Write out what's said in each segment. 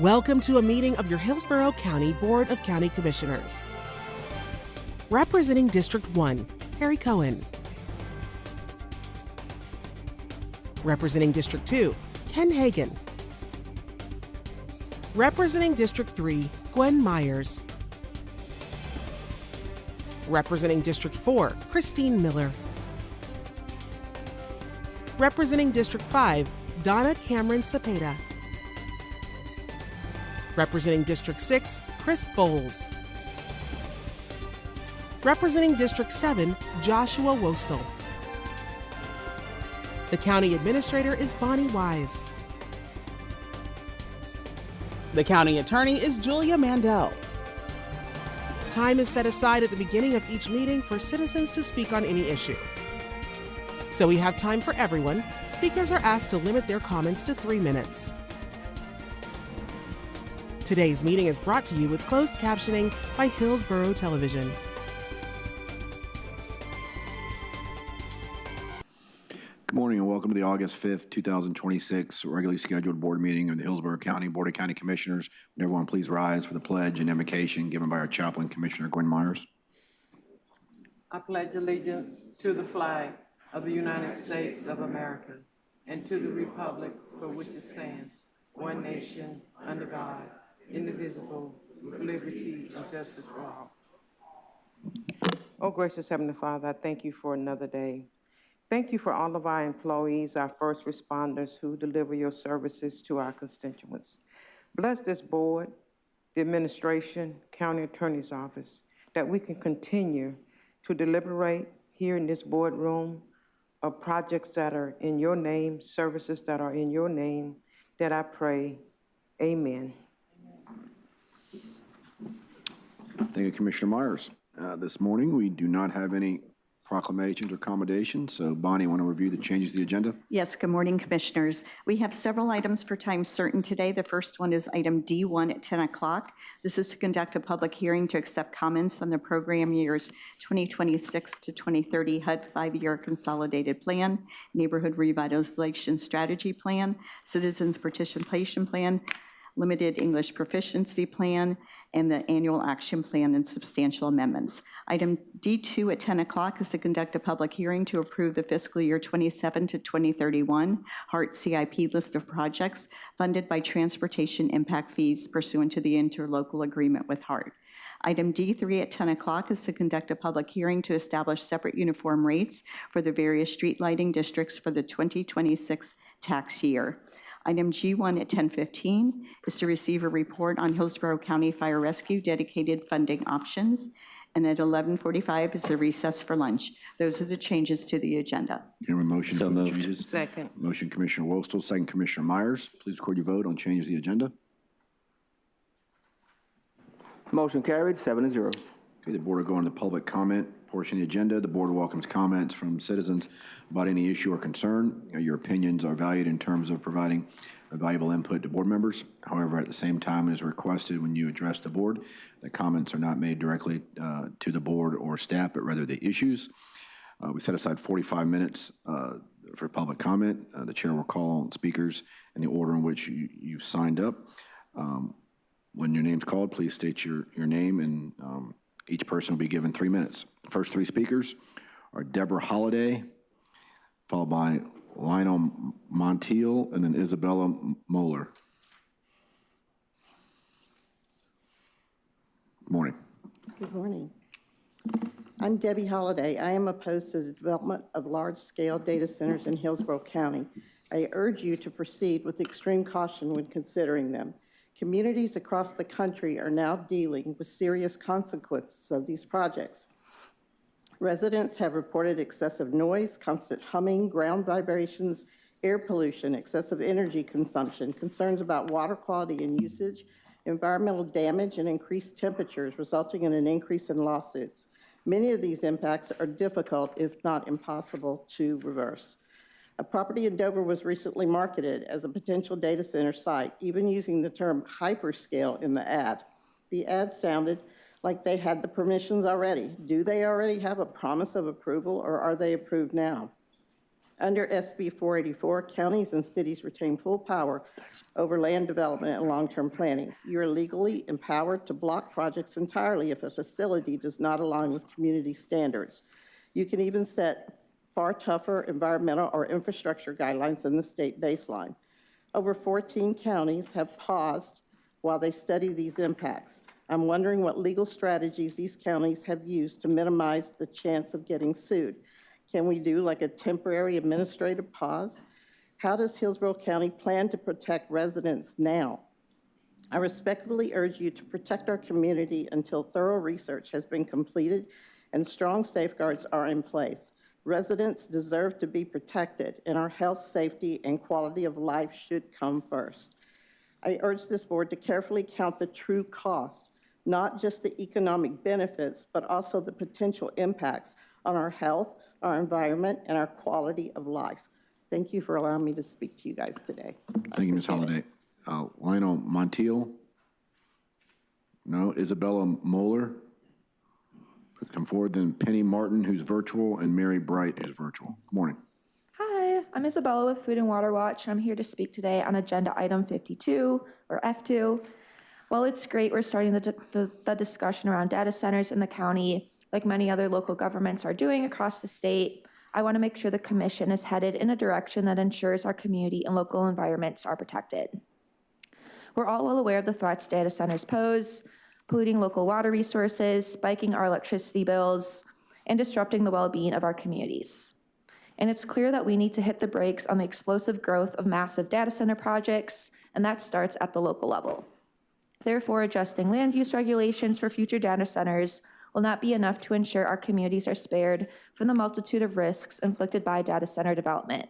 Welcome to a meeting of your Hillsborough County Board of County Commissioners. Representing District 1, Harry Cohen. Representing District 2, Ken Hagan. Representing District 3, Gwen Myers. Representing District 4, Christine Miller. Representing District 5, Donna Cameron Cepeda. Representing District 6, Chris Bowles. Representing District 7, Joshua Wostel. The County Administrator is Bonnie Wise. The County Attorney is Julia Mandel. Time is set aside at the beginning of each meeting for citizens to speak on any issue. So we have time for everyone. Speakers are asked to limit their comments to 3 minutes. Today's meeting is brought to you with closed captioning by Hillsborough Television. Good morning and welcome to the August 5th, 2026 regularly scheduled board meeting of the Hillsborough County Board of County Commissioners. Would everyone please rise for the pledge and invocation given by our chaplain, Commissioner Gwen Myers. I pledge allegiance to the flag of the United States of America and to the republic for which it stands, one nation, under God, indivisible, with liberty and justice for all. Oh, gracious Heavenly Father, I thank you for another day. Thank you for all of our employees, our first responders who deliver your services to our constituents. Bless this board, the administration, county attorney's office, that we can continue to deliberate here in this boardroom of projects that are in your name, services that are in your name, that I pray, amen. Thank you, Commissioner Myers. This morning, we do not have any proclamations or commendations. So, Bonnie, want to review the changes to the agenda? Yes, good morning, Commissioners. We have several items for time certain today. The first one is item D1 at 10 o'clock. This is to conduct a public hearing to accept comments on the program years 2026 to 2030 HUD 5-year Consolidated Plan, Neighborhood Revitalization Strategy Plan, Citizens Participation Plan, Limited English Proficiency Plan, and the Annual Action Plan and substantial amendments. Item D2 at 10 o'clock is to conduct a public hearing to approve the fiscal year 27 to 2031 Hart CIP list of projects funded by transportation impact fees pursuant to the interlocal agreement with Hart. Item D3 at 10 o'clock is to conduct a public hearing to establish separate uniform rates for the various street lighting districts for the 2026 tax year. Item G1 at 10:15 is to receive a report on Hillsborough County Fire Rescue dedicated funding options. And at 11:45 is a recess for lunch. Those are the changes to the agenda. Can we have a motion? So moved. Changes? Second. Motion, Commissioner Wostel, second, Commissioner Myers. Please record your vote on changes to the agenda. Motion carried, 7-0. Okay, the board will go on to the public comment portion of the agenda. The board welcomes comments from citizens about any issue or concern. Your opinions are valued in terms of providing valuable input to board members. However, at the same time, it is requested when you address the board that comments are not made directly to the board or staff, but rather the issues. We set aside 45 minutes for public comment. The chair will call on speakers in the order in which you've signed up. When your name's called, please state your name, and each person will be given 3 minutes. The first 3 speakers are Deborah Holliday, followed by Lionel Montiel, and then Isabella Moeller. Good morning. Good morning. I'm Debbie Holliday. I am opposed to the development of large-scale data centers in Hillsborough County. I urge you to proceed with extreme caution when considering them. Communities across the country are now dealing with serious consequences of these projects. Residents have reported excessive noise, constant humming, ground vibrations, air pollution, excessive energy consumption, concerns about water quality and usage, environmental damage, and increased temperatures, resulting in an increase in lawsuits. Many of these impacts are difficult, if not impossible, to reverse. A property in Dover was recently marketed as a potential data center site, even using the term hyperscale in the ad. The ad sounded like they had the permissions already. Do they already have a promise of approval, or are they approved now? Under SB 484, counties and cities retain full power over land development and long-term planning. You are legally empowered to block projects entirely if a facility does not align with community standards. You can even set far tougher environmental or infrastructure guidelines than the state baseline. Over 14 counties have paused while they study these impacts. I'm wondering what legal strategies these counties have used to minimize the chance of getting sued. Can we do like a temporary administrative pause? How does Hillsborough County plan to protect residents now? I respectfully urge you to protect our community until thorough research has been completed and strong safeguards are in place. Residents deserve to be protected, and our health, safety, and quality of life should come first. I urge this board to carefully count the true cost, not just the economic benefits, but also the potential impacts on our health, our environment, and our quality of life. Thank you for allowing me to speak to you guys today. Thank you, Ms. Holliday. Lionel Montiel? No. Isabella Moeller? Come forward. Then Penny Martin, who's virtual, and Mary Bright, who's virtual. Good morning. Hi, I'm Isabella with Food and Water Watch. I'm here to speak today on agenda item 52, or F2. While it's great we're starting the discussion around data centers in the county, like many other local governments are doing across the state, I want to make sure the commission is headed in a direction that ensures our community and local environments are protected. We're all well aware of the threats data centers pose, polluting local water resources, spiking our electricity bills, and disrupting the well-being of our communities. And it's clear that we need to hit the brakes on the explosive growth of massive data center projects, and that starts at the local level. Therefore, adjusting land use regulations for future data centers will not be enough to ensure our communities are spared from the multitude of risks inflicted by data center development.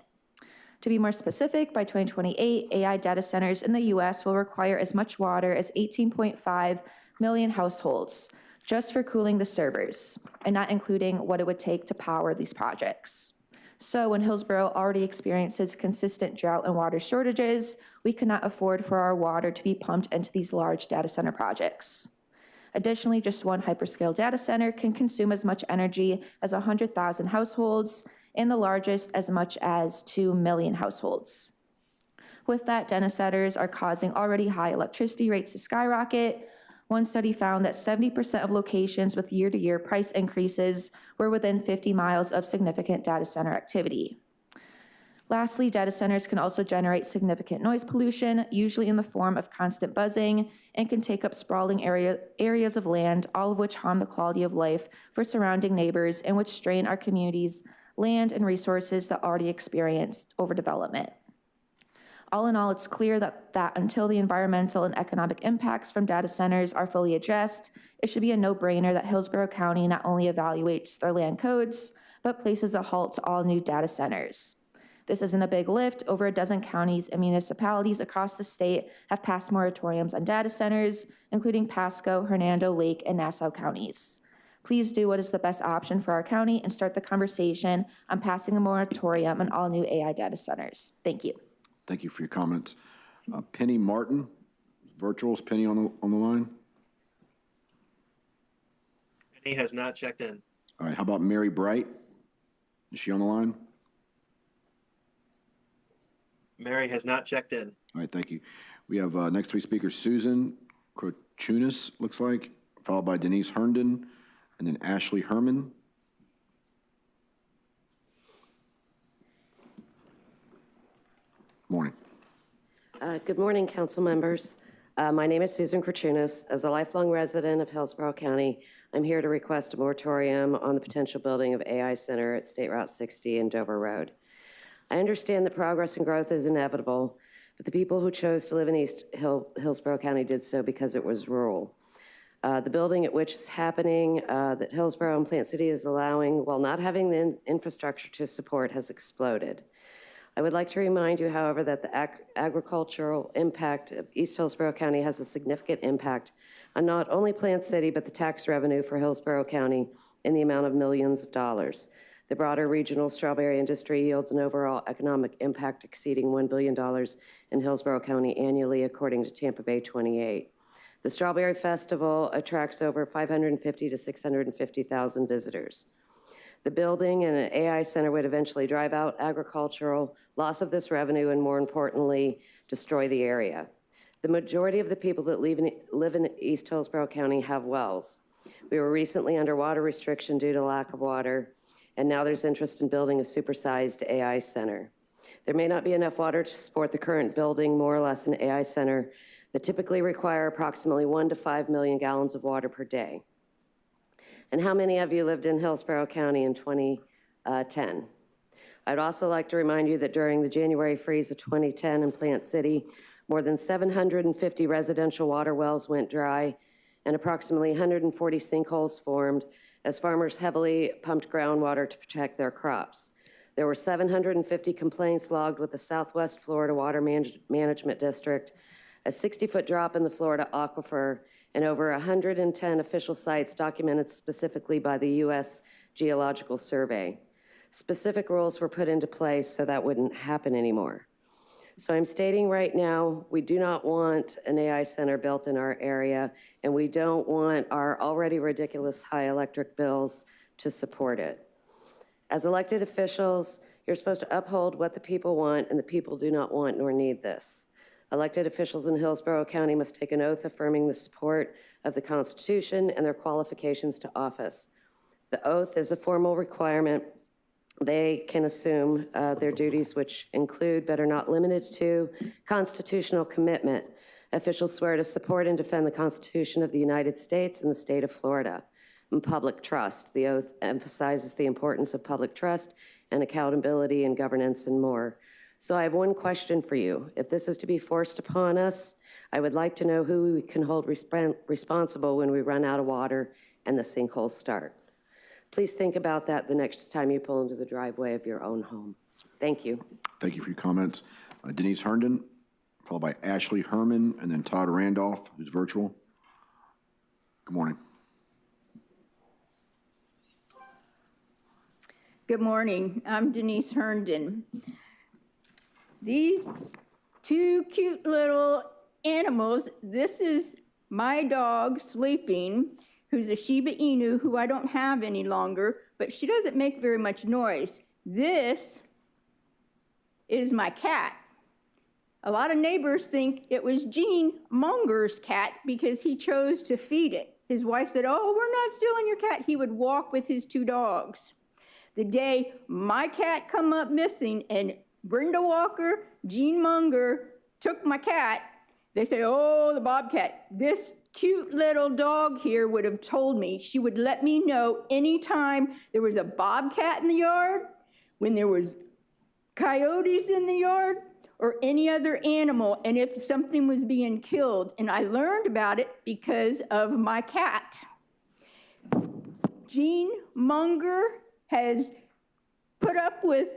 To be more specific, by 2028, AI data centers in the US will require as much water as 18.5 million households just for cooling the servers, and not including what it would take to power these projects. So when Hillsborough already experiences consistent drought and water shortages, we cannot afford for our water to be pumped into these large data center projects. Additionally, just one hyperscale data center can consume as much energy as 100,000 households, and the largest as much as 2 million households. With that, data centers are causing already high electricity rates to skyrocket. One study found that 70% of locations with year-to-year price increases were within 50 miles of significant data center activity. Lastly, data centers can also generate significant noise pollution, usually in the form of constant buzzing, and can take up sprawling areas of land, all of which harm the quality of life for surrounding neighbors and which strain our communities' land and resources that already experienced overdevelopment. All in all, it's clear that until the environmental and economic impacts from data centers are fully addressed, it should be a no-brainer that Hillsborough County not only evaluates their land codes, but places a halt to all new data centers. This isn't a big lift. Over a dozen counties and municipalities across the state have passed moratoriums on data centers, including Pasco, Hernando, Lake, and Nassau counties. Please do what is the best option for our county and start the conversation on passing a moratorium on all new AI data centers. Thank you. Thank you for your comments. Penny Martin, virtual. Is Penny on the line? Penny has not checked in. All right. How about Mary Bright? Is she on the line? Mary has not checked in. All right. Thank you. We have next three speakers: Susan Krochunas, looks like, followed by Denise Herndon, and then Ashley Herman. Morning. Good morning, council members. My name is Susan Krochunas. As a lifelong resident of Hillsborough County, I'm here to request a moratorium on the potential building of AI Center at State Route 60 and Dover Road. I understand that progress and growth is inevitable, but the people who chose to live in Hillsborough County did so because it was rural. The building at which is happening that Hillsborough and Plant City is allowing, while not having the infrastructure to support, has exploded. I would like to remind you, however, that the agricultural impact of East Hillsborough County has a significant impact on not only Plant City, but the tax revenue for Hillsborough County in the amount of millions of dollars. The broader regional strawberry industry yields an overall economic impact exceeding $1 billion in Hillsborough County annually, according to Tampa Bay 28. The Strawberry Festival attracts over 550 to 650,000 visitors. The building and an AI center would eventually drive out agricultural, loss of this revenue, and more importantly, destroy the area. The majority of the people that live in East Hillsborough County have wells. We were recently under water restriction due to lack of water, and now there's interest in building a supersized AI center. There may not be enough water to support the current building, more or less an AI center, that typically require approximately 1 to 5 million gallons of water per day. And how many of you lived in Hillsborough County in 2010? I'd also like to remind you that during the January freeze of 2010 in Plant City, more than 750 residential water wells went dry and approximately 140 sinkholes formed as farmers heavily pumped groundwater to protect their crops. There were 750 complaints logged with the Southwest Florida Water Management District, a 60-foot drop in the Florida aquifer, and over 110 official sites documented specifically by the U.S. Geological Survey. Specific rules were put into place so that wouldn't happen anymore. So I'm stating right now, we do not want an AI center built in our area, and we don't want our already ridiculous high electric bills to support it. As elected officials, you're supposed to uphold what the people want, and the people do not want nor need this. Elected officials in Hillsborough County must take an oath affirming the support of the Constitution and their qualifications to office. The oath is a formal requirement. They can assume their duties, which include, but are not limited to, constitutional commitment. Officials swear to support and defend the Constitution of the United States and the state of Florida. And public trust. The oath emphasizes the importance of public trust and accountability and governance and more. So I have one question for you. If this is to be forced upon us, I would like to know who we can hold responsible when we run out of water and the sinkholes start. Please think about that the next time you pull into the driveway of your own home. Thank you. Thank you for your comments. Denise Herndon, followed by Ashley Herman, and then Todd Randolph, who's virtual. Good morning. Good morning. I'm Denise Herndon. These two cute little animals, this is my dog Sleeping, who's a Shiba Inu, who I don't have any longer, but she doesn't make very much noise. This is my cat. A lot of neighbors think it was Gene Munger's cat because he chose to feed it. His wife said, "Oh, we're not stealing your cat." He would walk with his two dogs. The day my cat come up missing and Brenda Walker, Gene Munger took my cat, they say, "Oh, the bobcat." This cute little dog here would have told me. She would let me know anytime there was a bobcat in the yard, when there was coyotes in the yard, or any other animal, and if something was being killed. And I learned about it because of my cat. Gene Munger has put up with,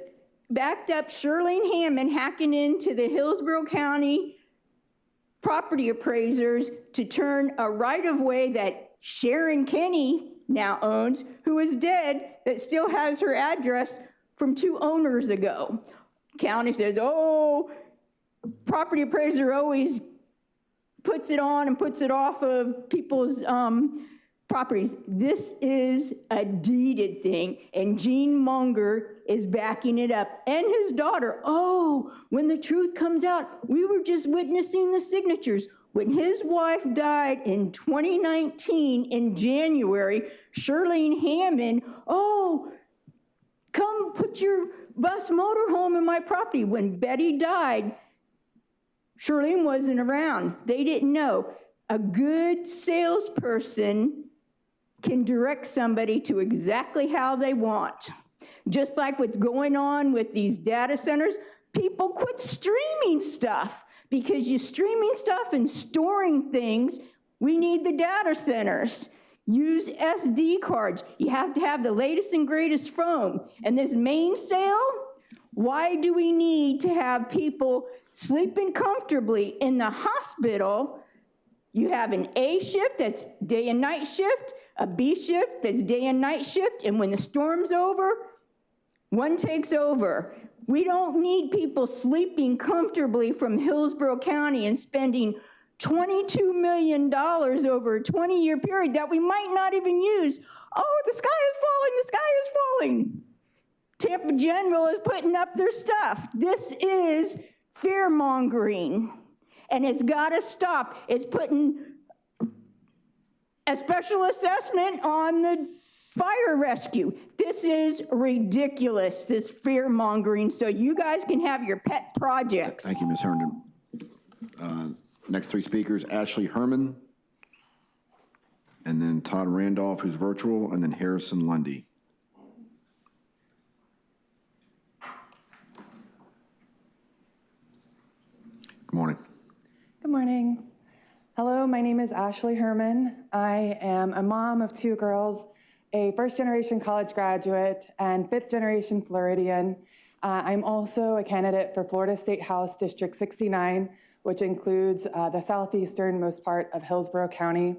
backed up Shirlene Hammond hacking into the Hillsborough County property appraisers to turn a right-of-way that Sharon Kenny now owns, who is dead, that still has her address from 2 owners ago. County says, "Oh, property appraiser always puts it on and puts it off of people's properties." This is a deeded thing, and Gene Munger is backing it up, and his daughter. Oh, when the truth comes out, we were just witnessing the signatures. When his wife died in 2019 in January, Shirlene Hammond, "Oh, come put your bus motorhome in my property." When Betty died, Shirlene wasn't around. They didn't know. A good salesperson can direct somebody to exactly how they want. Just like what's going on with these data centers, people quit streaming stuff because you're streaming stuff and storing things. We need the data centers. Use SD cards. You have to have the latest and greatest phone. And this Mainsail, why do we need to have people sleeping comfortably in the hospital? You have an A shift that's day and night shift, a B shift that's day and night shift, and when the storm's over, one takes over. We don't need people sleeping comfortably from Hillsborough County and spending $22 million over a 20-year period that we might not even use oh, the sky is falling, the sky is falling. Tampa General is putting up their stuff. This is fear-mongering, and it's got to stop. It's putting a special assessment on the fire rescue. This is ridiculous, this fear-mongering, so you guys can have your pet projects. Thank you, Ms. Herndon. Next three speakers, Ashley Herman, and then Todd Randolph, who's virtual, and then Harrison Lundy. Good morning. Good morning. Hello, my name is Ashley Herman. I am a mom of two girls, a first-generation college graduate and fifth-generation Floridian. I'm also a candidate for Florida State House District 69, which includes the southeasternmost part of Hillsborough County.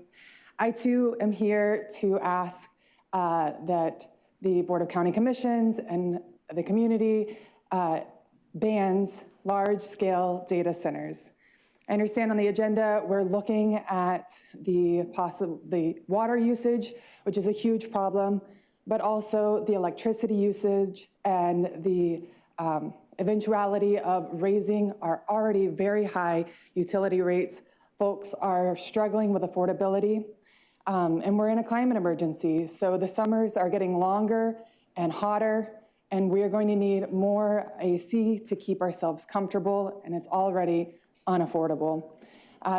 I too am here to ask that the Board of County Commissions and the community bans large-scale data centers. I understand on the agenda we're looking at the water usage, which is a huge problem, but also the electricity usage and the eventuality of raising our already very high utility rates. Folks are struggling with affordability, and we're in a climate emergency. So the summers are getting longer and hotter, and we're going to need more AC to keep ourselves comfortable, and it's already unaffordable.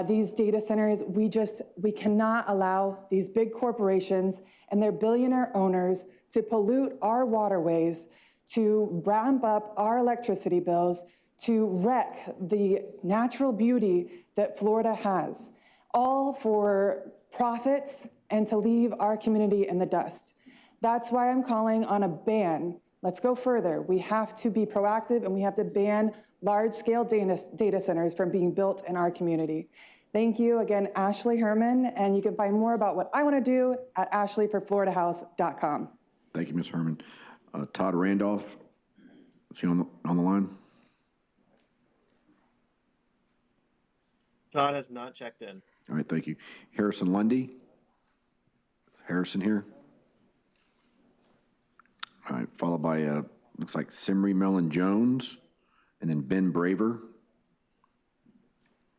These data centers, we cannot allow these big corporations and their billionaire owners to pollute our waterways, to ramp up our electricity bills, to wreck the natural beauty that Florida has, all for profits and to leave our community in the dust. That's why I'm calling on a ban. Let's go further. We have to be proactive, and we have to ban large-scale data centers from being built in our community. Thank you again, Ashley Herman, and you can find more about what I want to do at ashleyforfloridahouse.com. Thank you, Ms. Herman. Todd Randolph, is he on the line? Todd has not checked in. All right, thank you. Harrison Lundy? Harrison here? All right, followed by, looks like Simri Mellon Jones, and then Ben Braver.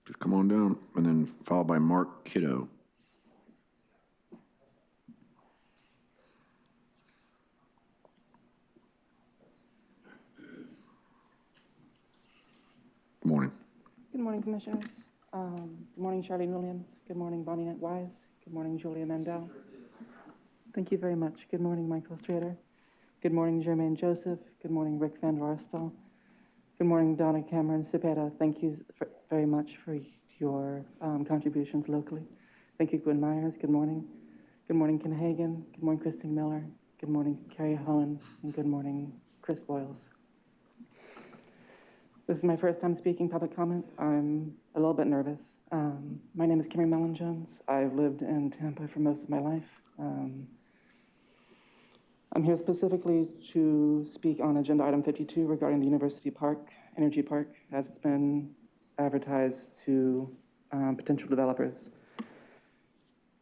Just come on down, and then followed by Mark Kiddo. Good morning. Good morning, Commissioners. Good morning, Charlene Williams. Good morning, Bonnie Nett Wise. Good morning, Julia Mandel. Thank you very much. Good morning, Michael Strader. Good morning, Jermaine Joseph. Good morning, Rick Van Rorstel. Good morning, Donna Cameron Cepeda. Thank you very much for your contributions locally. Thank you, Gwen Myers. Good morning. Good morning, Ken Hagan. Good morning, Christine Miller. Good morning, Carrie Hohen. And good morning, Chris Boyles. This is my first time speaking public comment. I'm a little bit nervous. My name is Kimmy Mellon Jones. I've lived in Tampa for most of my life. I'm here specifically to speak on agenda item 52 regarding the University Park, Energy Park, as it's been advertised to potential developers.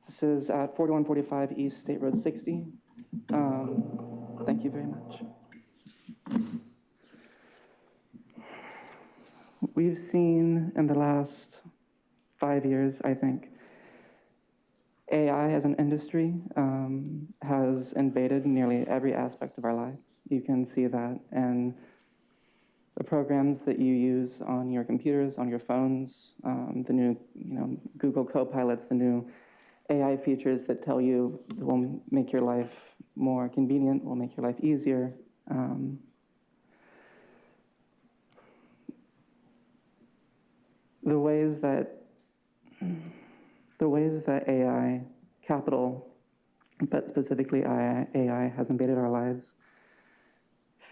This is at 4145 East State Road 60. Thank you very much. We've seen in the last 5 years, I think, AI as an industry has invaded nearly every aspect of our lives. You can see that in the programs that you use on your computers, on your phones, the new Google Copilots, the new AI features that tell you will make your life more convenient, will make your life easier. The ways that AI, capital, but specifically AI has invaded our lives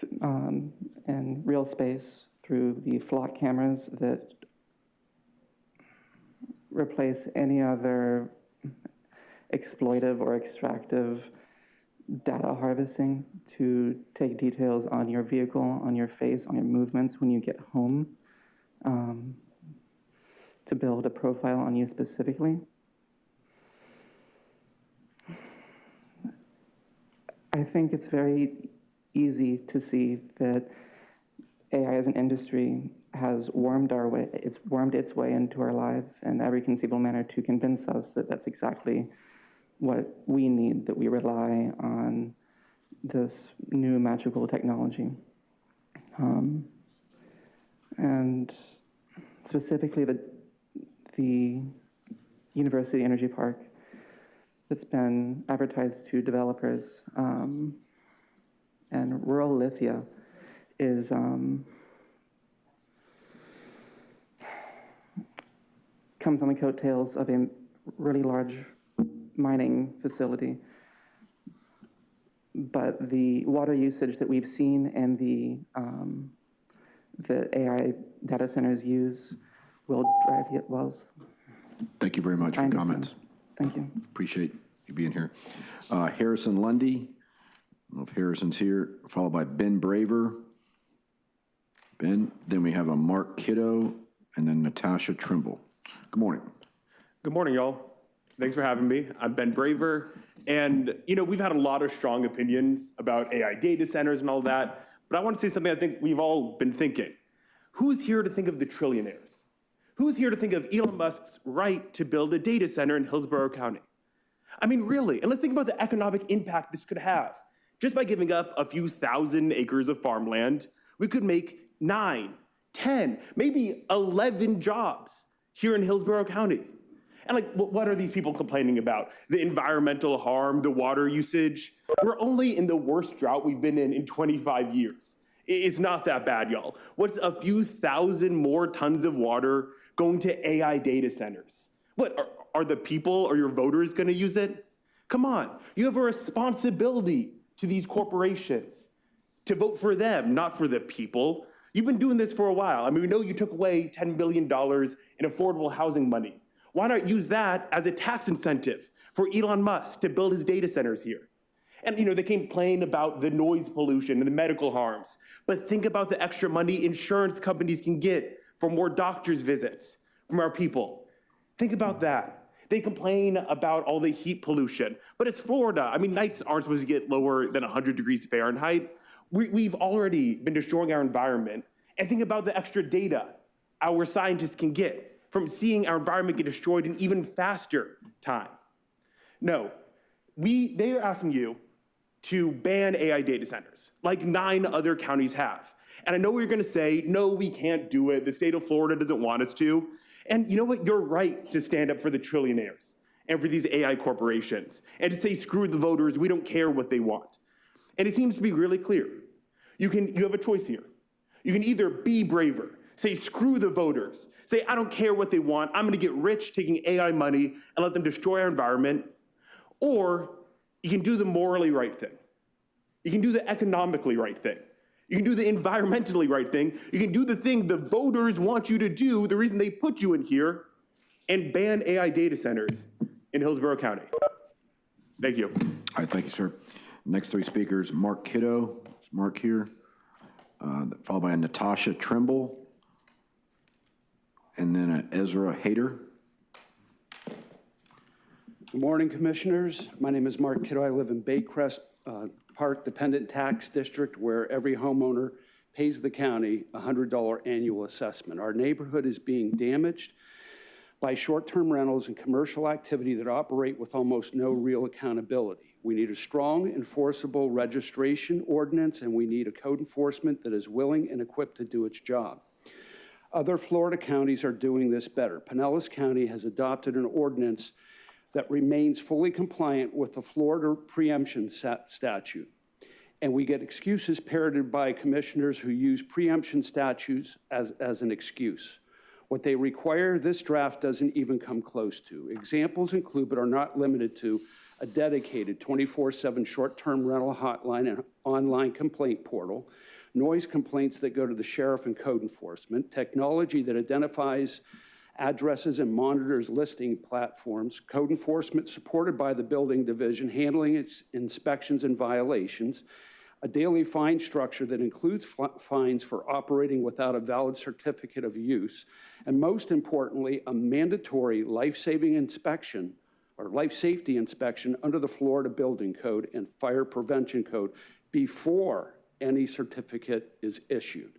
in real space through the flock cameras that replace any other exploitive or extractive data harvesting to take details on your vehicle, on your face, on your movements when you get home, to build a profile on you specifically. think it's very easy to see that AI as an industry has wormed its way into our lives in every conceivable manner to convince us that that's exactly what we need, that we rely on this new magical technology. And specifically the University Energy Park that's been advertised to developers, and rural Lithia is comes on the coattails of a really large mining facility. But the water usage that we've seen and the AI data centers use will drive you wells. Thank you very much for your comments. Thank you. Appreciate you being here. Harrison Lundy, I don't know if Harrison's here, followed by Ben Braver. Ben, then we have a Mark Kiddo, and then Natasha Trimble. Good morning. Good morning, y'all. Thanks for having me. I'm Ben Braver. And, we've had a lot of strong opinions about AI data centers and all that, but I want to say something I think we've all been thinking. Who's here to think of the trillionaires? Who's here to think of Elon Musk's right to build a data center in Hillsborough County? I mean, really, and let's think about the economic impact this could have. Just by giving up a few thousand acres of farmland, we could make 9, 10, maybe 11 jobs here in Hillsborough County. And what are these people complaining about? The environmental harm, the water usage? We're only in the worst drought we've been in 25 years. It's not that bad, y'all. What's a few thousand more tons of water going to AI data centers? What, are the people or your voters gonna use it? Come on, you have a responsibility to these corporations to vote for them, not for the people. You've been doing this for a while. I mean, we know you took away $10 billion in affordable housing money. Why not use that as a tax incentive for Elon Musk to build his data centers here? And they complain about the noise pollution and the medical harms, but think about the extra money insurance companies can get for more doctor's visits from our people. Think about that. They complain about all the heat pollution, but it's Florida. I mean, nights aren't supposed to get lower than 100 degrees Fahrenheit. We've already been destroying our environment. And think about the extra data our scientists can get from seeing our environment get destroyed in even faster time. No, they are asking you to ban AI data centers, like 9 other counties have. And I know what you're gonna say, no, we can't do it. The state of Florida doesn't want us to. And you know what? You're right to stand up for the trillionaires and for these AI corporations and to say, screw the voters, we don't care what they want. And it seems to be really clear. You have a choice here. You can either be braver, say, screw the voters, say, I don't care what they want, I'm gonna get rich taking AI money and let them destroy our environment, or you can do the morally right thing. You can do the economically right thing. You can do the environmentally right thing. You can do the thing the voters want you to do, the reason they put you in here, and ban AI data centers in Hillsborough County. Thank you. All right, thank you, sir. Next 3 speakers, Mark Kiddo, is Mark here, followed by Natasha Trimble, and then Ezra Hayter. Good morning, Commissioners. My name is Mark Kiddo. I live in Baycrest Park Dependent Tax District, where every homeowner pays the county a $100 annual assessment. Our neighborhood is being damaged by short-term rentals and commercial activity that operate with almost no real accountability. We need a strong, enforceable registration ordinance, and we need a code enforcement that is willing and equipped to do its job. Other Florida counties are doing this better. Pinellas County has adopted an ordinance that remains fully compliant with the Florida preemption statute. And we get excuses parroted by commissioners who use preemption statutes as an excuse. What they require, this draft doesn't even come close to. Examples include, but are not limited to, a dedicated 24/7 short-term rental hotline and online complaint portal, noise complaints that go to the sheriff and code enforcement, technology that identifies addresses and monitors listing platforms, code enforcement supported by the building division handling its inspections and violations, a daily fine structure that includes fines for operating without a valid certificate of use, and most importantly, a mandatory life-saving inspection or life safety inspection under the Florida Building Code and Fire Prevention Code before any certificate is issued.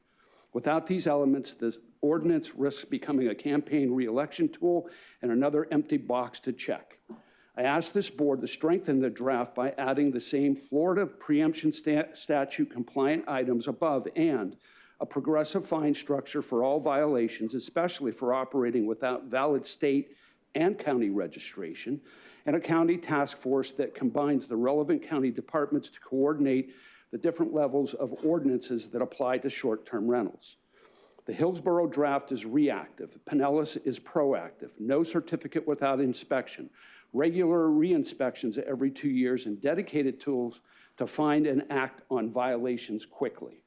Without these elements, this ordinance risks becoming a campaign re-election tool and another empty box to check. I ask this board to strengthen the draft by adding the same Florida preemption statute compliant items above and a progressive fine structure for all violations, especially for operating without valid state and county registration, and a county task force that combines the relevant county departments to coordinate the different levels of ordinances that apply to short-term rentals. The Hillsborough draft is reactive. Pinellas is proactive. No certificate without inspection. Regular re-inspections every 2 years and dedicated tools to find and act on violations quickly.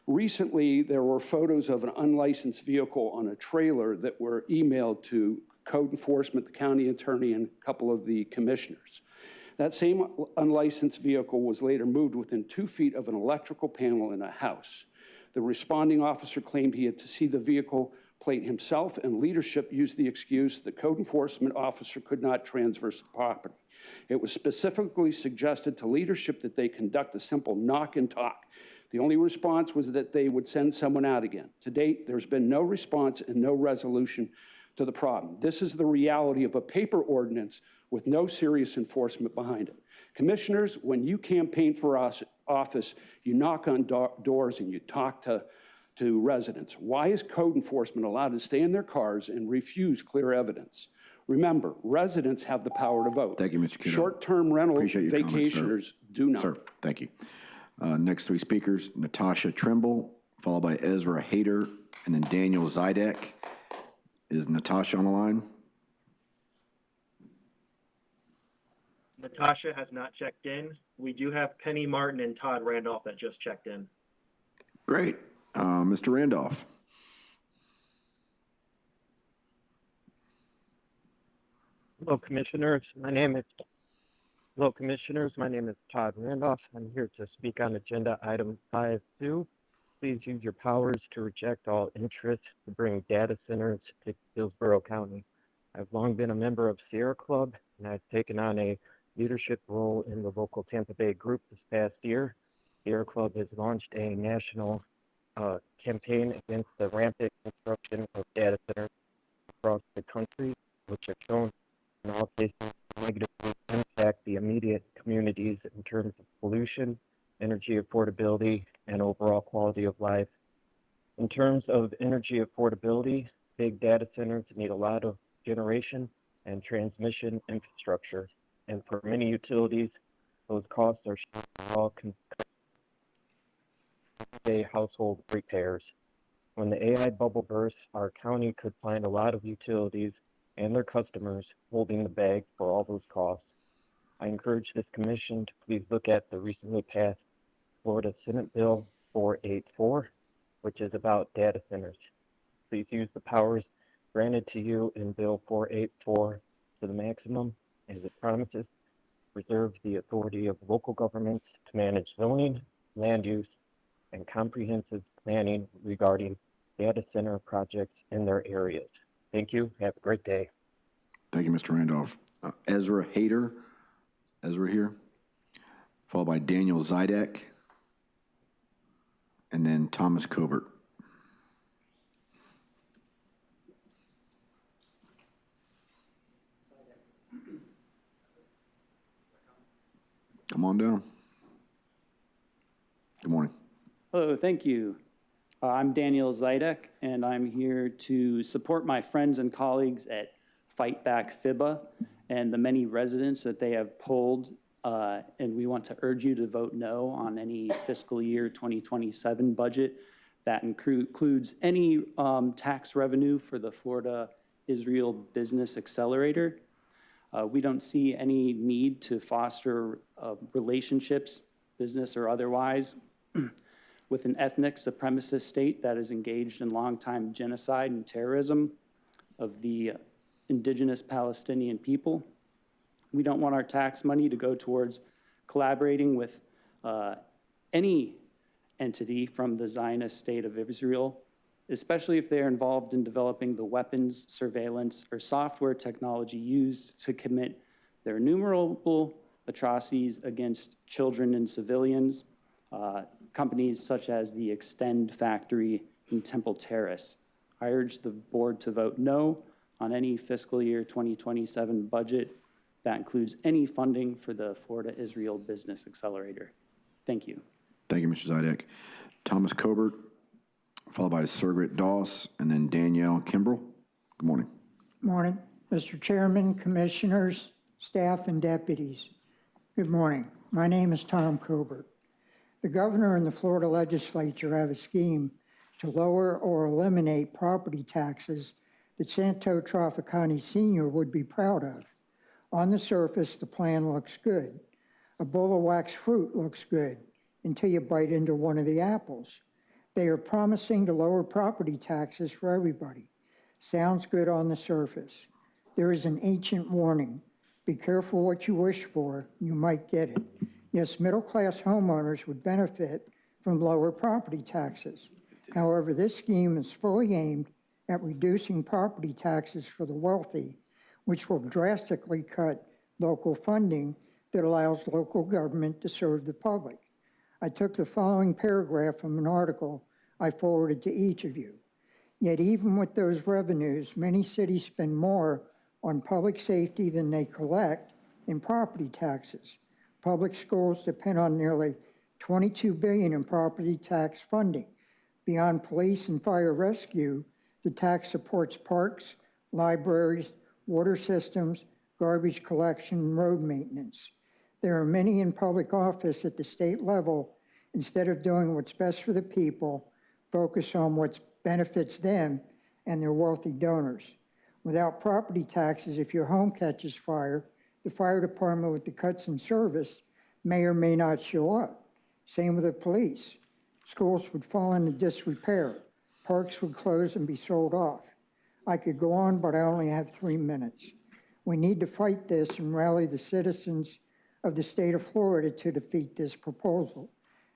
Recently, there were photos of an unlicensed vehicle on a trailer that were emailed to code enforcement, the county attorney, and a couple of the commissioners. That same unlicensed vehicle was later moved within 2 feet of an electrical panel in a house. The responding officer claimed he had to see the vehicle plate himself, and leadership used the excuse the code enforcement officer could not transverse the property. It was specifically suggested to leadership that they conduct a simple knock and talk. The only response was that they would send someone out again. To date, there's been no response and no resolution to the problem. This is the reality of a paper ordinance with no serious enforcement behind it. Commissioners, when you campaign for office, you knock on doors and you talk to residents. Why is code enforcement allowed to stay in their cars and refuse clear evidence? Remember, residents have the power to vote. Thank you, Mr. Kiddo. Short-term rental vacationers comments, do not. Sir, thank you. Next 3 speakers, Natasha Trimble, followed by Ezra Hayter, and then Daniel Zidek. Is Natasha on the line? Natasha has not checked in. We do have Penny Martin and Todd Randolph that just checked in. Great. Mr. Randolph. Hello, Commissioners. My name is Todd Randolph. I'm here to speak on agenda item 5.2. Please use your powers to reject all interest to bring data centers to Hillsborough County. I've long been a member of Sierra Club, and I've taken on a leadership role in the local Tampa Bay group this past year. Sierra Club has launched a national campaign against the rampant construction of data centers across the country, which have shown in all cases negatively impact the immediate communities in terms of pollution, energy affordability, and overall quality of life. In terms of energy affordability, big data centers need a lot of generation and transmission infrastructure. And for many utilities, those costs are all household repairs. When the AI bubble bursts, our county could find a lot of utilities and their customers holding the bag for all those costs. I encourage this commission to please look at the recently passed Florida Senate Bill 484, which is about data centers. Please use the powers granted to you in Bill 484 to the maximum, as it promises to preserve the authority of local governments to manage zoning, land use, and comprehensive planning regarding data center projects in their areas. Thank you. Have a great day. Thank you, Mr. Randolph. Ezra Hayter. Ezra here. Followed by Daniel Zidek. And then Thomas Cobert. Come on down. Good morning. Hello, thank you. I'm Daniel Zidek, and I'm here to support my friends and colleagues at Fight Back FIBA and the many residents that they have polled, and we want to urge you to vote no on any fiscal year 2027 budget that includes any tax revenue for the Florida Israel Business Accelerator. We don't see any need to foster relationships, business or otherwise, with an ethnic supremacist state that is engaged in long-time genocide and terrorism of the indigenous Palestinian people. We don't want our tax money to go towards collaborating with any entity from the Zionist state of Israel, especially if they are involved in developing the weapons, surveillance, or software technology used to commit their innumerable atrocities against children and civilians, companies such as the Extend factory in Temple Terrace. I urge the board to vote no on any fiscal year 2027 budget that includes any funding for the Florida Israel Business Accelerator. Thank you. Thank you, Mr. Zidek. Thomas Cobert, followed by Surgrit Doss, and then Danielle Kimbrell. Good morning. Morning, Mr. Chairman, commissioners, staff, and deputies. Good morning. My name is Tom Cobert. The governor and the Florida legislature have a scheme to lower or eliminate property taxes that Santo Trafficani Sr. would be proud of. On the surface, the plan looks good. A bowl of wax fruit looks good until you bite into one of the apples. They are promising to lower property taxes for everybody. Sounds good on the surface. There is an ancient warning. Be careful what you wish for, you might get it. Yes, middle-class homeowners would benefit from lower property taxes. However, this scheme is fully aimed at reducing property taxes for the wealthy, which will drastically cut local funding that allows local government to serve the public. I took the following paragraph from an article I forwarded to each of you. Yet even with those revenues, many cities spend more on public safety than they collect in property taxes. Public schools depend on nearly $22 billion in property tax funding. Beyond police and fire rescue, the tax supports parks, libraries, water systems, garbage collection, and road maintenance. There are many in public office at the state level, instead of doing what's best for the people, focus on what benefits them and their wealthy donors. Without property taxes, if your home catches fire, the fire department with the cuts in service may or may not show up. Same with the police. Schools would fall into disrepair. Parks would close and be sold off. I could go on, but I only have 3 minutes. We need to fight this and rally the citizens of the state of Florida to defeat this proposal.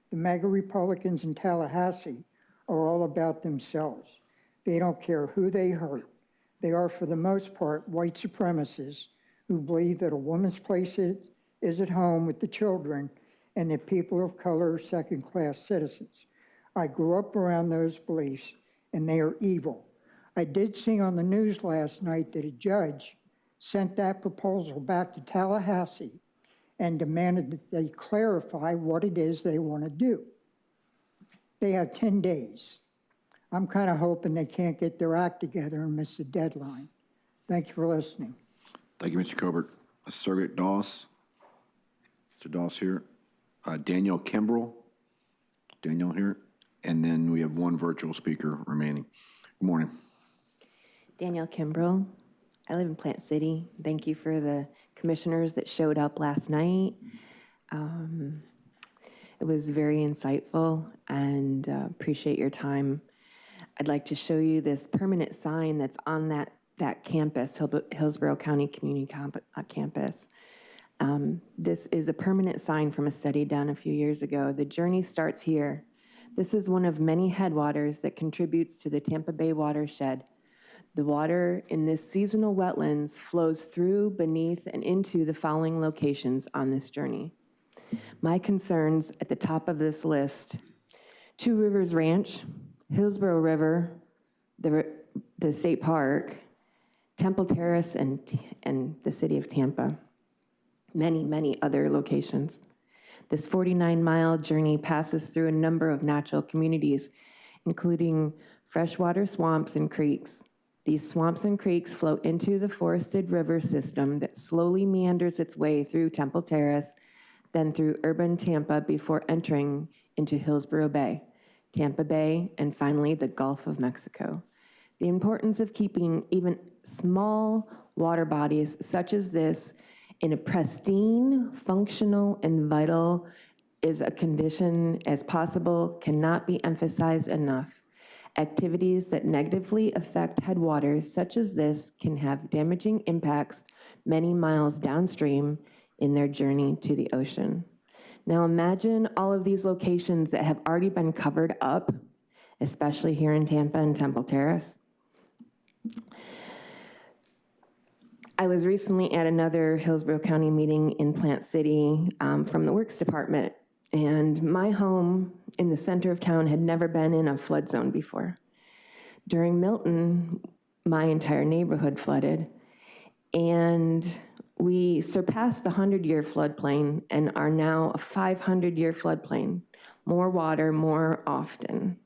The MAGA Republicans in Tallahassee are all about themselves. They don't care who they hurt. They are, for the most part, white supremacists who believe that a woman's place is at home with the children and that people of color are second-class citizens. I grew up around those beliefs, and they are evil. I did see on the news last night that a judge sent that proposal back to Tallahassee and demanded that they clarify what it is they want to do. They have 10 days. I'm kind of hoping they can't get their act together and miss the deadline. Thank you for listening. Thank you, Mr. Cobert. Surrogate Doss. Mr. Doss here. Danielle Kimbrell. Danielle here. And then we have one virtual speaker remaining. Good morning. Danielle Kimbrell. I live in Plant City. Thank you for the commissioners that showed up last night. It was very insightful and appreciate your time. I'd like to show you this permanent sign that's on that campus, Hillsborough County Community Campus. This is a permanent sign from a study done a few years ago. The journey starts here. This is one of many headwaters that contributes to the Tampa Bay watershed. The water in this seasonal wetlands flows through, beneath, and into the following locations on this journey. My concerns at the top of this list: Two Rivers Ranch, Hillsborough River, the state park, Temple Terrace, and the city of Tampa. Many, many other locations. This 49-mile journey passes through a number of natural communities, including freshwater swamps and creeks. These swamps and creeks flow into the forested river system that slowly meanders its way through Temple Terrace, then through urban Tampa before entering into Hillsborough Bay, Tampa Bay, and finally the Gulf of Mexico. The importance of keeping even small water bodies such as this in a pristine, functional, and vital is a condition as possible cannot be emphasized enough. Activities that negatively affect headwaters such as this can have damaging impacts many miles downstream in their journey to the ocean. Now imagine all of these locations that have already been covered up especially here in Tampa and Temple Terrace. I was recently at another Hillsborough County meeting in Plant City from the Works Department, and my home in the center of town had never been in a flood zone before. During Milton, my entire neighborhood flooded, and we surpassed the 100-year floodplain and are now a 500-year floodplain. More water, more often.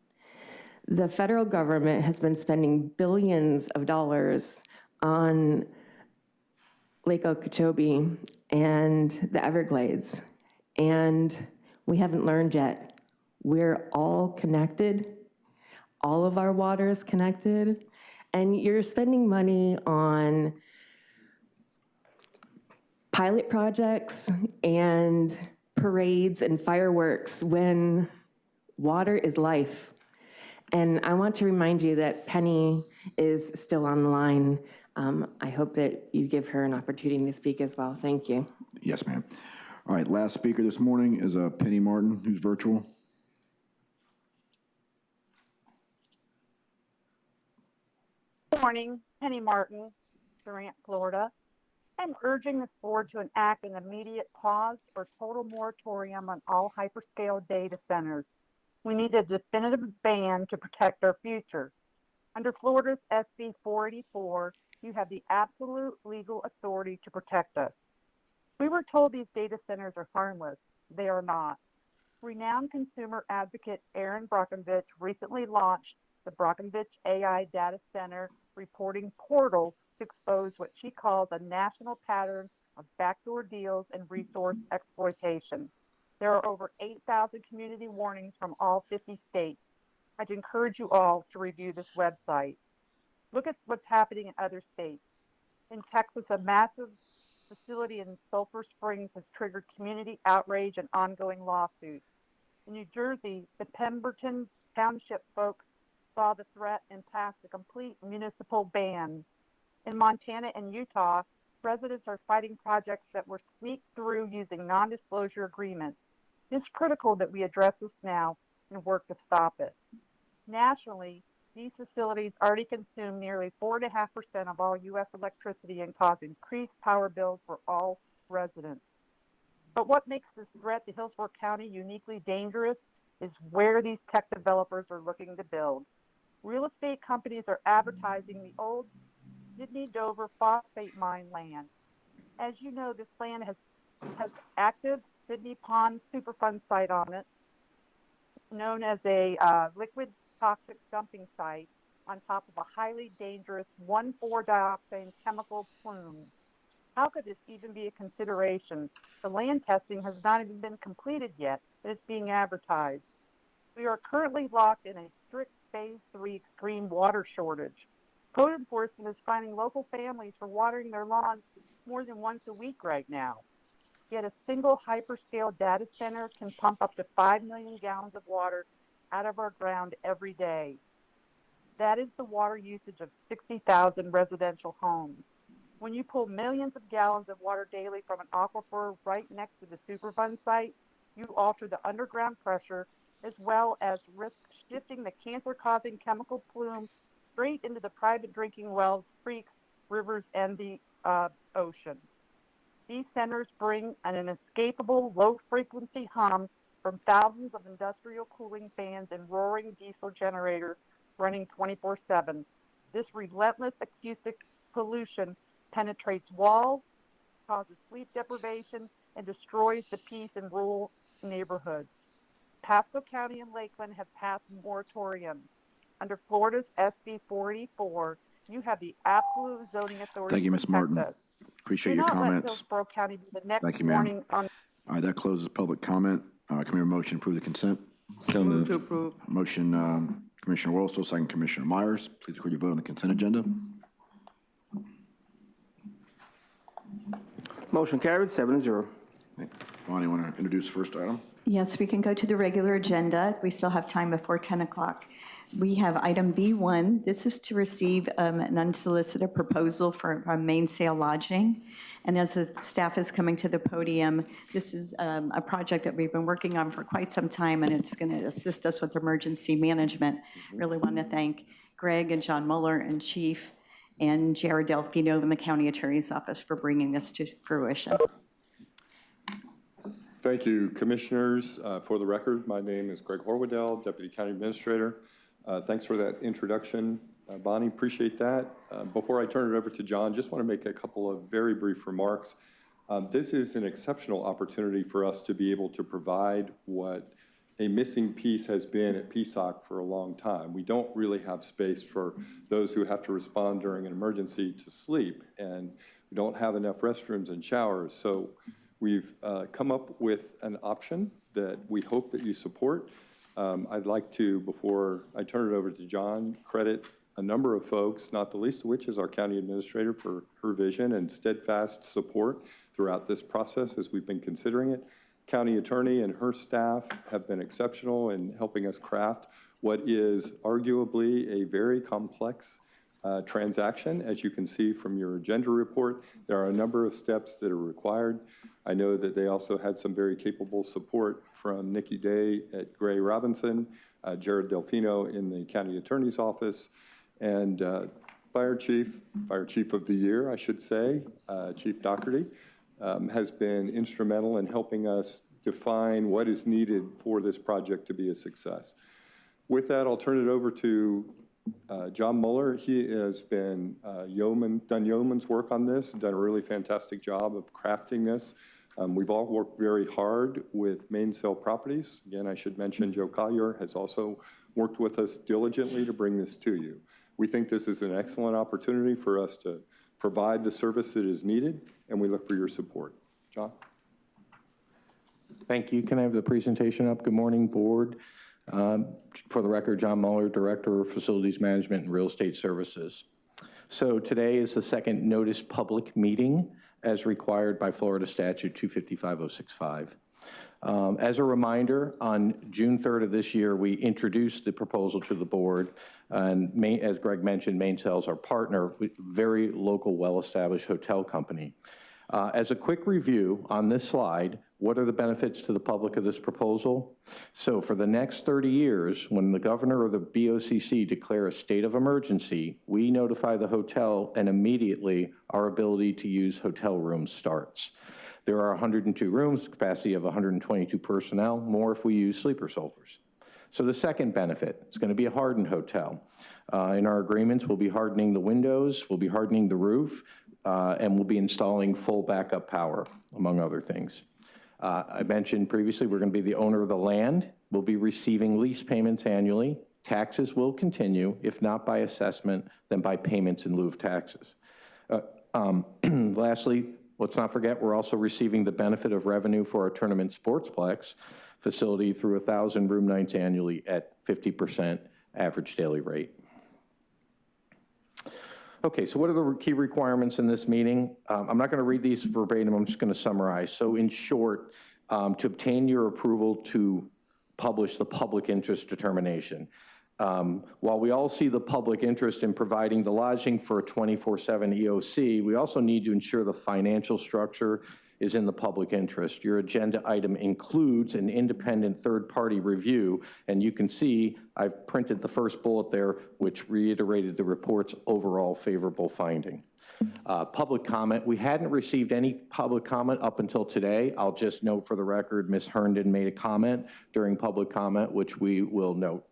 The federal government has been spending billions of dollars on Lake Okeechobee and the Everglades, and we haven't learned yet. We're all connected. All of our water is connected, and you're spending money on pilot projects and parades and fireworks when water is life. And I want to remind you that Penny is still on the line. I hope that you give her an opportunity to speak as well. Thank you. Yes, ma'am. All right, last speaker this morning is Penny Martin, who's virtual. Good morning, Penny Martin, Durant, Florida. I'm urging this board to enact an immediate pause or total moratorium on all hyperscale data centers. We need a definitive ban to protect our future. Under Florida's SB 484, you have the absolute legal authority to protect us. We were told these data centers are harmless. They are not. Renowned consumer advocate Erin Brockovich recently launched the Brockovich AI Data Center reporting portal to expose what she calls a national pattern of backdoor deals and resource exploitation. There are over 8,000 community warnings from all 50 states. I'd encourage you all to review this website. Look at what's happening in other states. In Texas, a massive facility in Sulphur Springs has triggered community outrage and ongoing lawsuits. In New Jersey, the Pemberton Township folks saw the threat and passed a complete municipal ban. In Montana and Utah, residents are fighting projects that were sneaked through using non-disclosure agreements. It's critical that we address this now and work to stop it. Nationally, these facilities already consume nearly 4.5% of all U.S. electricity and cause increased power bills for all residents. But what makes this threat to Hillsborough County uniquely dangerous is where these tech developers are looking to build. Real estate companies are advertising the old Sydney Dover phosphate mine land. As you know, this land has active Sydney Pond Superfund site on it, known as a liquid toxic dumping site on top of a highly dangerous 1,4-dioxane chemical plume. How could this even be a consideration? The land testing has not even been completed yet, and it's being advertised. We are currently locked in a strict phase 3 extreme water shortage. Code enforcement is finding local families for watering their lawns more than once a week right now. Yet a single hyperscale data center can pump up to 5 million gallons of water out of our ground every day. That is the water usage of 60,000 residential homes. When you pull millions of gallons of water daily from an aquifer right next to the Superfund site, you alter the underground pressure as well as risk shifting the cancer-causing chemical plume straight into the private drinking wells, creeks, rivers, and the ocean. These centers bring an inescapable low-frequency hum from thousands of industrial cooling fans and roaring diesel generators running 24/7. This relentless acoustic pollution penetrates walls, causes sleep deprivation, and destroys the peace in rural neighborhoods. Pasco County and Lakeland have passed moratoriums. Under Florida's SB 484, you have the absolute zoning authority. Thank you, Ms. Martin. Us. Appreciate your comments. Let Hillsborough County be the next Thank you, ma'am. warning on. All right, that closes public comment. Can we have a motion to approve the consent? So moved. To approve. Motion, Commissioner Wilson, second Commissioner Myers. Please record your vote on the consent agenda. Motion carried, 7-0. Bonnie, want to introduce the first item? Yes, we can go to the regular agenda. We still have time before 10 o'clock. We have item B1. This is to receive an unsolicited proposal for Mainsail lodging. And as the staff is coming to the podium, this is a project that we've been working on for quite some time, and it's going to assist us with emergency management. Really want to thank Greg and John Muller and Chief and Jared Delfino in the County Attorney's Office for bringing this to fruition. Thank you, Commissioners. For the record, my name is Greg Horwedel, Deputy County Administrator. Thanks for that introduction, Bonnie. Appreciate that. Before I turn it over to John, just want to make a couple of very brief remarks. This is an exceptional opportunity for us to be able to provide what a missing piece has been at PSOC for a long time. We don't really have space for those who have to respond during an emergency to sleep, and we don't have enough restrooms and showers. So we've come up with an option that we hope that you support. I'd like to, before I turn it over to John, credit a number of folks, not the least of which is our county administrator for her vision and steadfast support throughout this process as we've been considering it. County attorney and her staff have been exceptional in helping us craft what is arguably a very complex transaction. As you can see from your agenda report, there are a number of steps that are required. I know that they also had some very capable support from Nikki Day at Gray Robinson, Jared Delfino in the county attorney's office, and Fire Chief of the Year, I should say, Chief Doherty, has been instrumental in helping us define what is needed for this project to be a success. With that, I'll turn it over to John Muller. He has been done yeoman's work on this, done a really fantastic job of crafting this. We've all worked very hard with Mainsail Properties. Again, I should mention Joe Collier has also worked with us diligently to bring this to you. We think this is an excellent opportunity for us to provide the service that is needed, and we look for your support. John? Thank you. Can I have the presentation up? Good morning, board. For the record, John Muller, Director of Facilities Management and Real Estate Services. So today is the second notice public meeting as required by Florida Statute 255065. As a reminder, on June 3rd of this year, we introduced the proposal to the board, and as Greg mentioned, Mainsail is our partner, very local, well-established hotel company. As a quick review on this slide, what are the benefits to the public of this proposal? So for the next 30 years, when the governor or the BOCC declare a state of emergency, we notify the hotel and immediately our ability to use hotel rooms starts. There are 102 rooms, capacity of 122 personnel, more if we use sleeper solvers. So the second benefit, it's going to be a hardened hotel. In our agreements, we'll be hardening the windows, we'll be hardening the roof, and we'll be installing full backup power, among other things. I mentioned previously, we're going to be the owner of the land. We'll be receiving lease payments annually. Taxes will continue, if not by assessment, then by payments in lieu of taxes. Lastly, let's not forget, we're also receiving the benefit of revenue for our tournament sportsplex facility through 1,000 room nights annually at 50% average daily rate. Okay, so what are the key requirements in this meeting? I'm not going to read these verbatim, I'm just going to summarize. So in short, to obtain your approval to publish the public interest determination. While we all see the public interest in providing the lodging for a 24/7 EOC, we also need to ensure the financial structure is in the public interest. Your agenda item includes an independent third-party review, and you can see I've printed the first bullet there, which reiterated the report's overall favorable finding. Public comment, we hadn't received any public comment up until today. I'll just note for the record, Ms. Herndon made a comment during public comment, which we will note.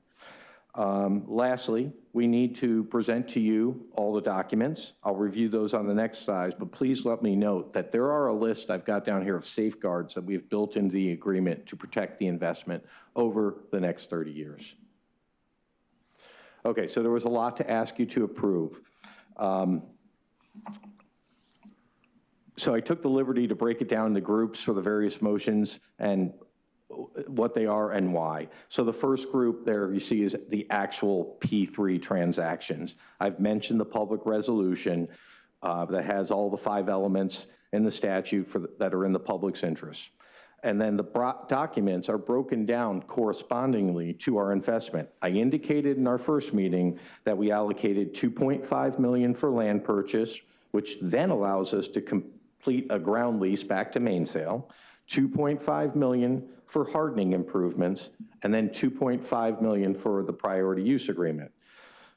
Lastly, we need to present to you all the documents. I'll review those on the next slide, but please let me note that there are a list I've got down here of safeguards that we've built into the agreement to protect the investment over the next 30 years. Okay, so there was a lot to ask you to approve. So I took the liberty to break it down into groups for the various motions and what they are and why. So the first group there you see is the actual P3 transactions. I've mentioned the public resolution that has all the 5 elements in the statute that are in the public's interest. And then the documents are broken down correspondingly to our investment. I indicated in our first meeting that we allocated $2.5 million for land purchase, which then allows us to complete a ground lease back to Mainsail, $2.5 million for hardening improvements, and then $2.5 million for the priority use agreement.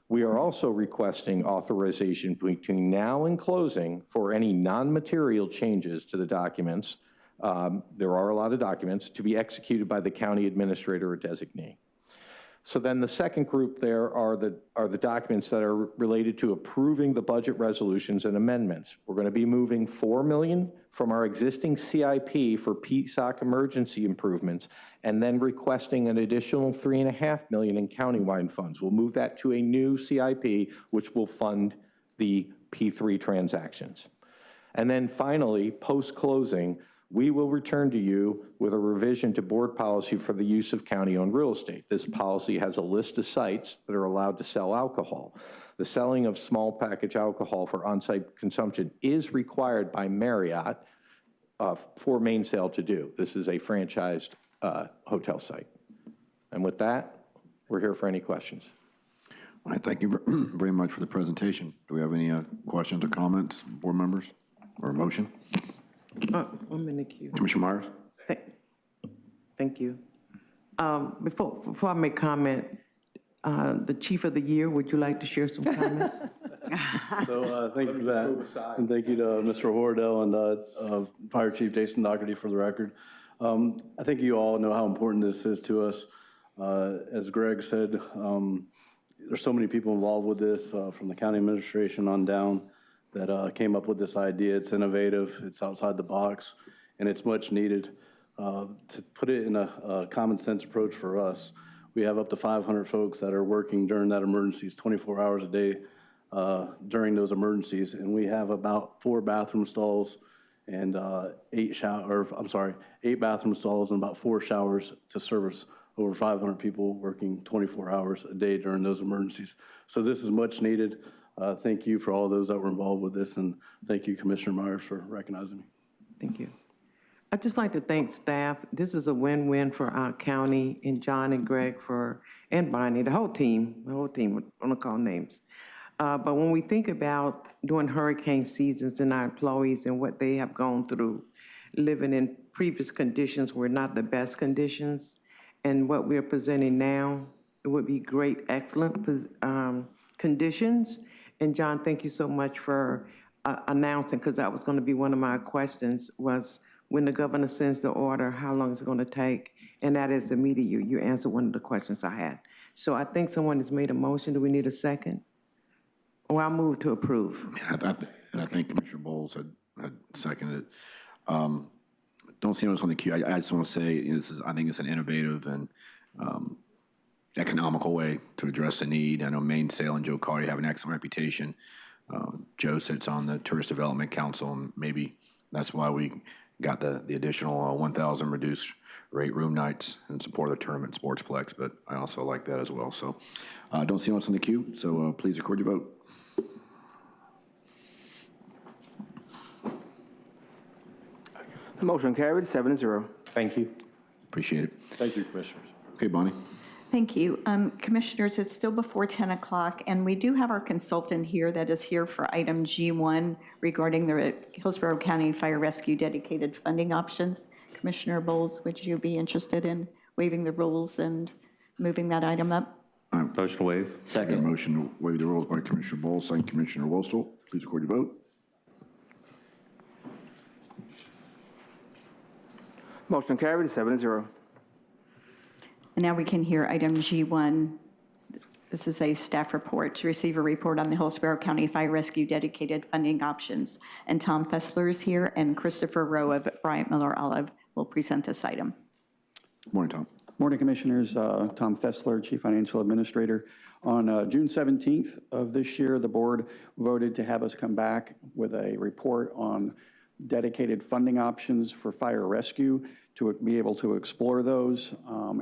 We are also requesting authorization between now and closing for any non-material changes to the documents. There are a lot of documents to be executed by the county administrator or designee. So then the second group there are the documents that are related to approving the budget resolutions and amendments. We're going to be moving $4 million from our existing CIP for PSOC emergency improvements and then requesting an additional $3.5 million in countywide funds. We'll move that to a new CIP, which will fund the P3 transactions. And then finally, post-closing, we will return to you with a revision to board policy for the use of county-owned real estate. This policy has a list of sites that are allowed to sell alcohol. The selling of small package alcohol for on-site consumption is required by Marriott for Mainsail to do. This is a franchised hotel site. And with that, we're here for any questions. All right, thank you very much for the presentation. Do we have any questions or comments, board members, or a motion? I'm in the queue. Commissioner Myers? Thank you. Before I make comment, the Chief of the Year, would you like to share some comments? So thank you for that. And thank you to Mr. Hordell and Fire Chief Jason Dougherty for the record. I think you all know how important this is to us. As Greg said, there's so many people involved with this, from the county administration on down, that came up with this idea. It's innovative, it's outside the box, and it's much needed. To put it in a common sense approach for us, we have up to 500 folks that are working during that emergencies, 24 hours a day during those emergencies, and we have about 4 bathroom stalls and 8 bathroom stalls and about 4 showers to service over 500 people working 24 hours a day during those emergencies. So this is much needed. Thank you for all those that were involved with this, and thank you, Commissioner Myers, for recognizing me. Thank you. I'd just like to thank staff. This is a win-win for our county, and John and Greg and Bonnie, the whole team, I don't want to call names. But when we think about during hurricane seasons and our employees and what they have gone through, living in previous conditions were not the best conditions, and what we're presenting now, it would be great, excellent conditions. And John, thank you so much for announcing, because that was going to be one of my questions, was when the governor sends the order, how long is it going to take? And that is immediate. You answered one of the questions I had. So I think someone has made a motion. Do we need a second? Or I'll move to approve. And I think Commissioner Bowles had seconded it. Don't see what's on the queue. I just want to say, I think it's an innovative and economical way to address a need. I know Mainsail and Joe Carty have an excellent reputation. Joe sits on the Tourist Development Council, and maybe that's why we got the additional 1,000 reduced rate room nights in support of the tournament Sportsplex, but I also like that as well. So don't see what's on the queue, so please record your vote. Motion carried, 7-0. Thank you. Appreciate it. Thank you, Commissioners. Okay, Bonnie. Thank you. Commissioners, it's still before 10 o'clock, and we do have our consultant here that is here for item G1 regarding the Hillsborough County Fire Rescue dedicated funding options. Commissioner Bowles, would you be interested in waiving the rules and moving that item up? Motion to waive. Second. Motion to waive the rules by Commissioner Bowles, second Commissioner Wostel. Please record your vote. Motion carried, 7-0. And now we can hear item G1. This is a staff report to receive a report on the Hillsborough County Fire Rescue dedicated funding options. And Tom Fessler is here, and Christopher Rowe of Bryant Miller Olive will present this item. Morning, Tom. Morning, Commissioners. Tom Fessler, Chief Financial Administrator. On June 17th of this year, the board voted to have us come back with a report on dedicated funding options for fire rescue to be able to explore those.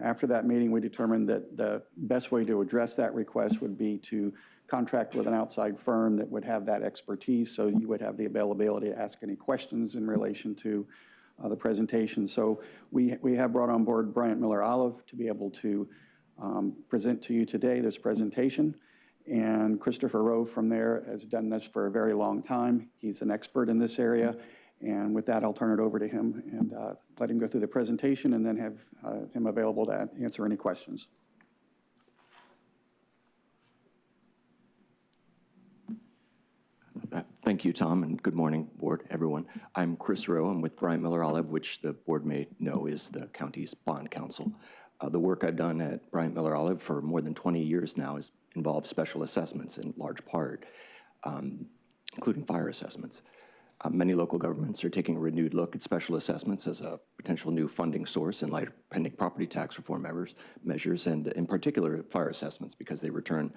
After that meeting, we determined that the best way to address that request would be to contract with an outside firm that would have that expertise, so you would have the availability to ask any questions in relation to the presentation. So we have brought on board Bryant Miller Olive to be able to present to you today this presentation. And Christopher Rowe from there has done this for a very long time. He's an expert in this area. And with that, I'll turn it over to him and let him go through the presentation and then have him available to answer any questions. Thank you, Tom, and good morning, board, everyone. I'm Chris Rowe. I'm with Bryant Miller Olive, which the board may know is the county's bond counsel. The work I've done at Bryant Miller Olive for more than 20 years now has involved special assessments in large part, including fire assessments. Many local governments are taking a renewed look at special assessments as a potential new funding source in light of pending property tax reform measures, and in particular fire assessments, because they return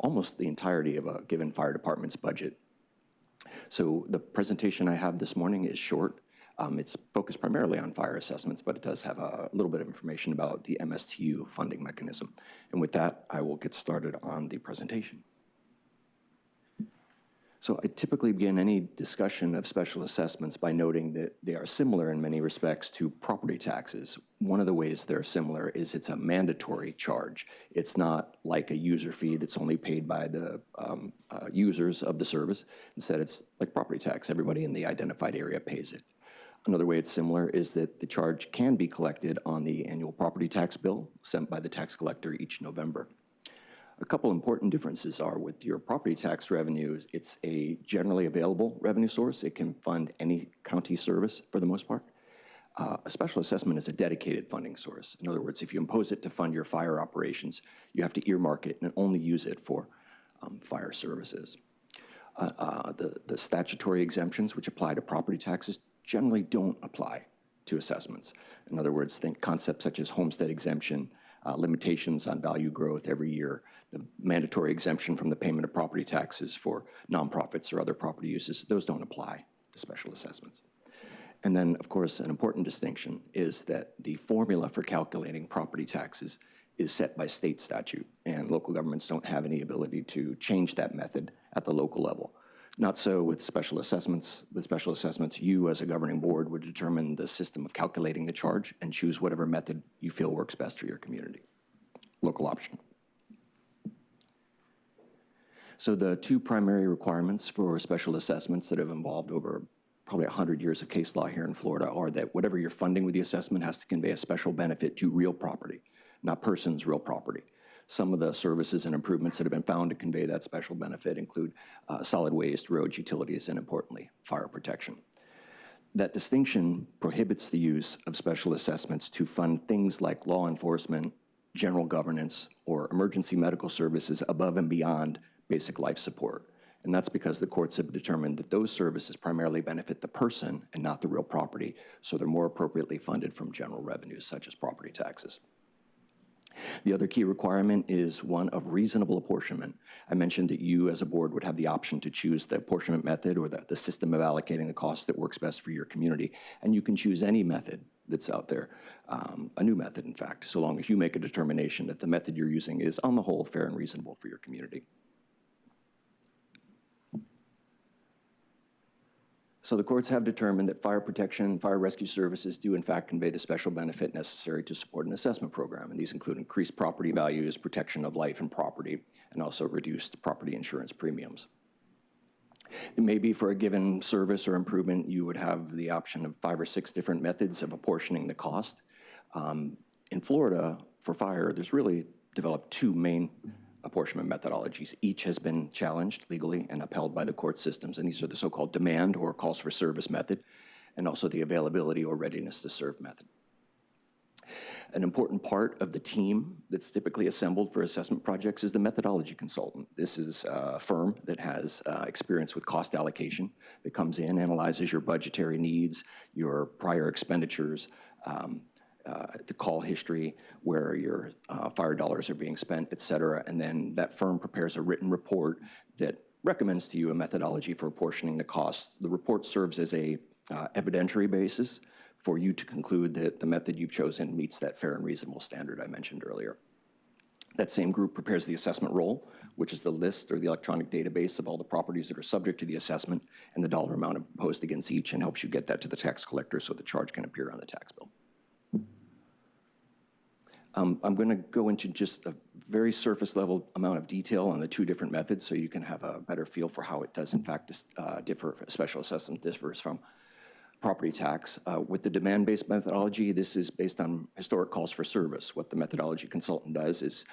almost the entirety of a given fire department's budget. So the presentation I have this morning is short. It's focused primarily on fire assessments, but it does have a little bit of information about the MSTU funding mechanism. And with that, I will get started on the presentation. So I typically begin any discussion of special assessments by noting that they are similar in many respects to property taxes. One of the ways they're similar is it's a mandatory charge. It's not like a user fee that's only paid by the users of the service. Instead, it's like property tax. Everybody in the identified area pays it. Another way it's similar is that the charge can be collected on the annual property tax bill sent by the tax collector each November. A couple important differences are with your property tax revenues, it's a generally available revenue source. It can fund any county service for the most part. A special assessment is a dedicated funding source. In other words, if you impose it to fund your fire operations, you have to earmark it and only use it for fire services. The statutory exemptions which apply to property taxes generally don't apply to assessments. In other words, think concepts such as homestead exemption, limitations on value growth every year, the mandatory exemption from the payment of property taxes for nonprofits or other property uses, those don't apply to special assessments. And then, of course, an important distinction is that the formula for calculating property taxes is set by state statute, and local governments don't have any ability to change that method at the local level. Not so with special assessments. With special assessments, you as a governing board would determine the system of calculating the charge and choose whatever method you feel works best for your community. Local option. So the two primary requirements for special assessments that have evolved over probably 100 years of case law here in Florida are that whatever you're funding with the assessment has to convey a special benefit to real property, not persons, real property. Some of the services and improvements that have been found to convey that special benefit include solid waste, roads, utilities, and importantly, fire protection. That distinction prohibits the use of special assessments to fund things like law enforcement, general governance, or emergency medical services above and beyond basic life support. And that's because the courts have determined that those services primarily benefit the person and not the real property, so they're more appropriately funded from general revenues such as property taxes. The other key requirement is one of reasonable apportionment. I mentioned that you as a board would have the option to choose the apportionment method or the system of allocating the cost that works best for your community. And you can choose any method that's out there, a new method in fact, so long as you make a determination that the method you're using is on the whole fair and reasonable for your community. So the courts have determined that fire protection and fire rescue services do in fact convey the special benefit necessary to support an assessment program. And these include increased property values, protection of life and property, and also reduced property insurance premiums. It may be for a given service or improvement, you would have the option of 5 or 6 different methods of apportioning the cost. In Florida, for fire, there's really developed 2 main apportionment methodologies. Each has been challenged legally and upheld by the court systems, and these are the so-called demand or calls for service method, and also the availability or readiness to serve method. An important part of the team that's typically assembled for assessment projects is the methodology consultant. This is a firm that has experience with cost allocation that comes in, analyzes your budgetary needs, your prior expenditures, the call history, where your fire dollars are being spent, et cetera. And then that firm prepares a written report that recommends to you a methodology for apportioning the costs. The report serves as a evidentiary basis for you to conclude that the method you've chosen meets that fair and reasonable standard I mentioned earlier. That same group prepares the assessment roll, which is the list or the electronic database of all the properties that are subject to the assessment and the dollar amount imposed against each, and helps you get that to the tax collector so the charge can appear on the tax bill. I'm going to go into just a very surface level amount of detail on the two different methods so you can have a better feel for how it does in fact differ. Special assessment differs from property tax. With the demand-based methodology, this is based on historic calls for service. What the methodology consultant does is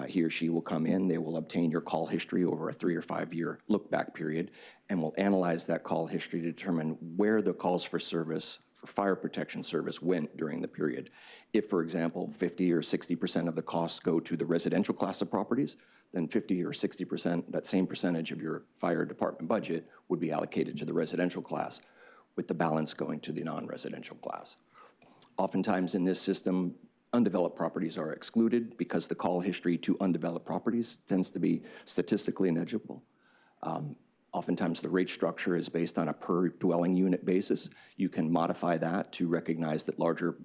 he or she will come in, they will obtain your call history over a 3 or 5 year look-back period, and will analyze that call history to determine where the calls for service for fire protection service went during the period. If, for example, 50 or 60% of the costs go to the residential class of properties, then 50 or 60%, that same percentage of your fire department budget would be allocated to the residential class, with the balance going to the non-residential class. Oftentimes in this system, undeveloped properties are excluded because the call history to undeveloped properties tends to be statistically negligible. Oftentimes the rate structure is based on a per dwelling unit basis. You can modify that to recognize that larger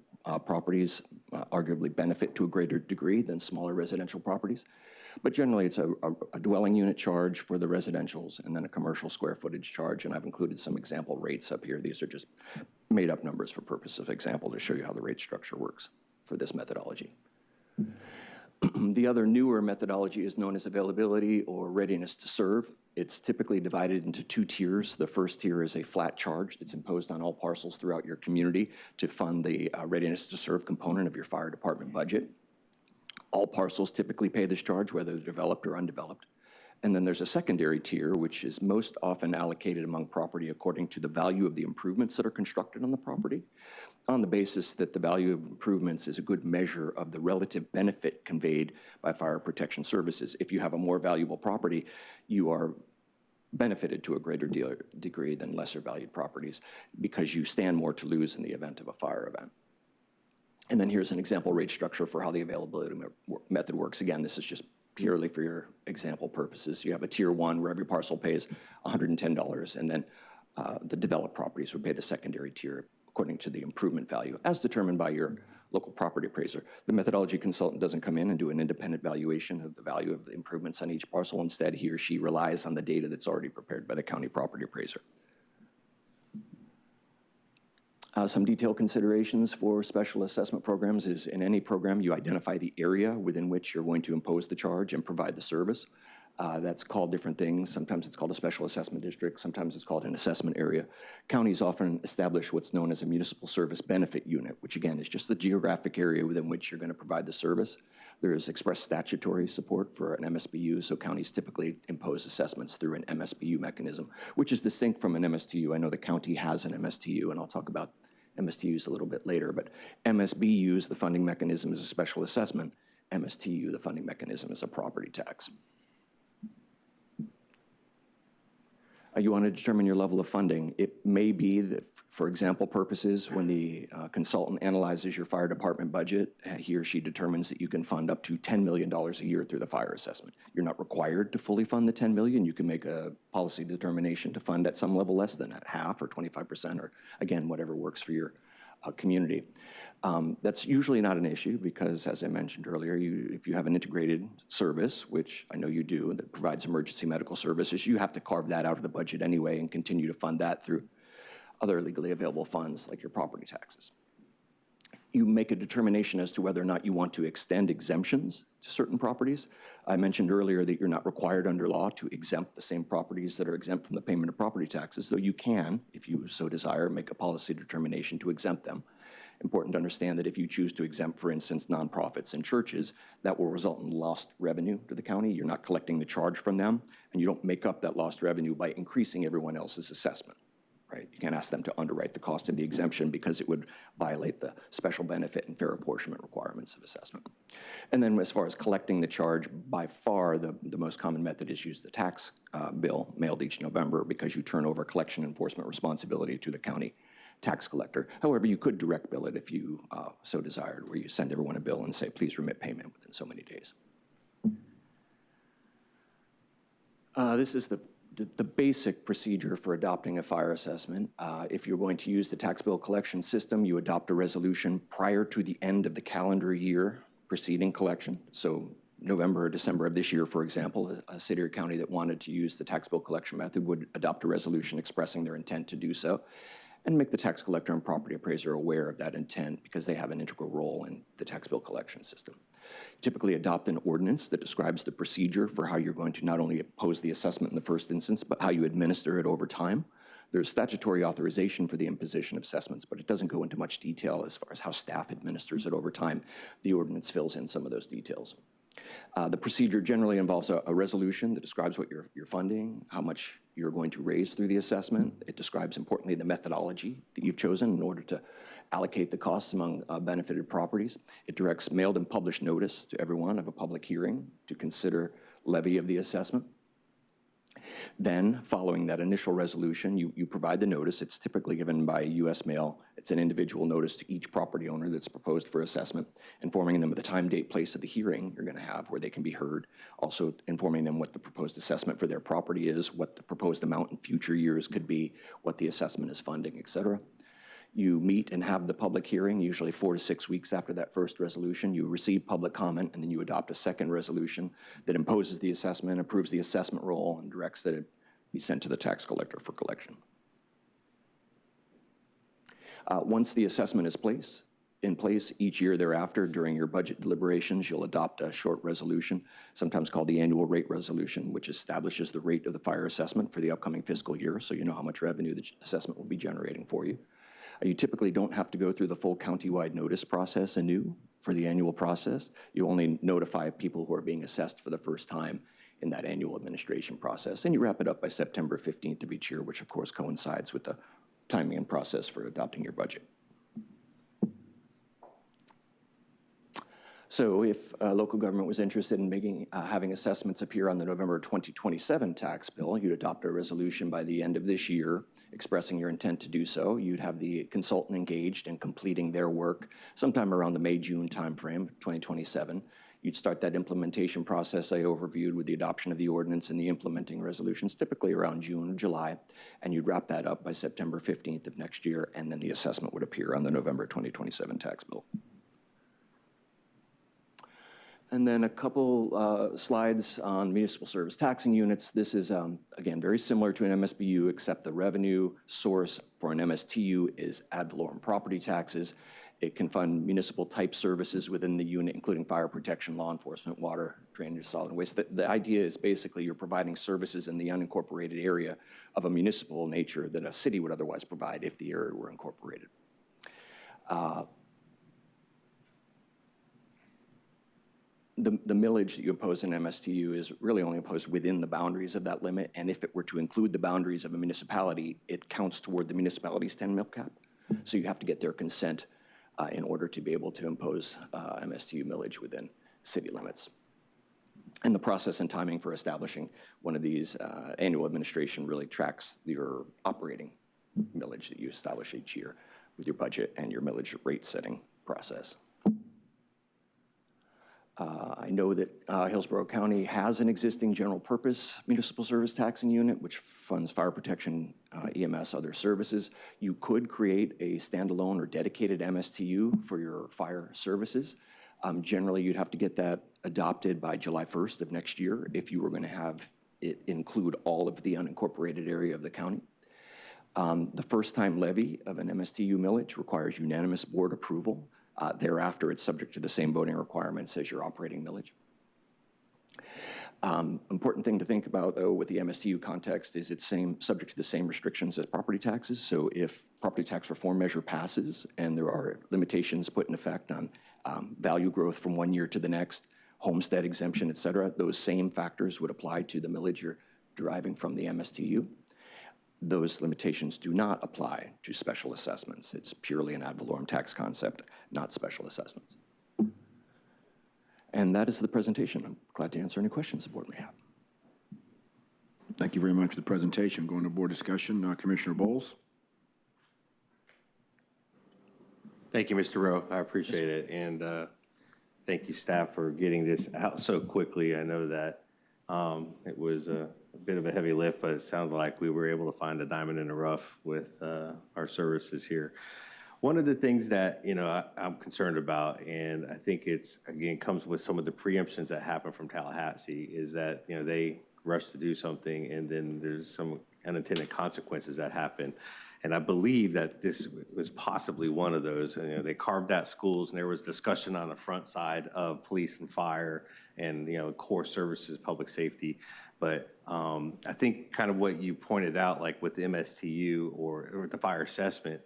properties arguably benefit to a greater degree than smaller residential properties. But generally it's a dwelling unit charge for the residentials and then a commercial square footage charge, and I've included some example rates up here. These are just made up numbers for purpose of example to show you how the rate structure works for this methodology. The other newer methodology is known as availability or readiness to serve. It's typically divided into 2 tiers. The first tier is a flat charge that's imposed on all parcels throughout your community to fund the readiness to serve component of your fire department budget. All parcels typically pay this charge, whether they're developed or undeveloped. And then there's a secondary tier, which is most often allocated among property according to the value of the improvements that are constructed on the property, on the basis that the value of improvements is a good measure of the relative benefit conveyed by fire protection services. If you have a more valuable property, you are benefited to a greater degree than lesser valued properties because you stand more to lose in the event of a fire event. And then here's an example rate structure for how the availability method works. Again, this is just purely for your example purposes. You have a tier 1 where every parcel pays $110, and then the developed properties would pay the secondary tier according to the improvement value as determined by your local property appraiser. The methodology consultant doesn't come in and do an independent valuation of the value of the improvements on each parcel. Instead, he or she relies on the data that's already prepared by the county property appraiser. Some detailed considerations for special assessment programs is in any program you identify the area within which you're going to impose the charge and provide the service. That's called different things. Sometimes it's called a special assessment district. Sometimes it's called an assessment area. Counties often establish what's known as a municipal service benefit unit, which again is just the geographic area within which you're going to provide the service. There is express statutory support for an MSBU, so counties typically impose assessments through an MSBU mechanism, which is distinct from an MSTU. I know the county has an MSTU, and I'll talk about MSTUs a little bit later, but MSBUs, the funding mechanism is a special assessment. MSTU, the funding mechanism, is a property tax. You want to determine your level of funding. It may be that, for example purposes, when the consultant analyzes your fire department budget, he or she determines that you can fund up to $10 million a year through the fire assessment. You're not required to fully fund the $10 million. You can make a policy determination to fund at some level less than that, half or 25%, or again, whatever works for your community. That's usually not an issue because, as I mentioned earlier, if you have an integrated service, which I know you do, that provides emergency medical services, you have to carve that out of the budget anyway and continue to fund that through other legally available funds like your property taxes. You make a determination as to whether or not you want to extend exemptions to certain properties. I mentioned earlier that you're not required under law to exempt the same properties that are exempt from the payment of property taxes, though you can, if you so desire, make a policy determination to exempt them. Important to understand that if you choose to exempt, for instance, nonprofits and churches, that will result in lost revenue to the county. You're not collecting the charge from them, and you don't make up that lost revenue by increasing everyone else's assessment. Right? You can't ask them to underwrite the cost of the exemption because it would violate the special benefit and fair apportionment requirements of assessment. And then as far as collecting the charge, by far the most common method is use the tax bill mailed each November because you turn over collection enforcement responsibility to the county tax collector. However, you could direct bill it if you so desired, where you send everyone a bill and say, please remit payment within so many days. This is the basic procedure for adopting a fire assessment. If you're going to use the tax bill collection system, you adopt a resolution prior to the end of the calendar year preceding collection. So November or December of this year, for example, a city or county that wanted to use the tax bill collection method would adopt a resolution expressing their intent to do so and make the tax collector and property appraiser aware of that intent because they have an integral role in the tax bill collection system. Typically adopt an ordinance that describes the procedure for how you're going to not only impose the assessment in the first instance, but how you administer it over time. There's statutory authorization for the imposition of assessments, but it doesn't go into much detail as far as how staff administers it over time. The ordinance fills in some of those details. The procedure generally involves a resolution that describes what you're funding, how much you're going to raise through the assessment. It describes, importantly, the methodology that you've chosen in order to allocate the costs among benefited properties. It directs mailed and published notice to everyone of a public hearing to consider levy of the assessment. Then, following that initial resolution, you provide the notice. It's typically given by U.S. mail. It's an individual notice to each property owner that's proposed for assessment, informing them of the time, date, place of the hearing you're going to have where they can be heard, also informing them what the proposed assessment for their property is, what the proposed amount in future years could be, what the assessment is funding, et cetera. You meet and have the public hearing, usually 4 to 6 weeks after that first resolution. You receive public comment, and then you adopt a second resolution that imposes the assessment, approves the assessment roll, and directs that it be sent to the tax collector for collection. Once the assessment is in place each year thereafter, during your budget deliberations, you'll adopt a short resolution, sometimes called the annual rate resolution, which establishes the rate of the fire assessment for the upcoming fiscal year, so you know how much revenue the assessment will be generating for you. You typically don't have to go through the full county-wide notice process anew for the annual process. You only notify people who are being assessed for the first time in that annual administration process. And you wrap it up by September 15th of each year, which of course coincides with the timing and process for adopting your budget. So if local government was interested in having assessments appear on the November 2027 tax bill, you'd adopt a resolution by the end of this year expressing your intent to do so. You'd have the consultant engaged in completing their work sometime around the May-June timeframe, 2027. You'd start that implementation process I overviewed with the adoption of the ordinance and the implementing resolutions, typically around June or July, and you'd wrap that up by September 15th of next year, and then the assessment would appear on the November 2027 tax bill. And then a couple slides on municipal service taxing units. This is, again, very similar to an MSBU, except the revenue source for an MSTU is ad valorem property taxes. It can fund municipal type services within the unit, including fire protection, law enforcement, water, drainage, solid waste. The idea is basically you're providing services in the unincorporated area of a municipal nature that a city would otherwise provide if the area were incorporated. The millage that you impose in MSTU is really only imposed within the boundaries of that limit, and if it were to include the boundaries of a municipality, it counts toward the municipality's 10 mil cap. So you have to get their consent in order to be able to impose MSTU millage within city limits. And the process and timing for establishing one of these annual administration really tracks your operating millage that you establish each year with your budget and your millage rate setting process. I know that Hillsborough County has an existing general purpose municipal service taxing unit, which funds fire protection, EMS, other services. You could create a standalone or dedicated MSTU for your fire services. Generally, you'd have to get that adopted by July 1st of next year if you were going to have it include all of the unincorporated area of the county. The first-time levy of an MSTU millage requires unanimous board approval. Thereafter, it's subject to the same voting requirements as your operating millage. Important thing to think about, though, with the MSTU context is it's subject to the same restrictions as property taxes. So if property tax reform measure passes and there are limitations put in effect on value growth from one year to the next, homestead exemption, et cetera, those same factors would apply to the millage you're deriving from the MSTU. Those limitations do not apply to special assessments. It's purely an ad valorem tax concept, not special assessments. And that is the presentation. I'm glad to answer any questions the board may have. Thank you very much for the presentation. Going to board discussion, Commissioner Bowles. Thank you, Mr. Rowe. I appreciate it. And thank you, staff, for getting this out so quickly. I know that it was a bit of a heavy lift, but it sounded like we were able to find a diamond in the rough with our services here. One of the things that, I'm concerned about, and I think it's, again, comes with some of the preemptions that happen from Tallahassee, is that, they rush to do something and then there's some unintended consequences that happen. And I believe that this was possibly one of those. They carved out schools and there was discussion on the front side of police and fire and, core services, public safety. But I think kind of what you pointed out, like with the MSTU or the fire assessment,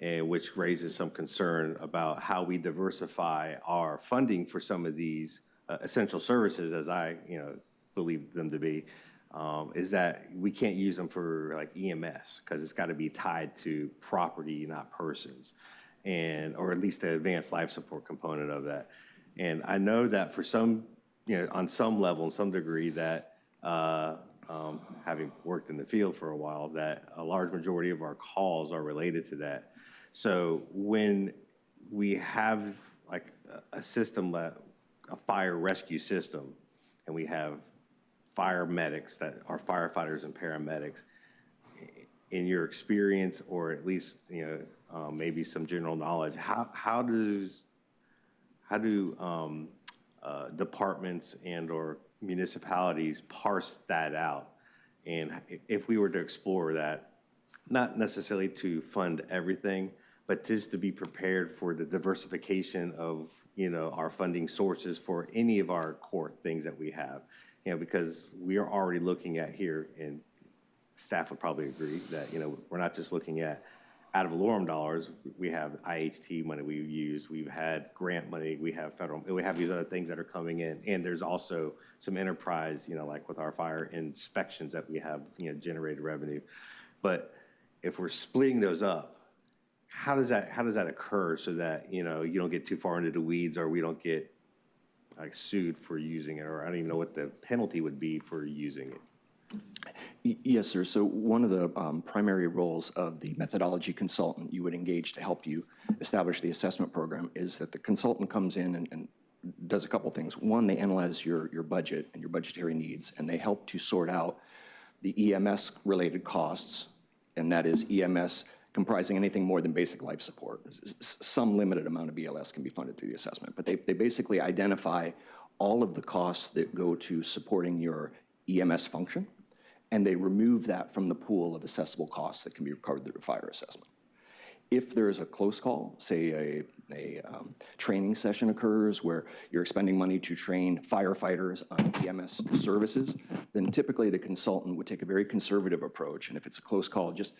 and which raises some concern about how we diversify our funding for some of these essential services, as I believe them to be, is that we can't use them for like EMS because it's got to be tied to property, not persons, or at least the advanced life support component of that. And I know that for some, on some level, in some degree, that having worked in the field for a while, that a large majority of our calls are related to that. So when we have like a system, a fire rescue system, and we have fire medics that are firefighters and paramedics, in your experience, or at least maybe some general knowledge, how do departments and or municipalities parse that out? And if we were to explore that, not necessarily to fund everything, but just to be prepared for the diversification of, our funding sources for any of our core things that we have, because we are already looking at here, and staff would probably agree that, we're not just looking at out of Valorem dollars. We have IHT money we've used, we've had grant money, we have federal, we have these other things that are coming in, and there's also some enterprise, like with our fire inspections that we have, generated revenue. But if we're splitting those up, how does that occur so that, you don't get too far into the weeds, or we don't get like sued for using it, or I don't even know what the penalty would be for using it? Yes, sir. So one of the primary roles of the methodology consultant you would engage to help you establish the assessment program is that the consultant comes in and does a couple things. One, they analyze your budget and your budgetary needs, and they help to sort out the EMS-related costs, and that is EMS comprising anything more than basic life support. Some limited amount of BLS can be funded through the assessment, but they basically identify all of the costs that go to supporting your EMS function, and they remove that from the pool of assessable costs that can be recovered through a fire assessment. If there is a close call, say a training session occurs where you're expending money to train firefighters on EMS services, then typically the consultant would take a very conservative approach, and if it's a close call, just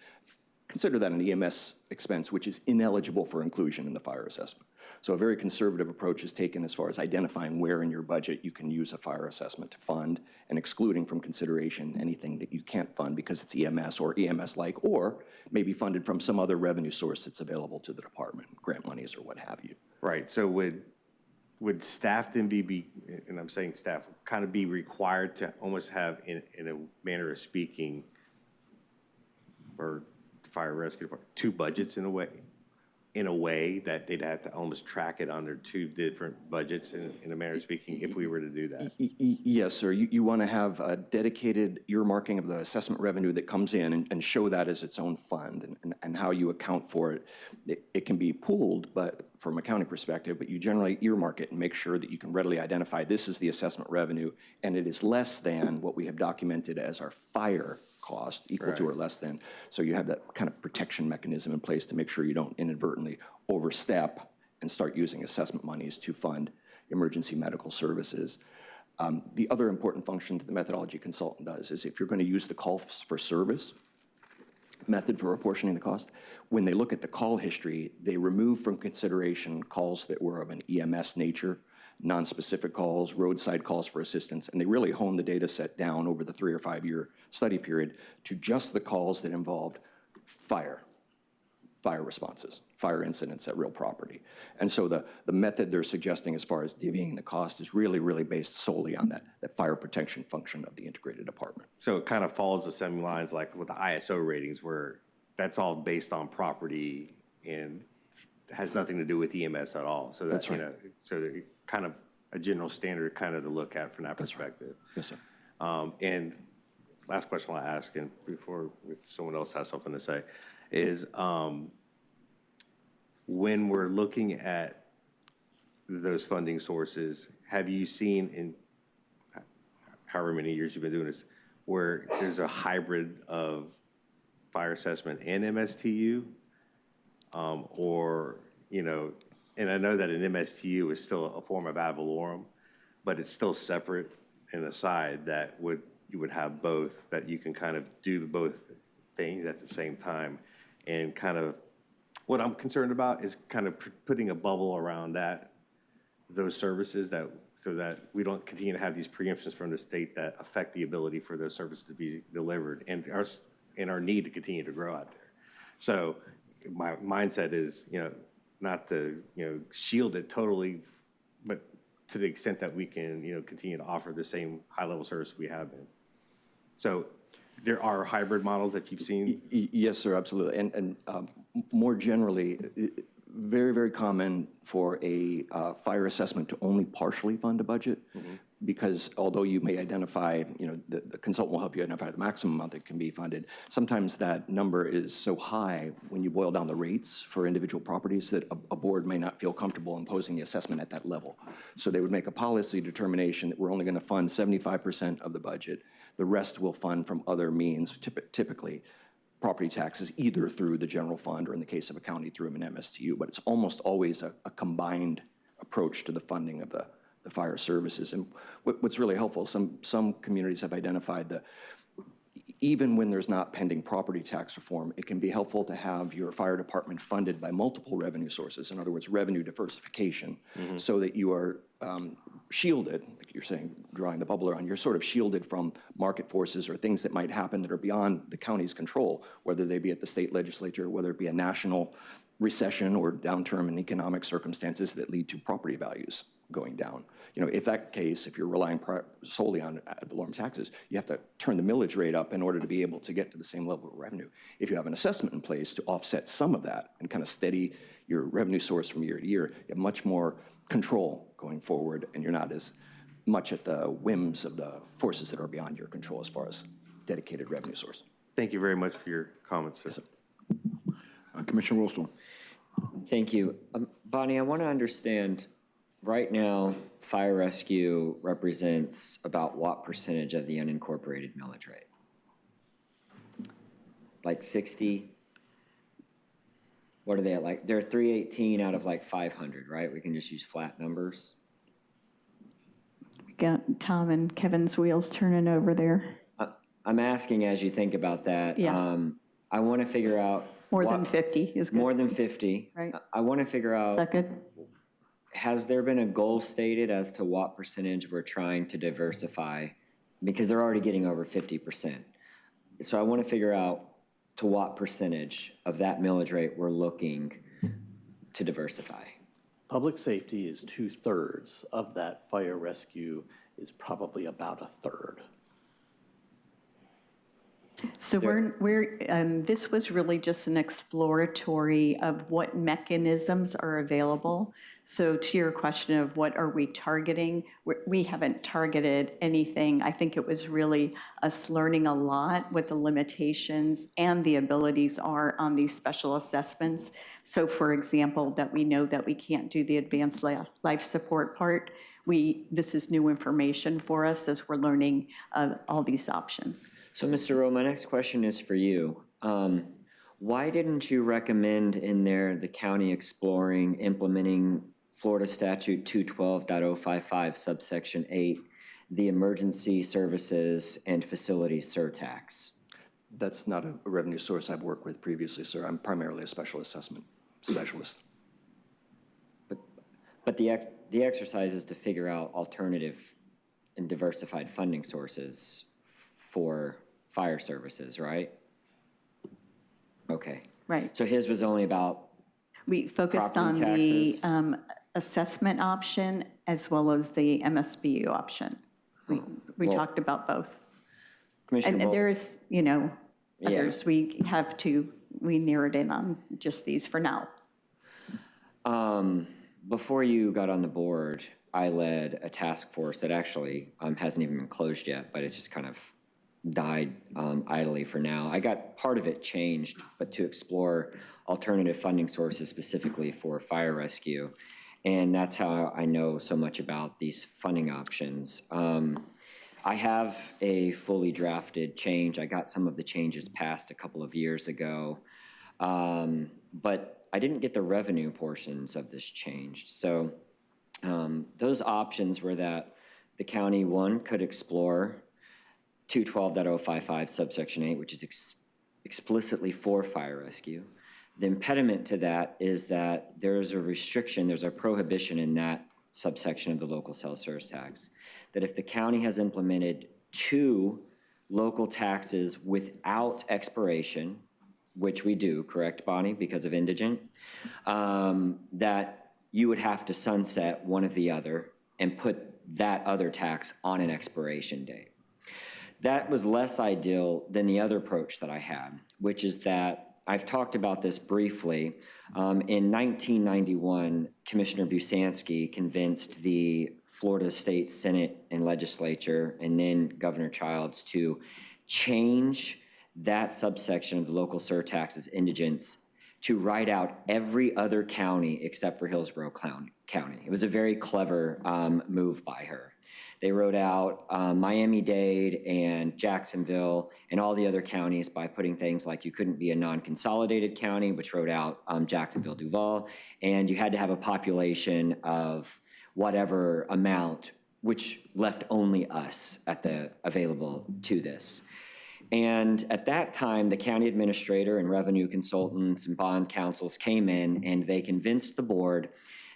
consider that an EMS expense which is ineligible for inclusion in the fire assessment. So a very conservative approach is taken as far as identifying where in your budget you can use a fire assessment to fund, and excluding from consideration anything that you can't fund because it's EMS or EMS-like, or maybe funded from some other revenue source that's available to the department, grant monies or what have you. Right. So would staff then be, and I'm saying staff, kind of be required to almost have, in a manner of speaking, or fire rescue department, two budgets in a way that they'd have to almost track it under two different budgets in a manner of speaking, if we were to do that? Yes, sir. You want to have a dedicated earmarking of the assessment revenue that comes in, and show that as its own fund, and how you account for it. It can be pooled, but from an accounting perspective, but you generally earmark it and make sure that you can readily identify this is the assessment revenue, and it is less than what we have documented as our fire cost, equal to or less than. So you have that kind of protection mechanism in place to make sure you don't inadvertently overstep and start using assessment monies to fund emergency medical services. The other important function that the methodology consultant does is, if you're going to use the calls for service method for apportioning the cost, when they look at the call history, they remove from consideration calls that were of an EMS nature, non-specific calls, roadside calls for assistance, and they really hone the data set down over the 3 or 5 year study period to just the calls that involved fire responses, fire incidents at real property. And so the method they're suggesting as far as divvying the cost is really, really based solely on that fire protection function of the integrated department. So it kind of follows the same lines like with the ISO ratings, where that's all based on property and has nothing to do with EMS at all. So that's right. So kind of a general standard kind of to look at from that perspective. Right. Yes, sir. And last question I'll ask, and before if someone else has something to say, is when we're looking at those funding sources, have you seen in however many years you've been doing this, where there's a hybrid of fire assessment and MSTU? Or, you know, and I know that an MSTU is still a form of ad valorem, but it's still separate and aside that you would have both, that you can kind of do both things at the same time. And kind of what I'm concerned about is kind of putting a bubble around those services so that we don't continue to have these preemptions from the state that affect the ability for those services to be delivered and our need to continue to grow out there. So my mindset is, you know, not to, you know, shield it totally, but to the extent that we can, you know, continue to offer the same high-level service we have been. So there are hybrid models that you've seen? Yes, sir, absolutely. And more generally, very, very common for a fire assessment to only partially fund a budget, because although you may identify, you know, the consultant will help you identify the maximum amount that can be funded, sometimes that number is so high when you boil down the rates for individual properties that a board may not feel comfortable imposing the assessment at that level. So they would make a policy determination that we're only going to fund 75% of the budget. The rest will fund from other means, typically property taxes, either through the general fund or in the case of a county through an MSTU, but it's almost always a combined approach to the funding of the fire services. And what's really helpful, some communities have identified that even when there's not pending property tax reform, it can be helpful to have your fire department funded by multiple revenue sources. In other words, revenue diversification, so that you are shielded, like you're saying, drawing the bubble around, you're sort of shielded from market forces or things that might happen that are beyond the county's control, whether they be at the state legislature, whether it be a national recession or downturn in economic circumstances that lead to property values going down. You know, if that case, if you're relying solely on ad valorem taxes, you have to turn the millage rate up in order to be able to get to the same level of revenue. If you have an assessment in place to offset some of that and kind of steady your revenue source from year to year, you have much more control going forward, and you're not as much at the whims of the forces that are beyond your control as far as dedicated revenue source. Thank you very much for your comments, sir. Yes, sir. Commissioner Woolston. Thank you. Bonnie, I want to understand, right now, fire rescue represents about what percentage of the unincorporated millage rate? Like 60? What are they at? Like, they're 318 out of like 500, right? We can just use flat numbers. We got Tom and Kevin's wheels turning over there. I'm asking, as you think about that, Yeah. I want to figure out. More than 50 is good. More than 50. Right. I want to figure out. Is that good? Has there been a goal stated as to what percentage we're trying to diversify? Because they're already getting over 50%. So I want to figure out to what percentage of that millage rate we're looking to diversify. Public safety is 2/3 of that. Fire rescue is probably about 1/3. So this was really just an exploratory of what mechanisms are available. So to your question of what are we targeting, we haven't targeted anything. I think it was really us learning a lot what the limitations and the abilities are on these special assessments. So for example, that we know that we can't do the advanced life support part. This is new information for us as we're learning all these options. So Mr. Rowe, my next question is for you. Why didn't you recommend in there the county exploring implementing Florida Statute 212.055 subsection 8, the emergency services and facilities surtax? That's not a revenue source I've worked with previously, sir. I'm primarily a special assessment specialist. But the exercise is to figure out alternative and diversified funding sources for fire services, right? Okay. Right. So his was only about We focused on property taxes. the assessment option as well as the MSBU option. We Well, talked about both. Commissioner And Bolt- there's, you know, Yeah. others we narrowed in on just these for now. Before you got on the board, I led a task force that actually hasn't even been closed yet, but it's just kind of died idly for now. I got part of it changed, but to explore alternative funding sources specifically for fire rescue. And that's how I know so much about these funding options. I have a fully drafted change. I got some of the changes passed a couple of years ago, but I didn't get the revenue portions of this change. So those options were that the county, one, could explore 212.055 subsection 8, which is explicitly for fire rescue. The impediment to that is that there's a restriction, there's a prohibition in that subsection of the local sales service tax, that if the county has implemented 2 local taxes without expiration, which we do, correct, Bonnie, because of indigent, that you would have to sunset one of the other and put that other tax on an expiration date. That was less ideal than the other approach that I had, which is that I've talked about this briefly. In 1991, Commissioner Busansky convinced the Florida State Senate and Legislature, and then Governor Childs, to change that subsection of the local surtaxes indigents to write out every other county except for Hillsborough County. It was a very clever move by her. They wrote out Miami-Dade and Jacksonville and all the other counties by putting things like you couldn't be a non-consolidated county, which wrote out Jacksonville, Duval, and you had to have a population of whatever amount, which left only us at the available to this. And at that time, the county administrator and revenue consultants and bond counsels came in and they convinced the board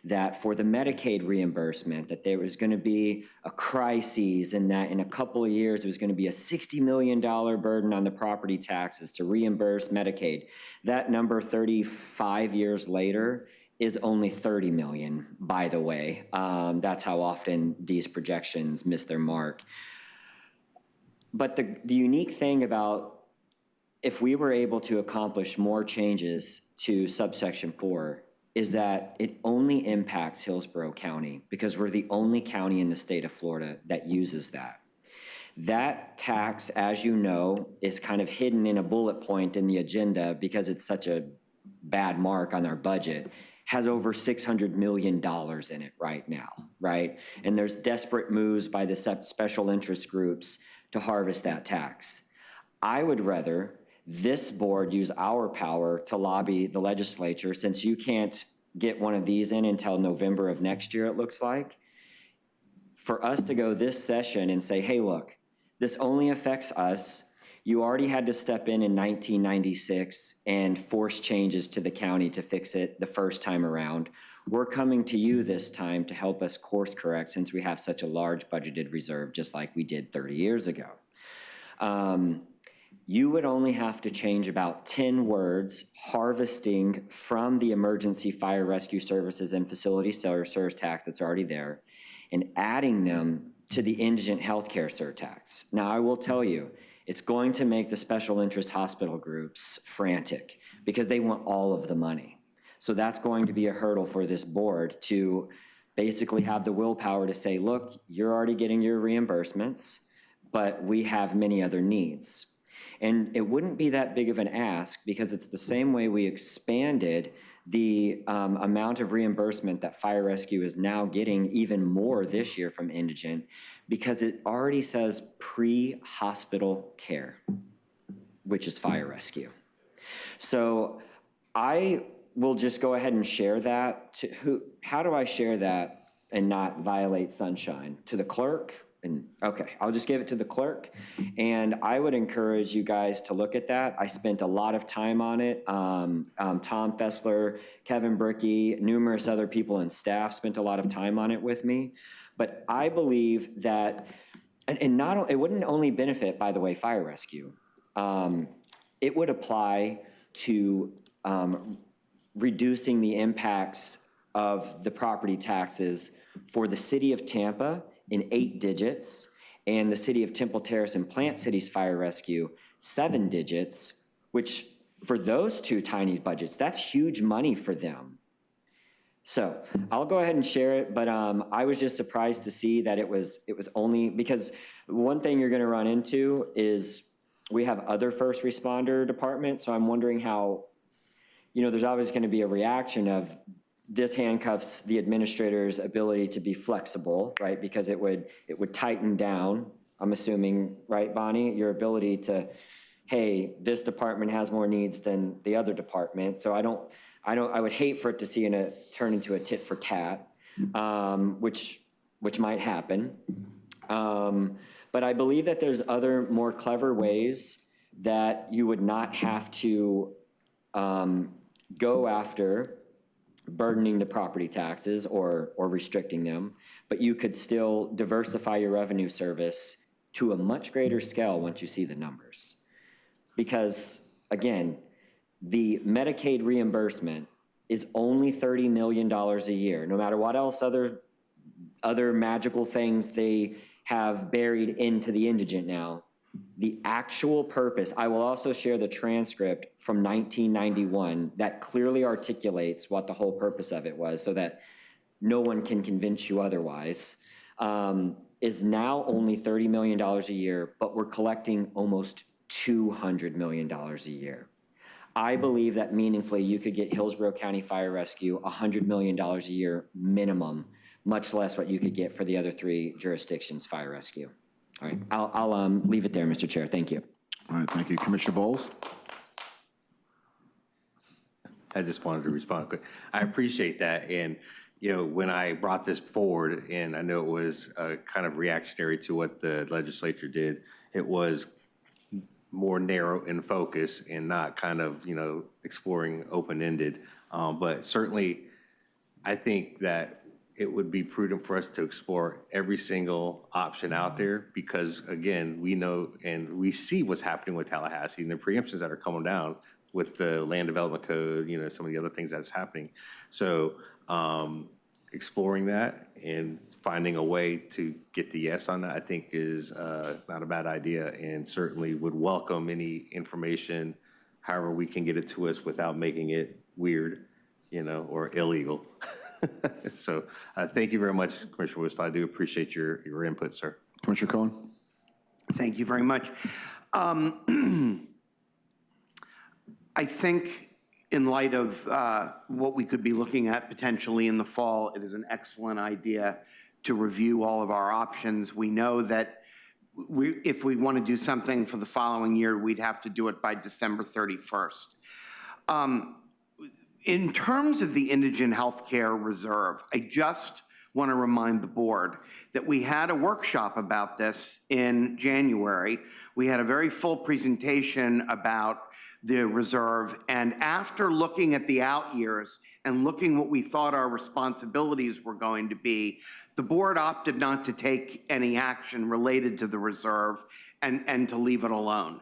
that for the Medicaid reimbursement, that there was going to be a crisis and that in a couple of years, it was going to be a $60 million burden on the property taxes to reimburse Medicaid. That number 35 years later is only 30 million, by the way. That's how often these projections miss their mark. But the unique thing about if we were able to accomplish more changes to subsection 4 is that it only impacts Hillsborough County because we're the only county in the state of Florida that uses that. That tax, as you know, is kind of hidden in a bullet point in the agenda because it's such a bad mark on our budget, has over $600 million in it right now, right? And there's desperate moves by the special interest groups to harvest that tax. I would rather this board use our power to lobby the legislature, since you can't get one of these in until November of next year, it looks like, for us to go this session and say, hey, look, this only affects us. You already had to step in 1996 and force changes to the county to fix it the first time around. We're coming to you this time to help us course correct since we have such a large budgeted reserve, just like we did 30 years ago. You would only have to change about 10 words, harvesting from the emergency fire rescue services and facility service tax that's already there, and adding them to the indigent healthcare surtax. Now, I will tell you, it's going to make the special interest hospital groups frantic because they want all of the money. So that's going to be a hurdle for this board to basically have the willpower to say, look, you're already getting your reimbursements, but we have many other needs. And it wouldn't be that big of an ask because it's the same way we expanded the amount of reimbursement that fire rescue is now getting even more this year from indigent, because it already says pre-hospital care, which is fire rescue. So I will just go ahead and share that. How do I share that and not violate sunshine? To the clerk? And okay, I'll just give it to the clerk. And I would encourage you guys to look at that. I spent a lot of time on it. Tom Fessler, Kevin Brickey, numerous other people and staff spent a lot of time on it with me. But I believe that, and not, it wouldn't only benefit, by the way, fire rescue. It would apply to reducing the impacts of the property taxes for the city of Tampa in 8 digits, and the city of Temple Terrace and Plant Cities Fire Rescue 7 digits, which for those two tiny budgets, that's huge money for them. So I'll go ahead and share it, but I was just surprised to see that it was only, because one thing you're gonna run into is we have other first responder departments, so I'm wondering how, there's always gonna be a reaction of this handcuffs the administrator's ability to be flexible, right? Because it would tighten down, I'm assuming, right, Bonnie, your ability to, hey, this department has more needs than the other department, so I would hate for it to turn into a tit for tat, which might happen. But I believe that there's other more clever ways that you would not have to go after burdening the property taxes or restricting them, but you could still diversify your revenue service to a much greater scale once you see the numbers. Because again, the Medicaid reimbursement is only $30 million a year, no matter what else other magical things they have buried into the indigent now. The actual purpose, I will also share the transcript from 1991 that clearly articulates what the whole purpose of it was so that no one can convince you otherwise, is now only $30 million a year, but we're collecting almost $200 million a year. I believe that meaningfully you could get Hillsborough County Fire Rescue $100 million a year minimum, much less what you could get for the other 3 jurisdictions fire rescue. All right, I'll leave it there, Mr. Chair. Thank you. All right, thank you. Commissioner Bowles? I just wanted to respond quick. I appreciate that. And, when I brought this forward, and I know it was kind of reactionary to what the legislature did, it was more narrow in focus and not kind of, exploring open-ended. But certainly, I think that it would be prudent for us to explore every single option out there because, again, we know and we see what's happening with Tallahassee and the preemptions that are coming down with the land development code, some of the other things that's happening. So exploring that and finding a way to get the yes on that, I think is not a bad idea and certainly would welcome any information, however we can get it to us without making it weird, or illegal. So thank you very much, Commissioner Whistle. I do appreciate your input, sir. Commissioner Cohen? Thank you very much. I think in light of what we could be looking at potentially in the fall, it is an excellent idea to review all of our options. We know that if we want to do something for the following year, we'd have to do it by December 31st. In terms of the Indigent Healthcare Reserve, I just want to remind the board that we had a workshop about this in January. We had a very full presentation about the reserve, and after looking at the out years and looking what we thought our responsibilities were going to be, the board opted not to take any action related to the reserve and to leave it alone.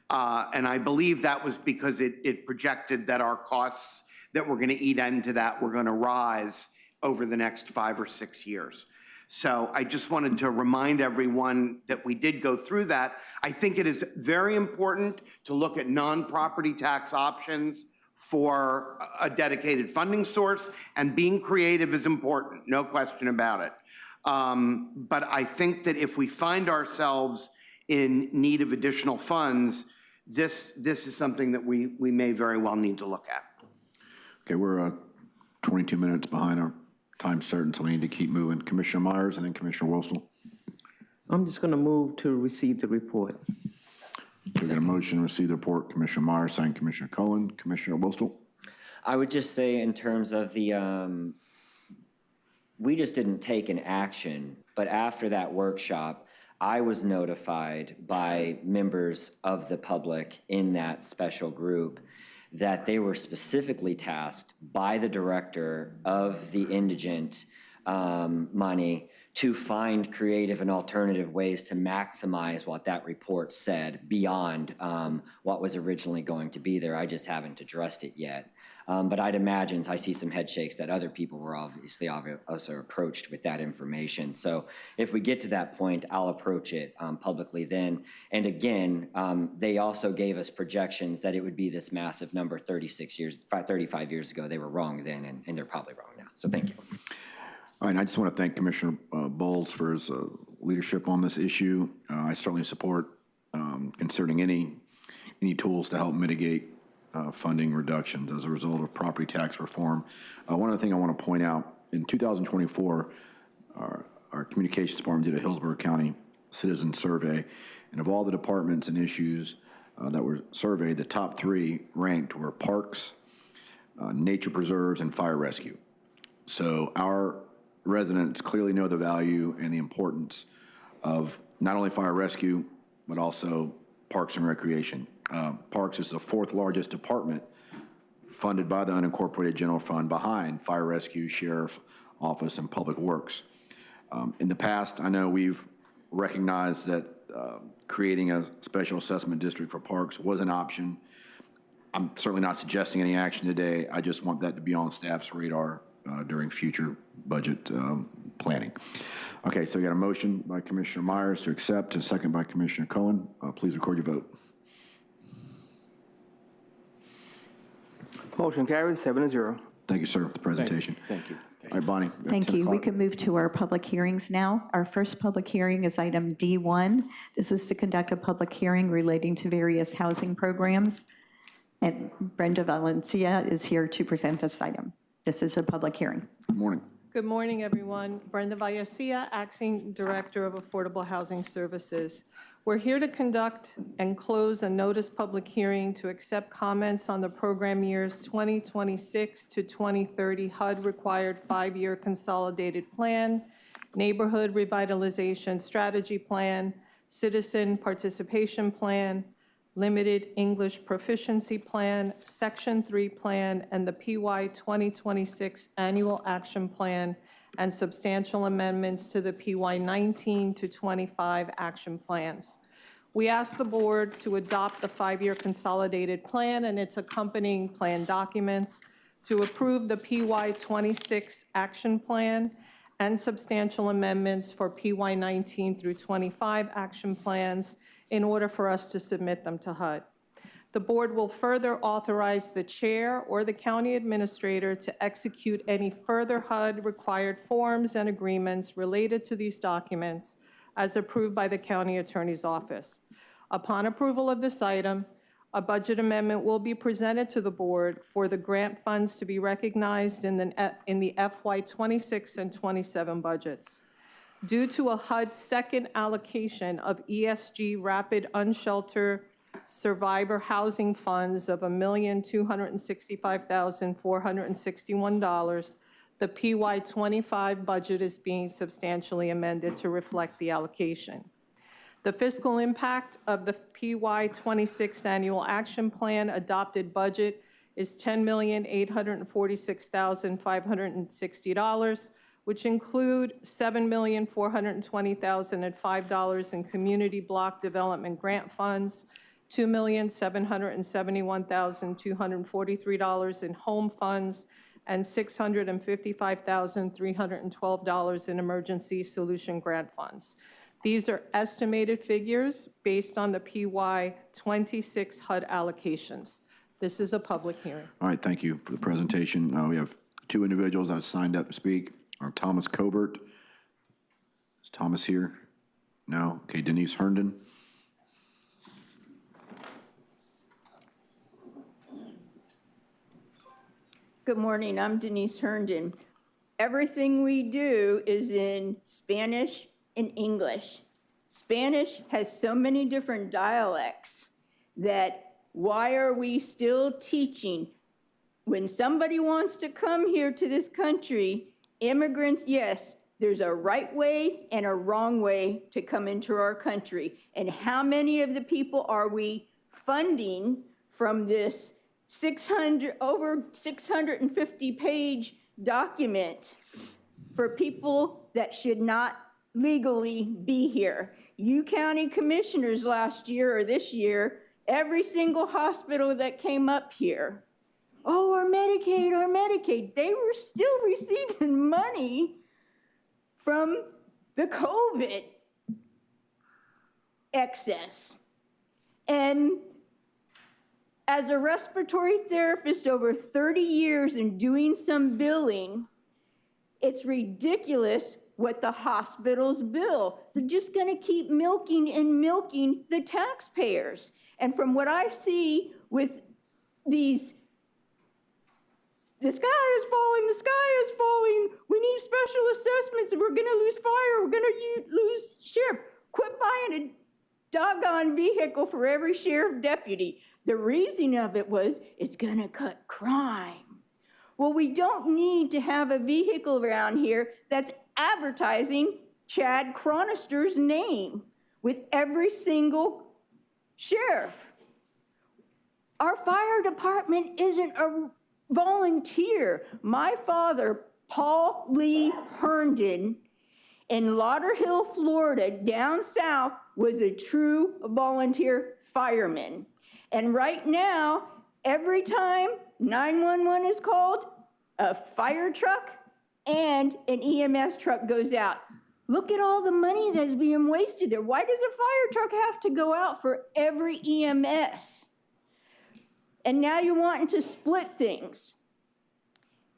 And I believe that was because it projected that our costs that we're going to eat into that were going to rise over the next 5 or 6 years. So I just wanted to remind everyone that we did go through that. I think it is very important to look at non-property tax options for a dedicated funding source, and being creative is important, no question about it. But I think that if we find ourselves in need of additional funds, this is something that we may very well need to look at. Okay, we're 22 minutes behind our time certain, so we need to keep moving. Commissioner Myers and then Commissioner Wilson. I'm just going to move to receive the report. We got a motion to receive the report. Commissioner Myers, second Commissioner Cohen. Commissioner Wilson. I would just say in terms of the, we just didn't take an action, but after that workshop, I was notified by members of the public in that special group that they were specifically tasked by the director of the indigent money to find creative and alternative ways to maximize what that report said beyond what was originally going to be there. I just haven't addressed it yet. But I'd imagine, I see some head shakes, that other people were obviously also approached with that information. So if we get to that point, I'll approach it publicly then. And again, they also gave us projections that it would be this massive number 35 years ago. They were wrong then, and they're probably wrong now. So thank you. All right, I just want to thank Commissioner Bowles for his leadership on this issue. I certainly support considering any tools to help mitigate funding reductions as a result of property tax reform. One other thing I want to point out, in 2024, our communications department did a Hillsborough County citizen survey, and of all the departments and issues that were surveyed, the top 3 ranked were parks, nature preserves, and fire rescue. So our residents clearly know the value and the importance of not only fire rescue, but also parks and recreation. Parks is the 4th largest department funded by the unincorporated general fund behind fire rescue, sheriff office, and public works. In the past, I know we've recognized that creating a special assessment district for parks was an option. I'm certainly not suggesting any action today. I just want that to be on staff's radar during future budget planning. Okay, so we got a motion by Commissioner Myers to accept, a second by Commissioner Cohen. Please record your vote. Motion carries 7-0. Thank you, sir, for the presentation. Thank you. All right, Bonnie. Thank you. We can move to our public hearings now. Our first public hearing is item D1. This is to conduct a public hearing relating to various housing programs. And Brenda Valencia is here to present this item. This is a public hearing. Good morning. Good morning, everyone. Brenda Valencia, Acting Director of Affordable Housing Services. We're here to conduct and close a notice public hearing to accept comments on the program years 2026 to 2030 HUD required 5-year consolidated plan, neighborhood revitalization strategy plan, citizen participation plan, limited English proficiency plan, Section 3 plan, and the PY 2026 annual action plan, and substantial amendments to the PY 19 to 25 action plans. We ask the board to adopt the 5-year consolidated plan and its accompanying plan documents, to approve the PY 26 action plan and substantial amendments for PY 19 through 25 action plans in order for us to submit them to HUD. The board will further authorize the chair or the county administrator to execute any further HUD-required forms and agreements related to these documents as approved by the county attorney's office. Upon approval of this item, a budget amendment will be presented to the board for the grant funds to be recognized in the FY 26 and 27 budgets. Due to a HUD second allocation of ESG Rapid Unsheltered Survivor Housing Funds of $1,265,461, the PY 25 budget is being substantially amended to reflect the allocation. The fiscal impact of the PY 26 annual action plan adopted budget is $10,846,560, which include $7,420,005 in community block development grant funds, $2,771,243 in home funds, and $655,312 in emergency solution grant funds. These are estimated figures based on the PY 26 HUD allocations. This is a public hearing. All right, thank you for the presentation. We have 2 individuals that have signed up to speak. Thomas Cobert. Is Thomas here? No? Okay, Denise Herndon. Good morning, I'm Denise Herndon. Everything we do is in Spanish and English. Spanish has so many different dialects that why are we still teaching? When somebody wants to come here to this country, immigrants, yes, there's a right way and a wrong way to come into our country. And how many of the people are we funding from this over 650-page document for people that should not legally be here? You county commissioners last year or this year, every single hospital that came up here oh, our Medicaid, our Medicaid. They were still receiving money from the COVID excess. And as a respiratory therapist over 30 years and doing some billing, it's ridiculous what the hospitals bill. They're just going to keep milking and milking the taxpayers. And from what I see with these, the sky is falling, the sky is falling, we need special assessments, and we're going to lose fire, we're going to lose sheriff. Quit buying a doggone vehicle for every sheriff deputy. The reason of it was it's going to cut crime. Well, we don't need to have a vehicle around here that's advertising Chad Cronister's name with every single sheriff. Our fire department isn't a volunteer. My father, Paul Lee Herndon, in Lauderhill, Florida, down south, was a true volunteer fireman. And right now, every time 911 is called, a fire truck and an EMS truck goes out. Look at all the money that's being wasted there. Why does a fire truck have to go out for every EMS? And now you're wanting to split things.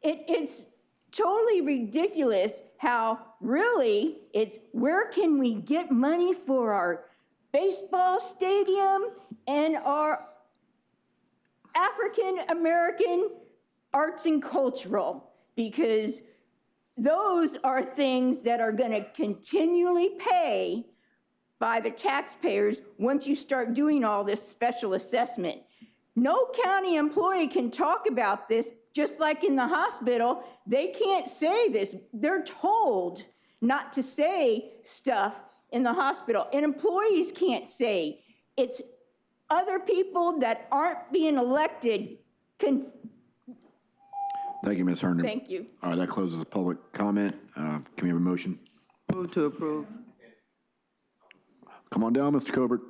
It's totally ridiculous how really it's where can we get money for our baseball stadium and our African American arts and cultural, because those are things that are going to continually pay by the taxpayers once you start doing all this special assessment. No county employee can talk about this, just like in the hospital. They can't say this. They're told not to say stuff in the hospital, and employees can't say. It's other people that aren't being elected can. Thank you, Ms. Herndon. Thank you. All right, that closes the public comment. Can we have a motion? Move to approve. Come on down, Mr. Colbert.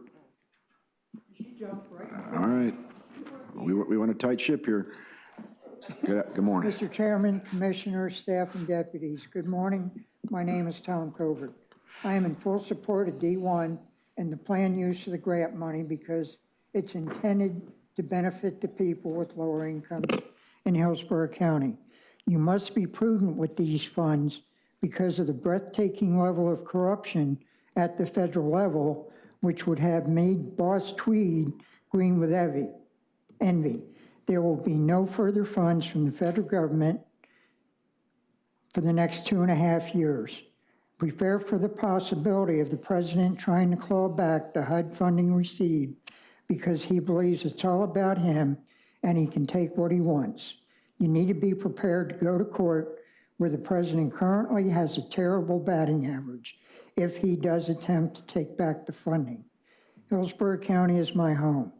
All right. We want a tight ship here. Good morning. Mr. Chairman, Commissioners, staff, and deputies, good morning. My name is Tom Colbert. I am in full support of D1 and the planned use of the grant money because it's intended to benefit the people with lower incomes in Hillsborough County. You must be prudent with these funds because of the breathtaking level of corruption at the federal level, which would have made Boss Tweed green with envy. There will be no further funds from the federal government for the next 2.5 years. Prepare for the possibility of the president trying to claw back the HUD funding received because he believes it's all about him and he can take what he wants. You need to be prepared to go to court where the president currently has a terrible batting average if he does attempt to take back the funding. Hillsborough County is my home.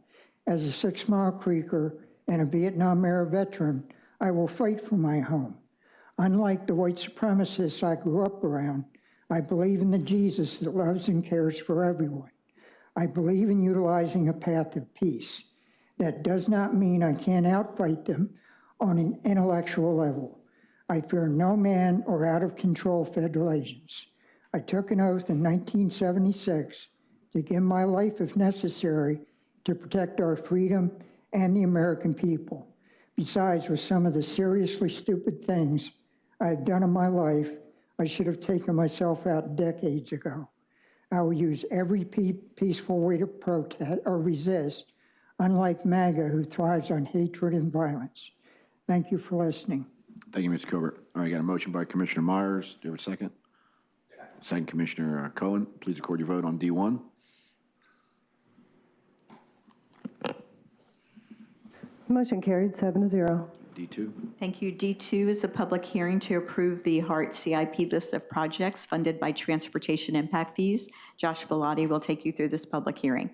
As a 6 Mile Creeker and a Vietnam-era veteran, I will fight for my home. Unlike the white supremacists I grew up around, I believe in the Jesus that loves and cares for everyone. I believe in utilizing a path of peace. That does not mean I can't outfight them on an intellectual level. I fear no man or out-of-control federal agents. I took an oath in 1976 to give my life if necessary to protect our freedom and the American people. Besides, with some of the seriously stupid things I've done in my life, I should have taken myself out decades ago. I will use every peaceful way to protest or resist, unlike MAGA, who thrives on hatred and violence. Thank you for listening. Thank you, Mr. Colbert. All right, got a motion by Commissioner Myers. Do you have a second? Second, Commissioner Cohen. Please record your vote on D1. Motion carried 7-0. D2. Thank you. D2 is a public hearing to approve the Hart CIP list of projects funded by transportation impact fees. Josh Bellotti will take you through this public hearing.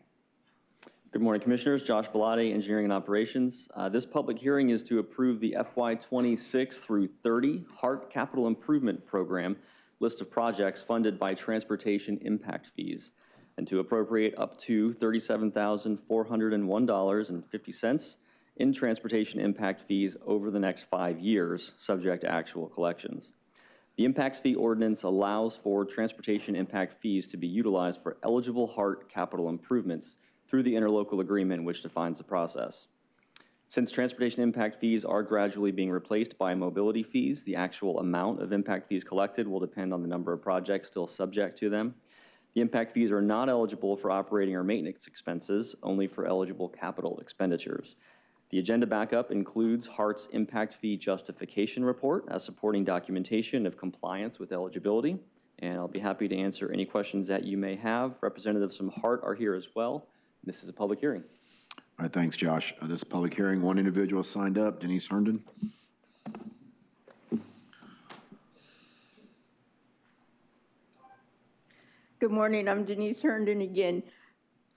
Good morning, Commissioners. Josh Bellotti, Engineering and Operations. This public hearing is to approve the FY26 through 30 Hart Capital Improvement Program list of projects funded by transportation impact fees, and to appropriate up to $37,401.50 in transportation impact fees over the next 5 years, subject to actual collections. The impacts fee ordinance allows for transportation impact fees to be utilized for eligible Hart capital improvements through the interlocal agreement which defines the process. Since transportation impact fees are gradually being replaced by mobility fees, the actual amount of impact fees collected will depend on the number of projects still subject to them. The impact fees are not eligible for operating or maintenance expenses, only for eligible capital expenditures. The agenda backup includes Hart's impact fee justification report as supporting documentation of compliance with eligibility, and I'll be happy to answer any questions that you may have. Representatives from Hart are here as well. This is a public hearing. All right, thanks, Josh. This public hearing, one individual signed up, Denise Herndon. Good morning, I'm Denise Herndon again.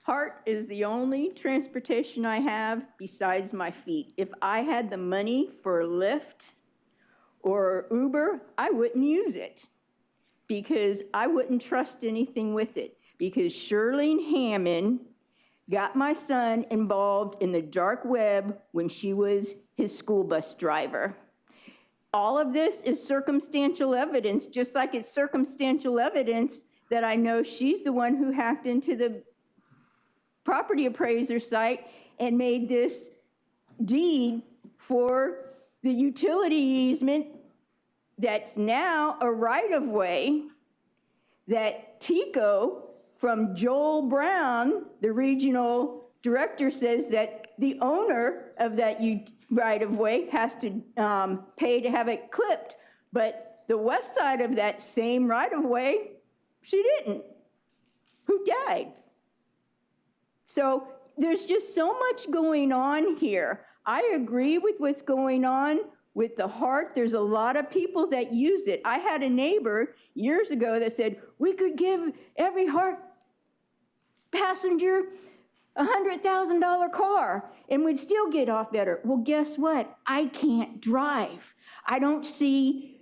Hart is the only transportation I have besides my feet. If I had the money for Lyft or Uber, I wouldn't use it because I wouldn't trust anything with it. Because Shirlene Hammond got my son involved in the dark web when she was his school bus driver. All of this is circumstantial evidence, just like it's circumstantial evidence that I know she's the one who hacked into the property appraiser site and made this deed for the utility easement that's now a right-of-way that TICO from Joel Brown, the regional director, says that the owner of that right-of-way has to pay to have it clipped. But the west side of that same right-of-way, she didn't. Who died? So there's just so much going on here. I agree with what's going on with the Hart. There's a lot of people that use it. I had a neighbor years ago that said, we could give every Hart passenger a $100,000 car and we'd still get off better. Well, guess what? I can't drive. I don't see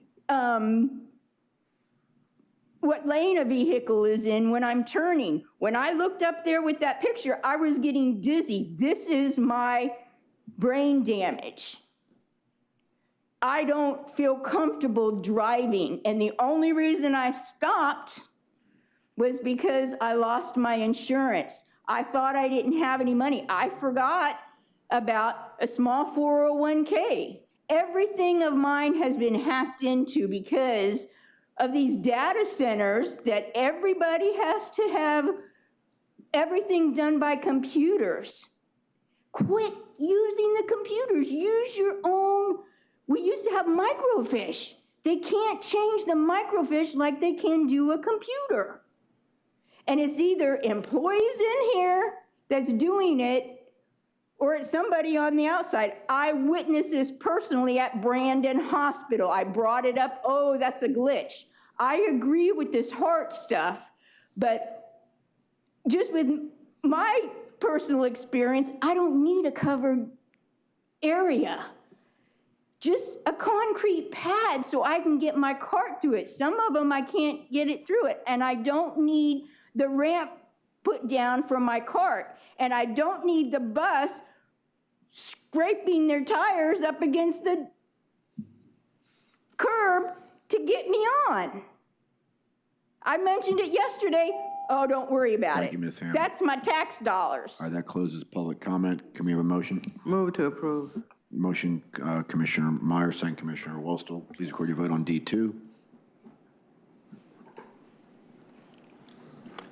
what lane a vehicle is in when I'm turning. When I looked up there with that picture, I was getting dizzy. This is my brain damage. I don't feel comfortable driving. And the only reason I stopped was because I lost my insurance. I thought I didn't have any money. I forgot about a small 401k. Everything of mine has been hacked into because of these data centers that everybody has to have everything done by computers. Quit using the computers. Use your own. We used to have microfiche. They can't change the microfiche like they can do a computer. And it's either employees in here that's doing it or it's somebody on the outside. I witnessed this personally at Brandon Hospital. I brought it up, oh, that's a glitch. I agree with this Hart stuff, but just with my personal experience, I don't need a covered area. Just a concrete pad so I can get my cart through it. Some of them I can't get it through it, and I don't need the ramp put down for my cart, and I don't need the bus scraping their tires up against the curb to get me on. I mentioned it yesterday. Oh, don't worry about Thank it. you, Ms. Hammond. That's my tax dollars. All right, that closes public comment. Can we have a motion? Move to approve. Motion, Commissioner Myers, second Commissioner Wostel. Please record your vote on D2.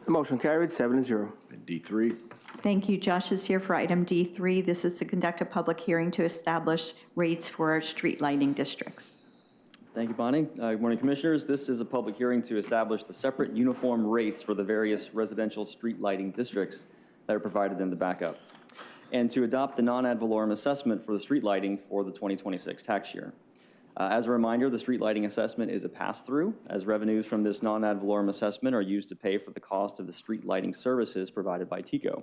The motion carried 7-0. And D3. Thank you. Josh is here for item D3. This is to conduct a public hearing to establish rates for our street lighting districts. Thank you, Bonnie. Good morning, Commissioners. This is a public hearing to establish the separate uniform rates for the various residential street lighting districts that are provided in the backup, and to adopt the non-ad valorem assessment for the street lighting for the 2026 tax year. As a reminder, the street lighting assessment is a pass-through, as revenues from this non-ad valorem assessment are used to pay for the cost of the street lighting services provided by TICO.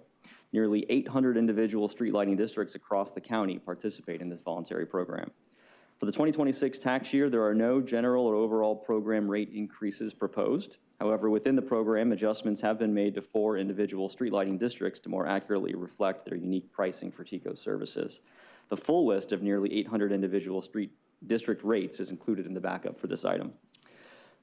Nearly 800 individual street lighting districts across the county participate in this voluntary program. For the 2026 tax year, there are no general or overall program rate increases proposed. However, within the program, adjustments have been made to 4 individual street lighting districts to more accurately reflect their unique pricing for TICO services. The full list of nearly 800 individual street district rates is included in the backup for this item.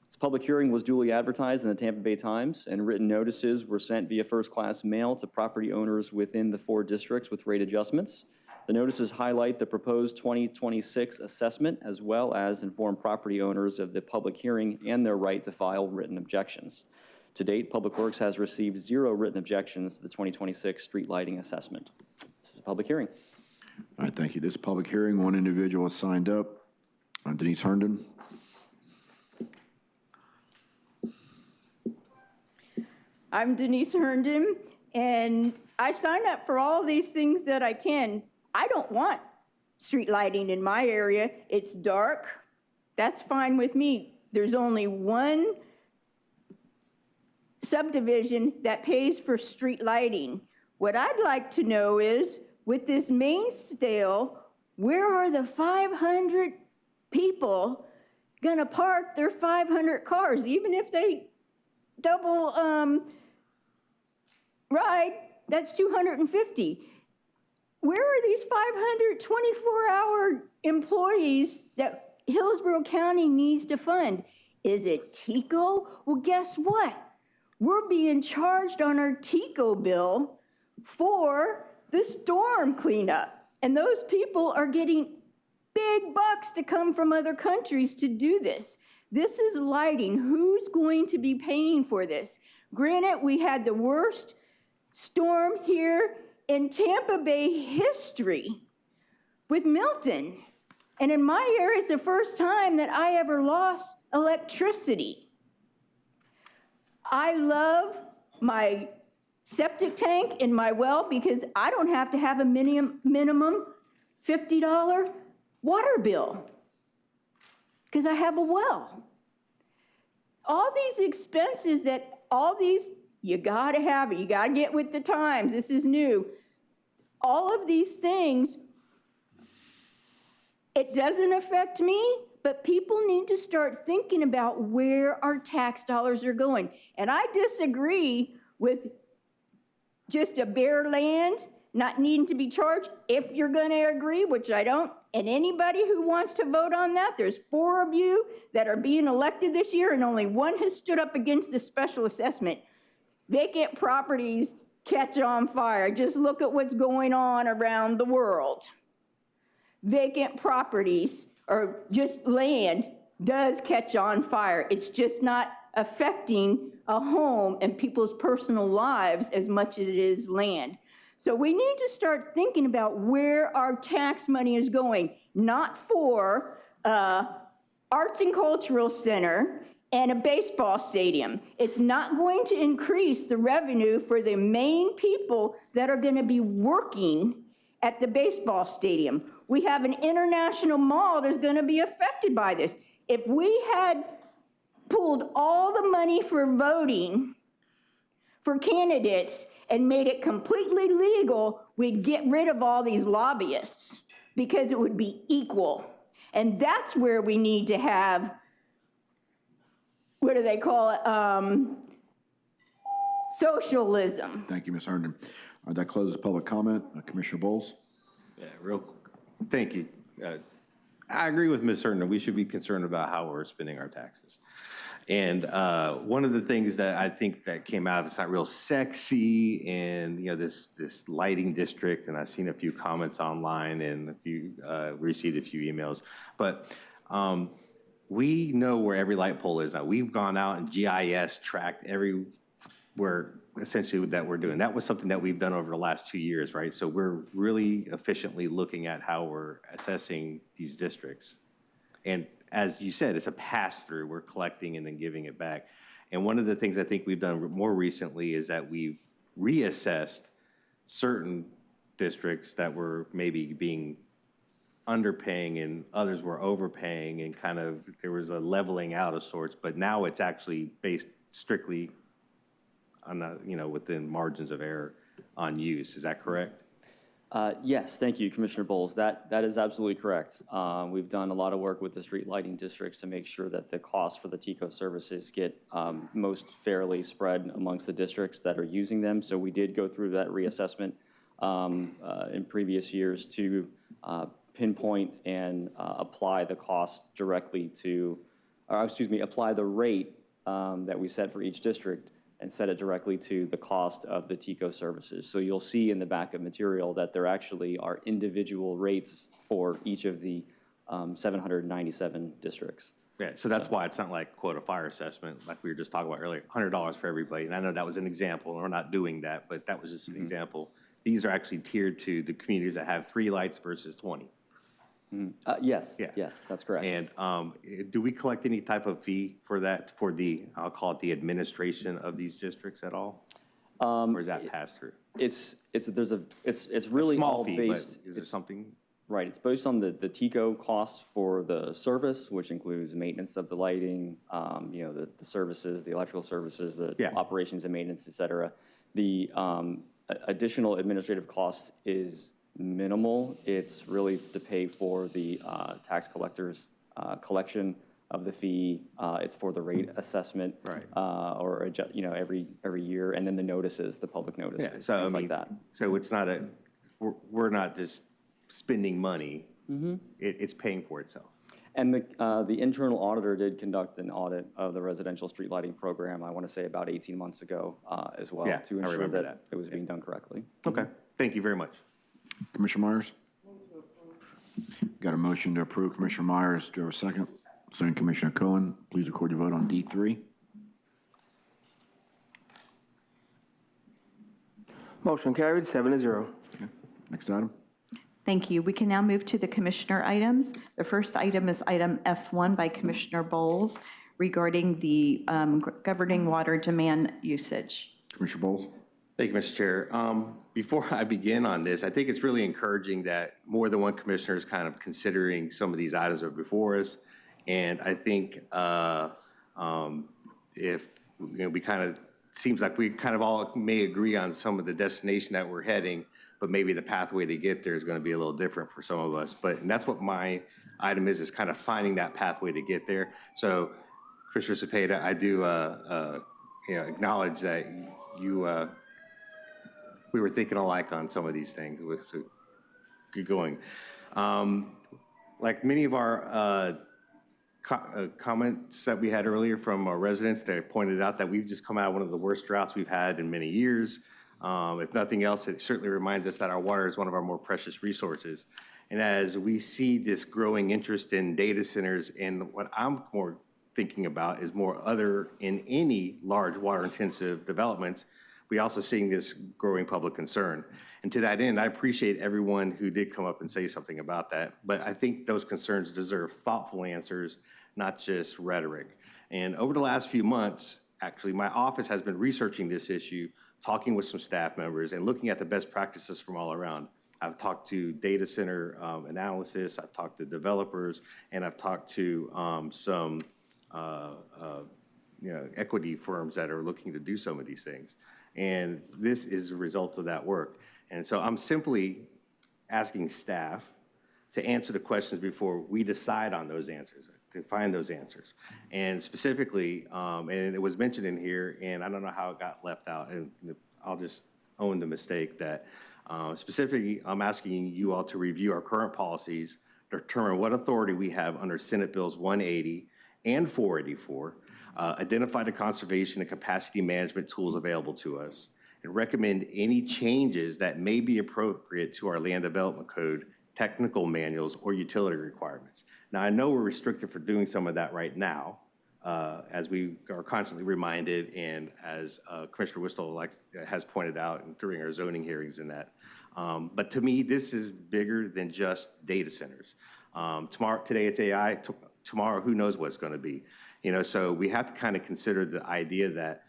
This public hearing was duly advertised in the Tampa Bay Times, and written notices were sent via first-class mail to property owners within the 4 districts with rate adjustments. The notices highlight the proposed 2026 assessment, as well as inform property owners of the public hearing and their right to file written objections. To date, Public Works has received 0 written objections to the 2026 street lighting assessment. This is a public hearing. All right, thank you. This public hearing, 1 individual has signed up. Denise Herndon. I'm Denise Herndon, and I sign up for all these things that I can. I don't want street lighting in my area. It's dark. That's fine with me. There's only one subdivision that pays for street lighting. What I'd like to know is, with this Mainsail, where are the 500 people gonna park their 500 cars, even if they double ride, that's 250. Where are these 500 24-hour employees that Hillsborough County needs to fund? Is it TICO? Well, guess what? We're being charged on our TICO bill for the storm cleanup. And those people are getting big bucks to come from other countries to do this. This is lighting. Who's going to be paying for this? Granted, we had the worst storm here in Tampa Bay history with Milton. And in my area, it's the first time that I ever lost electricity. I love my septic tank in my well because I don't have to have a minimum $50 water bill because I have a well. All these expenses that you gotta have it, you gotta get with the times, this is new. All of these things, it doesn't affect me, but people need to start thinking about where our tax dollars are going. And I disagree with just a bare land not needing to be charged. If you're gonna agree, which I don't, and anybody who wants to vote on that, there's 4 of you that are being elected this year and only 1 has stood up against the special assessment. Vacant properties catch on fire. Just look at what's going on around the world. Vacant properties, or just land, does catch on fire. It's just not affecting a home and people's personal lives as much as it is land. So we need to start thinking about where our tax money is going, not for arts and cultural center and a baseball stadium. It's not going to increase the revenue for the main people that are going to be working at the baseball stadium. We have an international mall that's going to be affected by this. If we had pulled all the money for voting for candidates and made it completely legal, we'd get rid of all these lobbyists because it would be equal. And that's where we need to have, what do they call it? Socialism. Thank you, Ms. Herndon. That closes public comment. Commissioner Bowles? Yeah, thank you. I agree with Ms. Herndon. We should be concerned about how we're spending our taxes. And one of the things that I think that came out of it's not real sexy, and this lighting district, and I've seen a few comments online and received a few emails, but we know where every light pole is now. We've gone out and GIS tracked everywhere essentially that we're doing. That was something that we've done over the last 2 years, right? So we're really efficiently looking at how we're assessing these districts. And as you said, it's a pass-through. We're collecting and then giving it back. And one of the things I think we've done more recently is that we've reassessed certain districts that were maybe being underpaying and others were overpaying, and kind of there was a leveling out of sorts. But now it's actually based strictly on within margins of error on use. Is that correct? Yes, thank you, Commissioner Bowles. That is absolutely correct. We've done a lot of work with the street lighting districts to make sure that the costs for the TICO services get most fairly spread amongst the districts that are using them. So we did go through that reassessment in previous years to pinpoint and apply the cost directly to, apply the rate that we set for each district and set it directly to the cost of the TICO services. So you'll see in the backup material that there actually are individual rates for each of the 797 districts. Yeah, so that's why it's not like, quote, a fire assessment, like we were just talking about earlier, $100 for everybody. And I know that was an example, and we're not doing that, but that was just an example. These are actually tiered to the communities that have 3 lights versus 20. Yes, Yeah. yes, that's correct. And do we collect any type of fee for that, for the, I'll call it the administration of these districts at all? Or is that passed through? It's really small all fee, based. but is there something? Right, it's based on the TICO costs for the service, which includes maintenance of the lighting, the services, the electrical services, the operations and maintenance, et cetera. The additional administrative cost is minimal. It's really to pay for the tax collectors' collection of the fee. It's for the rate assessment, or every year, and then the notices, the public notices, things like that. So it's not we're not just spending money. It's paying for itself. And the internal auditor did conduct an audit of the residential street lighting program, I want to say about 18 months ago as well, to ensure that it was being done correctly. Okay, thank you very much. Commissioner Myers? Got a motion to approve. Commissioner Myers, do you have a second? Second, Commissioner Cohen. Please record your vote on D3. Motion carried, 7-0. Okay. Next item. Thank you. We can now move to the commissioner items. The first item is item F1 by Commissioner Bowles regarding the governing water demand usage. Commissioner Bowles? Thank you, Mr. Chair. Before I begin on this, I think it's really encouraging that more than one commissioner is kind of considering some of these items that are before us. And I think if we kind of, seems like we kind of all may agree on some of the destination that we're heading, but maybe the pathway to get there is going to be a little different for some of us. And that's what my item is kind of finding that pathway to get there. So, Commissioner Cepeda, I do acknowledge that we were thinking alike on some of these things. So good going. Like many of our comments that we had earlier from our residents, they pointed out that we've just come out of one of the worst droughts we've had in many years. If nothing else, it certainly reminds us that our water is one of our more precious resources. And as we see this growing interest in data centers, and what I'm more thinking about is more other in any large water intensive developments, we also seeing this growing public concern. And to that end, I appreciate everyone who did come up and say something about that. But I think those concerns deserve thoughtful answers, not just rhetoric. And over the last few months, actually, my office has been researching this issue, talking with some staff members and looking at the best practices from all around. I've talked to data center analysis, I've talked to developers, and I've talked to some equity firms that are looking to do some of these things. And this is a result of that work. And so I'm simply asking staff to answer the questions before we decide on those answers, to find those answers. And specifically, and it was mentioned in here, and I don't know how it got left out, and I'll just own the mistake that specifically, I'm asking you all to review our current policies, determine what authority we have under Senate Bills 180 and 484, identify the conservation and capacity management tools available to us, and recommend any changes that may be appropriate to our land development code, technical manuals, or utility requirements. Now, I know we're restricted for doing some of that right now, as we are constantly reminded, and as Commissioner Wistall has pointed out during our zoning hearings and that. But to me, this is bigger than just data centers. Today it's AI, tomorrow who knows what's going to be. So we have to kind of consider the idea that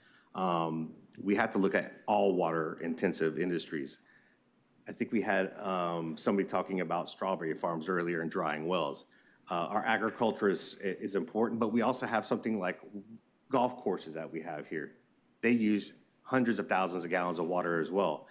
we have to look at all water intensive industries. I think we had somebody talking about strawberry farms earlier and drying wells. Our agriculture is important, but we also have something like golf courses that we have here. They use hundreds of thousands of gallons of water as well,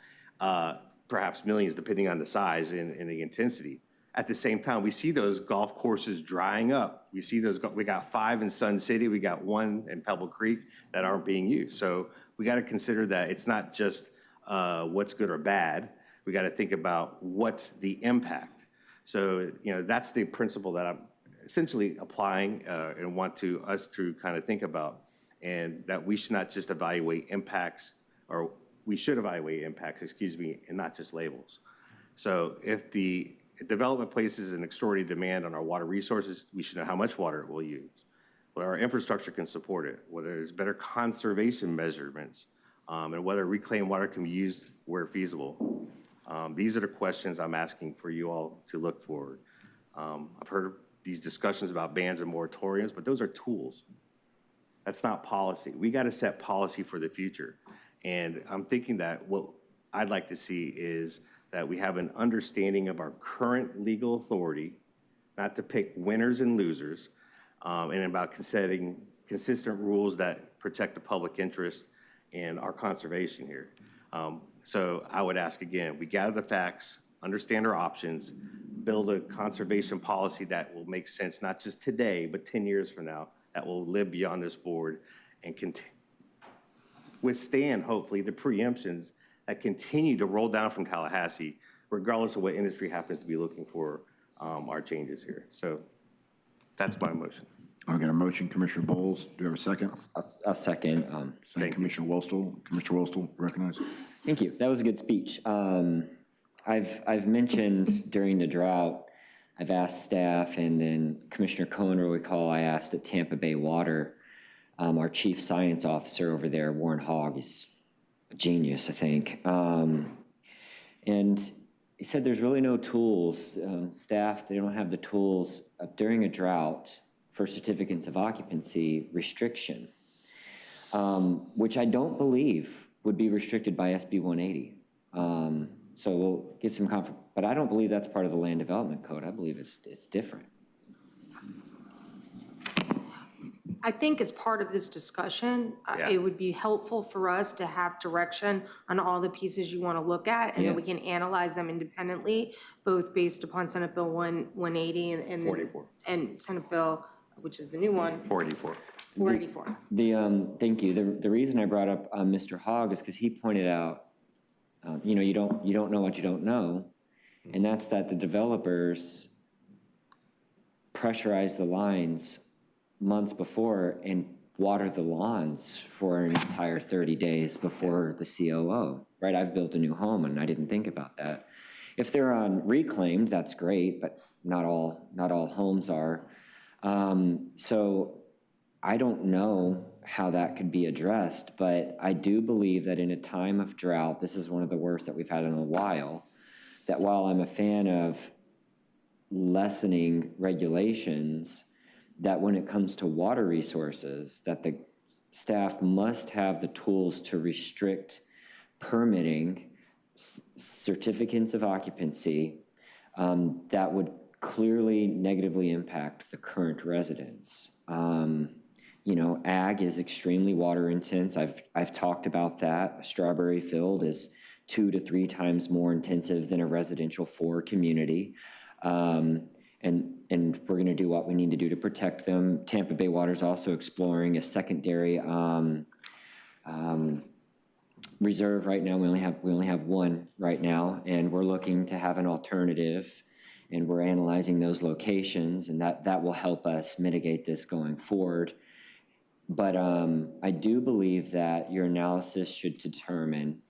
perhaps millions depending on the size and the intensity. At the same time, we see those golf courses drying up. We see those, we got 5 in Sun City, we got 1 in Pebble Creek that aren't being used. So we got to consider that it's not just what's good or bad. We got to think about what's the impact. So, that's the principle that I'm essentially applying and want us to kind of think about, and that we should not just evaluate impacts, or we should evaluate impacts, and not just labels. So if the development places an extraordinary demand on our water resources, we should know how much water it will use, whether our infrastructure can support it, whether there's better conservation measurements, and whether reclaimed water can be used where feasible. These are the questions I'm asking for you all to look forward. I've heard these discussions about bans and moratoriums, but those are tools. That's not policy. We got to set policy for the future. And I'm thinking that what I'd like to see is that we have an understanding of our current legal authority, not to pick winners and losers, and about setting consistent rules that protect the public interest and our conservation here. So I would ask again, we gather the facts, understand our options, build a conservation policy that will make sense, not just today, but 10 years from now, that will live beyond this board and withstand, hopefully, the preemptions that continue to roll down from Tallahassee, regardless of what industry happens to be looking for our changes here. So that's my motion. I'll get a motion, Commissioner Bowles. Do you have a second? A second. Second, Commissioner Wostel. Commissioner Wostel, recognized. Thank you. That was a good speech. I've mentioned during the drought, I've asked staff, and then Commissioner Cohen will recall I asked at Tampa Bay Water, our chief science officer over there, Warren Hogg, is a genius, I think. And he said there's really no tools. Staff, they don't have the tools during a drought for certificates of occupancy restriction, which I don't believe would be restricted by SB 180. So we'll get some comfort, but I don't believe that's part of the land development code. I believe it's different. I think as part of this discussion, it would be helpful for us to have direction on all the pieces you want to look at, and then we can analyze them independently, both based upon Senate Bill 180 and 44. And Senate Bill, which is the new one, 484. 484. Thank you. The reason I brought up Mr. Hogg is because he pointed out, you don't know what you don't know, and that's that the developers pressurize the lines months before and water the lawns for an entire 30 days before the COO, right? I've built a new home and I didn't think about that. If they're on reclaimed, that's great, but not all homes are. So I don't know how that could be addressed, but I do believe that in a time of drought, this is one of the worst that we've had in a while, that while I'm a fan of lessening regulations, that when it comes to water resources, that the staff must have the tools to restrict permitting certificates of occupancy that would clearly negatively impact the current residents. Ag is extremely water intense. I've talked about that. A strawberry field is 2 to 3 times more intensive than a residential 4 community. And we're going to do what we need to do to protect them. Tampa Bay Water is also exploring a secondary reserve right now. We only have one right now, and we're looking to have an alternative, and we're analyzing those locations, and that will help us mitigate this going forward. But I do believe that your analysis should determine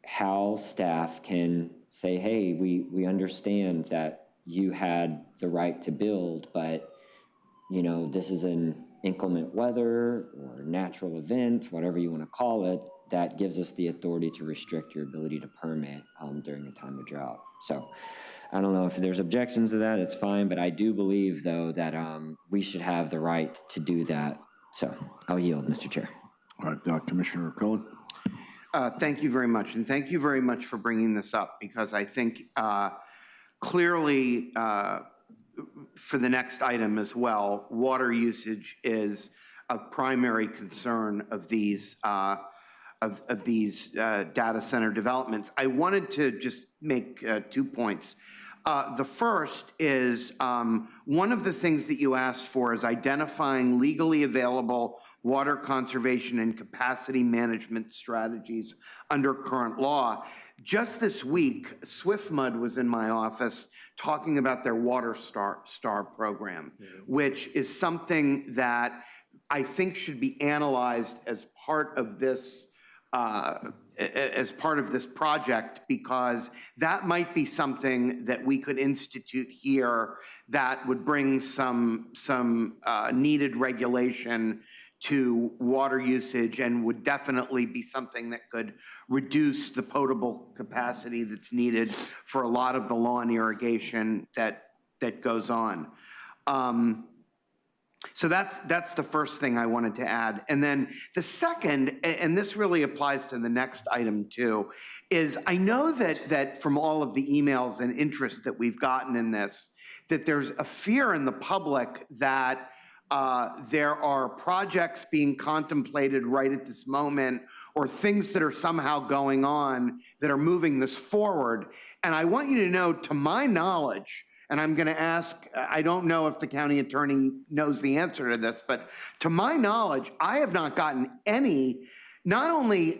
how staff can say, hey, we understand that you had the right to build, but this is an inclement weather or natural event, whatever you want to call it, that gives us the authority to restrict your ability to permit during a time of drought. So I don't know if there's objections to that, it's fine, but I do believe, though, that we should have the right to do that. So I'll yield, Mr. Chair. All right, Commissioner Cohen. Thank you very much, and thank you very much for bringing this up, because I think clearly, for the next item as well, water usage is a primary concern of these data center developments. I wanted to just make 2 points. The first is one of the things that you asked for is identifying legally available water conservation and capacity management strategies under current law. Just this week, SwiftMud was in my office talking about their Water Star program, which is something that I think should be analyzed as part of this project, because that might be something that we could institute here that would bring some needed regulation to water usage, and would definitely be something that could reduce the potable capacity that's needed for a lot of the lawn irrigation that goes on. So that's the first thing I wanted to add. And then the second, and this really applies to the next item too, is I know that from all of the emails and interest that we've gotten in this, that there's a fear in the public that there are projects being contemplated right at this moment, or things that are somehow going on that are moving this forward. And I want you to know, to my knowledge, and I'm going to ask, I don't know if the county attorney knows the answer to this, but to my knowledge, I have not gotten any, not only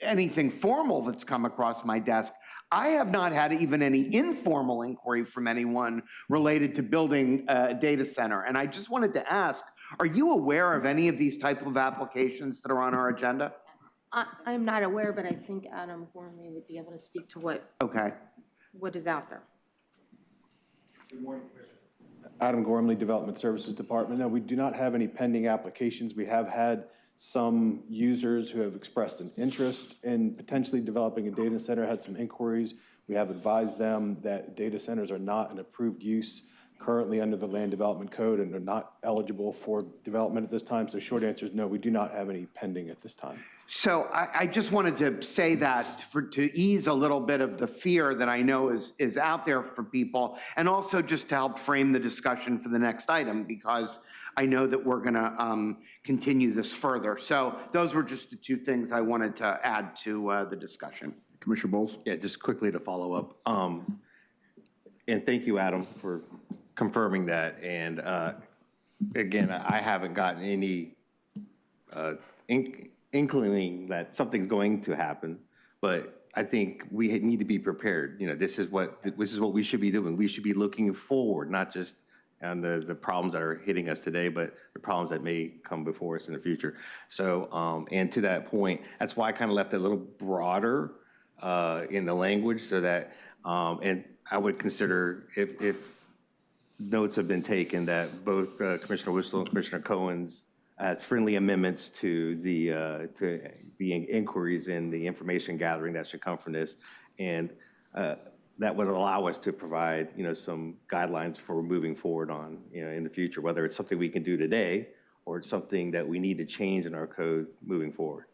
anything formal that's come across my desk, I have not had even any informal inquiry from anyone related to building a data center. And I just wanted to ask, are you aware of any of these type of applications that are on our agenda? I'm not aware, but I think Adam Gormley would be able to speak to what is out there. Good morning, Commissioner. Adam Gormley, Development Services Department. No, we do not have any pending applications. We have had some users who have expressed an interest in potentially developing a data center, had some inquiries. We have advised them that data centers are not an approved use currently under the Land Development Code and are not eligible for development at this time. So short answer is no, we do not have any pending at this time. So I just wanted to say that to ease a little bit of the fear that I know is out there for people, and also just to help frame the discussion for the next item, because I know that we're going to continue this further. So those were just the two things I wanted to add to the discussion. Commissioner Bowles? Yeah, just quickly to follow up. And thank you, Adam, for confirming that. And again, I haven't gotten any inkling that something's going to happen, but I think we need to be prepared. You know, this is what we should be doing. We should be looking forward, not just on the problems that are hitting us today, but the problems that may come before us in the future. So, and to that point, that's why I kind of left it a little broader in the language, so that, and I would consider, if notes have been taken, that both Commissioner Whistle and Commissioner Cohen's friendly amendments to the inquiries and the information gathering that should come from this, and that would allow us to provide, some guidelines for moving forward on, in the future, whether it's something we can do today or it's something that we need to change in our code moving forward.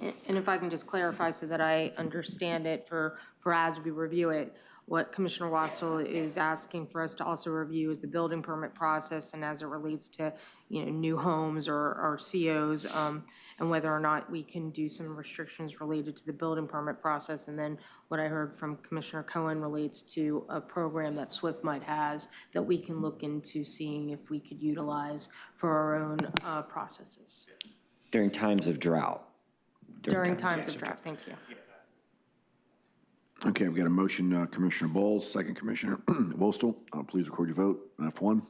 And if I can just clarify so that I understand it for as we review it, what Commissioner Wastel is asking for us to also review is the building permit process, and as it relates to, new homes or COs, and whether or not we can do some restrictions related to the building permit process. And then what I heard from Commissioner Cohen relates to a program that SwiftMud has that we can look into seeing if we could utilize for our own processes. During times of drought. During times of drought, thank you. Okay, we've got a motion, Commissioner Bowles, second Commissioner Wostel. Please record your vote. F1.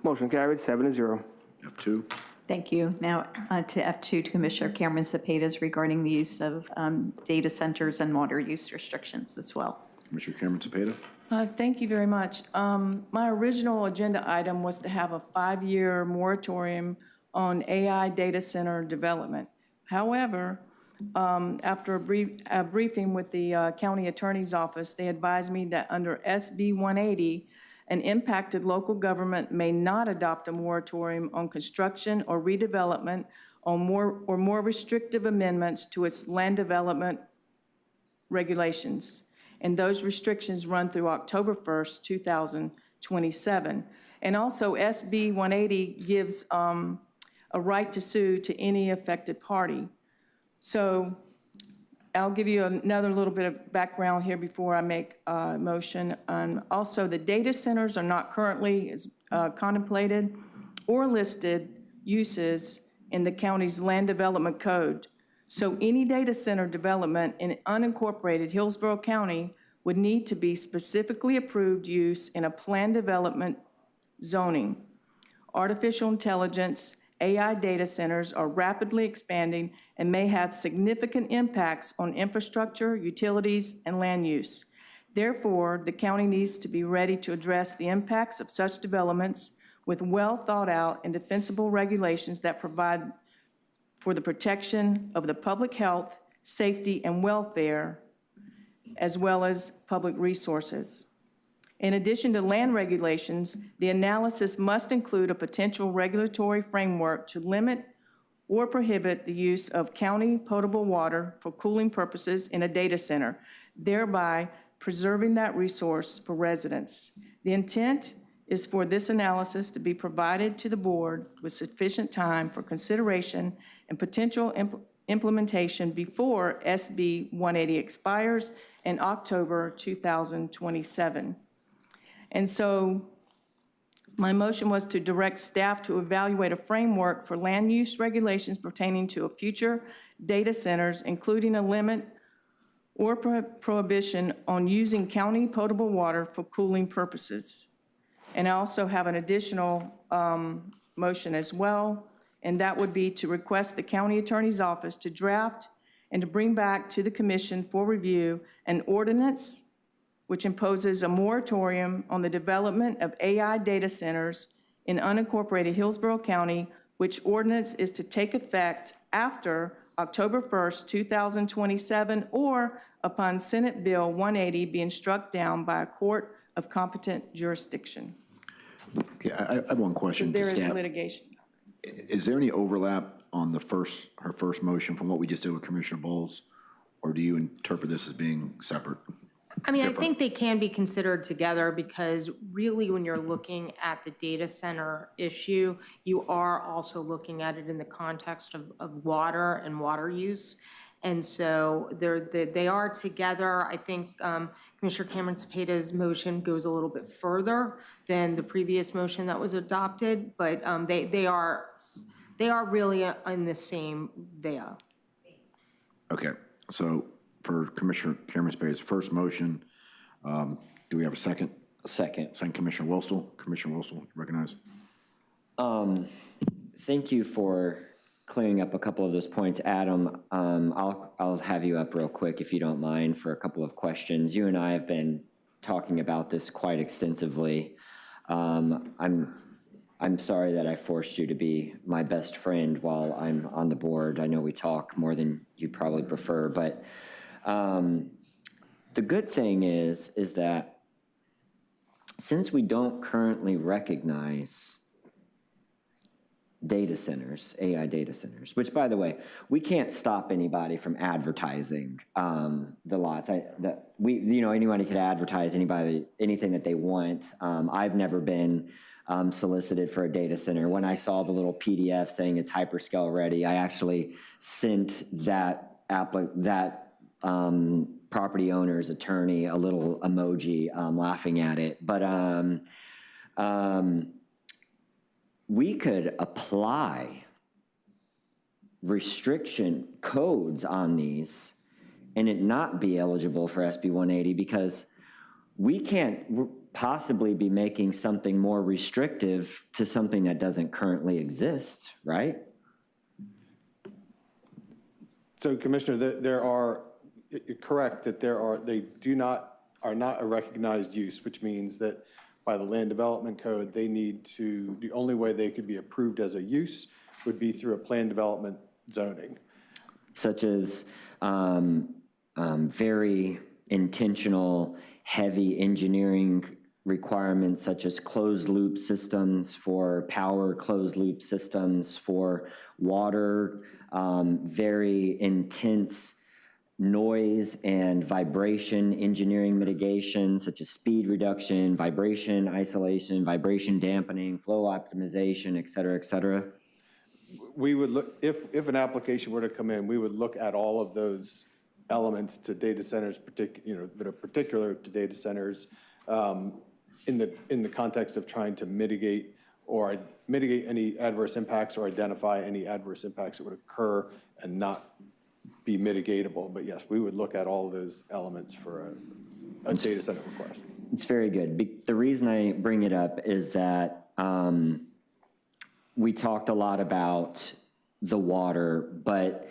Motion carried, 7-0. F2. Thank you. Now to F2, to Commissioner Cameron Cepedas regarding the use of data centers and water use restrictions as well. Commissioner Cameron Cepedas. Thank you very much. My original agenda item was to have a 5-year moratorium on AI data center development. However, after a briefing with the county attorney's office, they advised me that under SB 180, an impacted local government may not adopt a moratorium on construction or redevelopment on more restrictive amendments to its land development regulations. And those restrictions run through October 1st, 2027. And also SB 180 gives a right to sue to any affected party. So I'll give you another little bit of background here before I make a motion. And also, the data centers are not currently contemplated or listed uses in the county's land development code. So any data center development in unincorporated Hillsborough County would need to be specifically approved use in a planned development zoning. Artificial intelligence, AI data centers are rapidly expanding and may have significant impacts on infrastructure, utilities, and land use. Therefore, the county needs to be ready to address the impacts of such developments with well-thought-out and defensible regulations that provide for the protection of the public health, safety, and welfare, as well as public resources. In addition to land regulations, the analysis must include a potential regulatory framework to limit or prohibit the use of county potable water for cooling purposes in a data center, thereby preserving that resource for residents. The intent is for this analysis to be provided to the board with sufficient time for consideration and potential implementation before SB 180 expires in October 2027. And so my motion was to direct staff to evaluate a framework for land use regulations pertaining to a future data centers, including a limit or prohibition on using county potable water for cooling purposes. And I also have an additional motion as well, and that would be to request the county attorney's office to draft and to bring back to the commission for review an ordinance which imposes a moratorium on the development of AI data centers in unincorporated Hillsborough County, which ordinance is to take effect after October 1st, 2027, or upon Senate Bill 180 being struck down by a court of competent jurisdiction. Okay, I have one question. Because to there is staff. litigation. Is there any overlap on her first motion from what we just did with Commissioner Bowles? Or do you interpret this as being separate? I mean, I think they can be considered together because really when you're looking at the data center issue, you are also looking at it in the context of water and water use. And so they are together. I think Commissioner Cameron Cepeda's motion goes a little bit further than the previous motion that was adopted, but they are really in the same vein. Okay, so for Commissioner Cameron Cepeda's first motion, do we have a second? Second. Second, Commissioner Wilstel. Commissioner Wilstel, recognize. Thank you for clearing up a couple of those points. Adam, I'll have you up real quick if you don't mind for a couple of questions. You and I have been talking about this quite extensively. I'm sorry that I forced you to be my best friend while I'm on the board. I know we talk more than you probably prefer, but the good thing is that since we don't currently recognize data centers, AI data centers, which, by the way, we can't stop anybody from advertising the lots. Anybody could advertise anything that they want. I've never been solicited for a data center. When I saw the little PDF saying it's hyperscale ready, I actually sent that property owner's attorney a little emoji laughing at it. But we could apply restriction codes on these and it not be eligible for SB 180 because we can't possibly be making something more restrictive to something that doesn't currently exist, right? So, Commissioner, you're correct that they are not a recognized use, which means that by the land development code, the only way they could be approved as a use would be through a planned development zoning. Such as very intentional, heavy engineering requirements such as closed loop systems for power, closed loop systems for water, very intense noise and vibration engineering mitigation such as speed reduction, vibration isolation, vibration dampening, flow optimization, et cetera, et cetera. We would look, if an application were to come in, we would look at all of those elements to data centers, that are particular to data centers in the context of trying to mitigate or mitigate any adverse impacts or identify any adverse impacts that would occur and not be mitigatable. But yes, we would look at all of those elements for a data center request. It's very good. The reason I bring it up is that we talked a lot about the water, but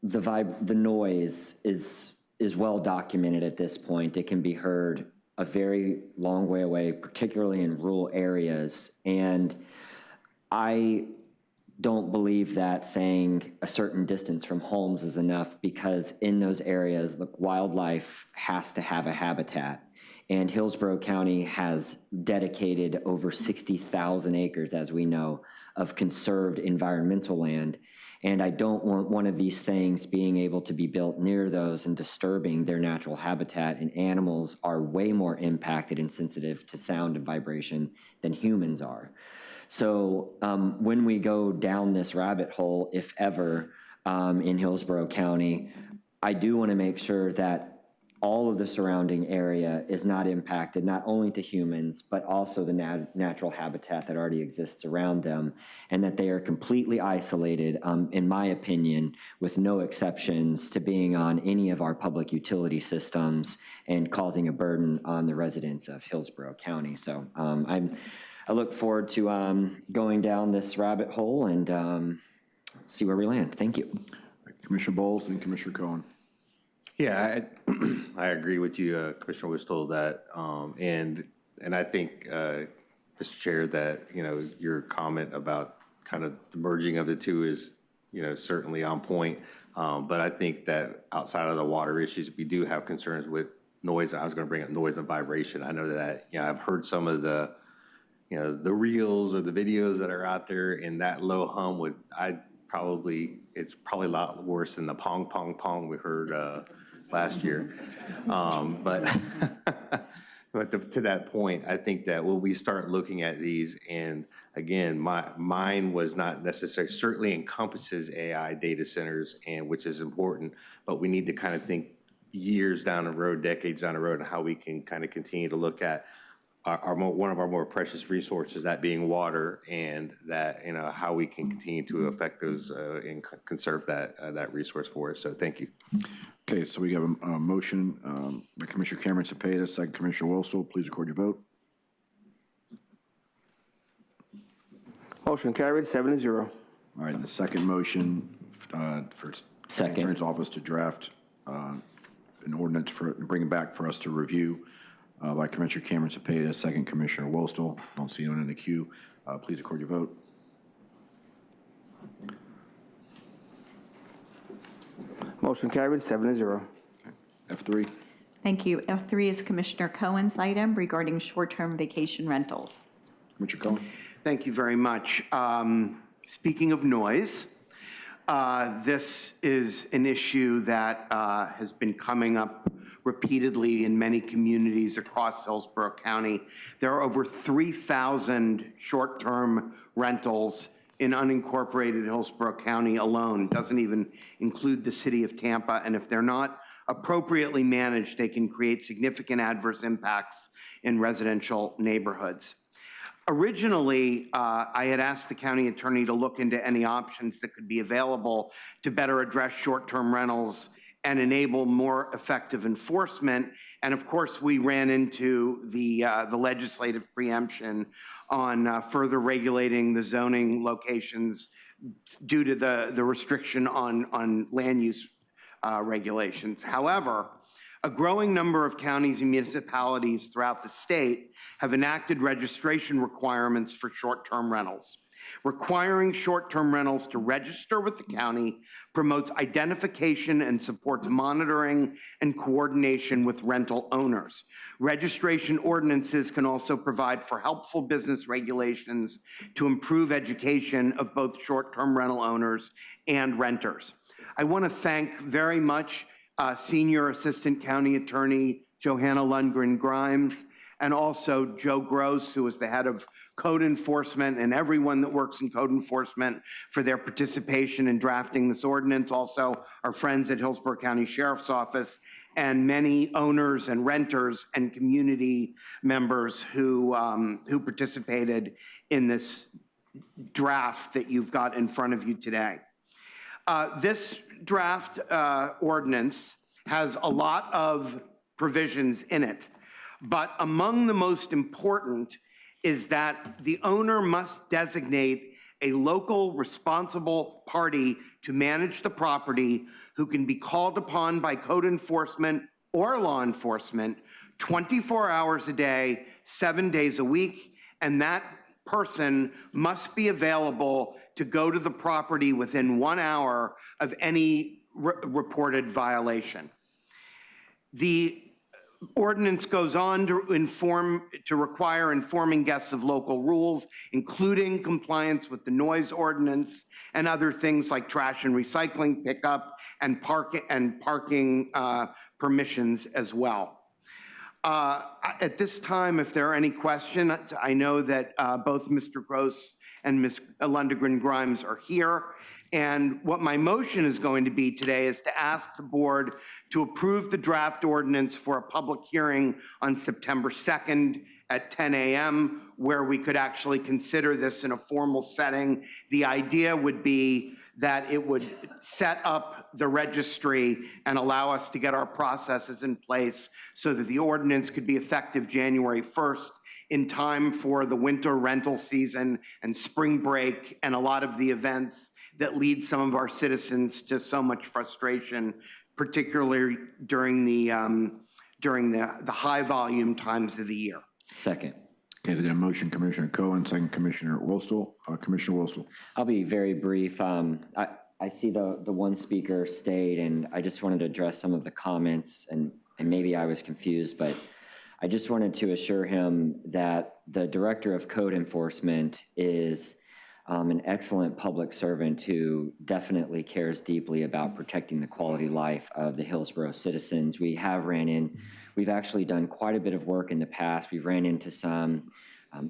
the noise is well documented at this point. It can be heard a very long way away, particularly in rural areas. And I don't believe that saying a certain distance from homes is enough, because in those areas, look, wildlife has to have a habitat. And Hillsborough County has dedicated over 60,000 acres, as we know, of conserved environmental land. And I don't want one of these things being able to be built near those and disturbing their natural habitat. And animals are way more impacted and sensitive to sound and vibration than humans are. So when we go down this rabbit hole, if ever, in Hillsborough County, I do want to make sure that all of the surrounding area is not impacted, not only to humans, but also the natural habitat that already exists around them, and that they are completely isolated, in my opinion, with no exceptions to being on any of our public utility systems and causing a burden on the residents of Hillsborough County. So I look forward to going down this rabbit hole and see where we land. Thank you. Commissioner Bowles and Commissioner Cohen. Yeah, I agree with you, Commissioner Whistle, that, and I think, Mr. Chair, that, your comment about kind of the merging of the two is, certainly on point. But I think that outside of the water issues, we do have concerns with noise. I was going to bring up noise and vibration. I know that, I've heard some of the, the reels or the videos that are out there, and that low hum it's probably a lot worse than the pong, pong, pong we heard last year. But to that point, I think that when we start looking at these, and again, mine was not necessarily, certainly encompasses AI data centers, and which is important, but we need to kind of think years down the road, decades down the road, and how we can kind of continue to look at one of our more precious resources, that being water, and that, how we can continue to affect those and conserve that resource for us. So thank you. Okay, so we have a motion by Commissioner Cameron Cepeda, second Commissioner Wilson. Please record your vote. Motion carried, 7-0. All right, and the second motion for Second Attorney's Office to draft an ordinance bring it back for us to review by Commissioner Cameron Cepeda, second Commissioner Wostel. Don't see anyone in the queue. Please record your vote. Motion carried, 7-0. F3. Thank you. F3 is Commissioner Cohen's item regarding short-term vacation rentals. Commissioner Cohen. Thank you very much. Speaking of noise, this is an issue that has been coming up repeatedly in many communities across Hillsborough County. There are over 3,000 short-term rentals in unincorporated Hillsborough County alone. Doesn't even include the city of Tampa. And if they're not appropriately managed, they can create significant adverse impacts in residential neighborhoods. Originally, I had asked the county attorney to look into any options that could be available to better address short-term rentals and enable more effective enforcement. And of course, we ran into the legislative preemption on further regulating the zoning locations due to the restriction on land use regulations. However, a growing number of counties and municipalities throughout the state have enacted registration requirements for short-term rentals. Requiring short-term rentals to register with the county promotes identification and supports monitoring and coordination with rental owners. Registration ordinances can also provide for helpful business regulations to improve education of both short-term rental owners and renters. I want to thank very much Senior Assistant County Attorney Johanna Lundgren Grimes and also Joe Gross, who is the head of code enforcement, and everyone that works in code enforcement for their participation in drafting this ordinance. Also, our friends at Hillsborough County Sheriff's Office, and many owners and renters and community members who participated in this draft that you've got in front of you today. This draft ordinance has a lot of provisions in it, but among the most important is that the owner must designate a local responsible party to manage the property who can be called upon by code enforcement or law enforcement 24 hours a day, 7 days a week, and that person must be available to go to the property within 1 hour of any reported violation. The ordinance goes on to require informing guests of local rules, including compliance with the noise ordinance and other things like trash and recycling pickup and parking permissions as well. At this time, if there are any questions, I know that both Mr. Gross and Ms. Lundgren Grimes are here. And what my motion is going to be today is to ask the board to approve the draft ordinance for a public hearing on September 2nd at 10 a.m., where we could actually consider this in a formal setting. The idea would be that it would set up the registry and allow us to get our processes in place so that the ordinance could be effective January 1st in time for the winter rental season and spring break and a lot of the events that lead some of our citizens to so much frustration, particularly during the high volume times of the year. Second. Okay, we've got a motion, Commissioner Cohen, second Commissioner Worstel. Commissioner Worstel. I'll be very brief. I see the one speaker stayed, and I just wanted to address some of the comments, and maybe I was confused, but I just wanted to assure him that the Director of Code Enforcement is an excellent public servant who definitely cares deeply about protecting the quality of life of the Hillsborough citizens. We've actually done quite a bit of work in the past. We've ran into some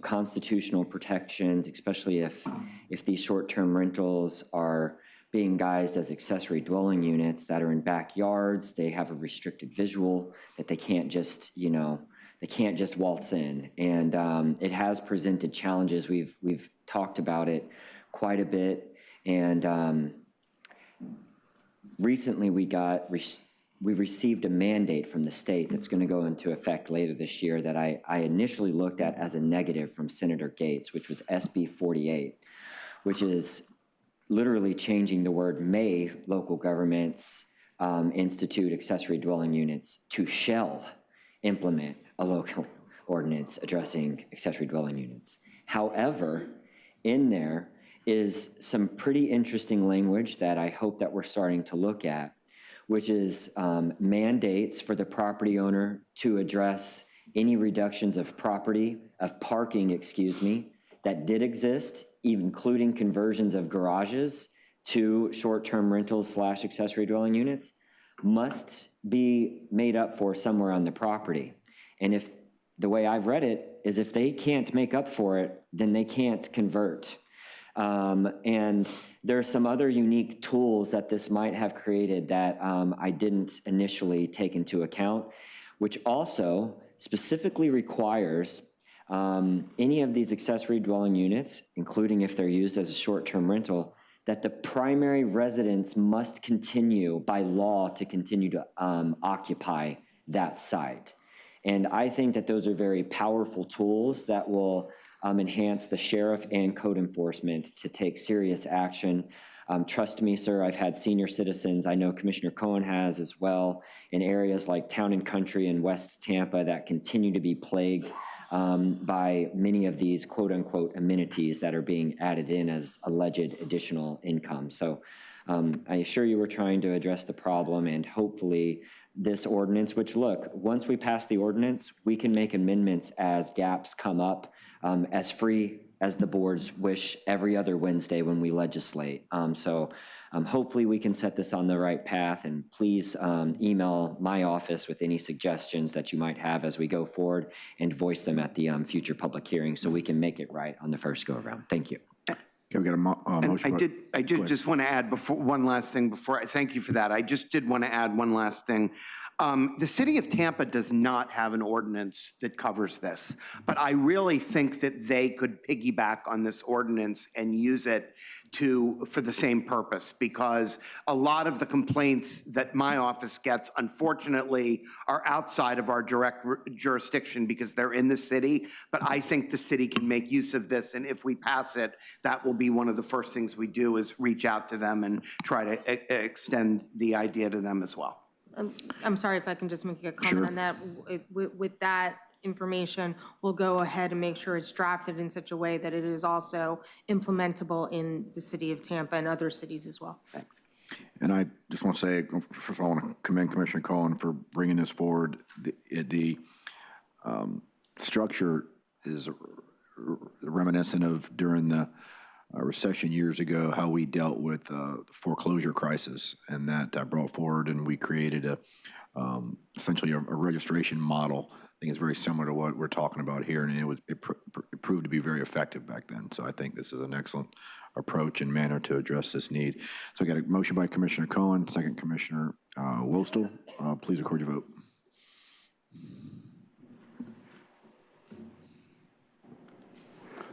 constitutional protections, especially if these short-term rentals are being guised as accessory dwelling units that are in backyards. They have a restricted visual that they can't just, they can't just waltz in. And it has presented challenges. We've talked about it quite a bit. And recently we received a mandate from the state that's going to go into effect later this year that I initially looked at as a negative from Senator Gates, which was SB 48, which is literally changing the word may local governments institute accessory dwelling units to shall implement a local ordinance addressing accessory dwelling units. However, in there is some pretty interesting language that I hope that we're starting to look at, which is mandates for the property owner to address any reductions of parking, that did exist, including conversions of garages to short-term rentals / accessory dwelling units, must be made up for somewhere on the property. And if the way I've read it is if they can't make up for it, then they can't convert. And there are some other unique tools that this might have created that I didn't initially take into account, which also specifically requires any of these accessory dwelling units, including if they're used as a short-term rental, that the primary residents must continue by law to continue to occupy that site. And I think that those are very powerful tools that will enhance the sheriff and code enforcement to take serious action. Trust me, sir, I've had senior citizens, I know Commissioner Cohen has as well, in areas like Town and Country in West Tampa that continue to be plagued by many of these quote-unquote amenities that are being added in as alleged additional income. So I assure you we're trying to address the problem, and hopefully this ordinance, which look, once we pass the ordinance, we can make amendments as gaps come up, as free as the board's wish, every other Wednesday when we legislate. Hopefully we can set this on the right path, and please email my office with any suggestions that you might have as we go forward and voice them at the future public hearing so we can make it right on the first go-around. Thank you. Okay, we got a motion. I just want to add one last thing before, thank you for that. I just did want to add one last thing. The city of Tampa does not have an ordinance that covers this, but I really think that they could piggyback on this ordinance and use it for the same purpose, because a lot of the complaints that my office gets, unfortunately, are outside of our direct jurisdiction because they're in the city. But I think the city can make use of this, and if we pass it, that will be one of the first things we do, is reach out to them and try to extend the idea to them as well. I'm sorry if I can just make a comment on that. With that information, we'll go ahead and make sure it's drafted in such a way that it is also implementable in the city of Tampa and other cities as well. Thanks. And I just want to say, first of all, I want to commend Commissioner Cohen for bringing this forward. The structure is reminiscent of during the recession years ago, how we dealt with the foreclosure crisis, and that I brought forward, and we created essentially a registration model. I think it's very similar to what we're talking about here, and it proved to be very effective back then. So I think this is an excellent approach and manner to address this need. So I got a motion by Commissioner Cohen, second Commissioner Wilstel. Please record your vote.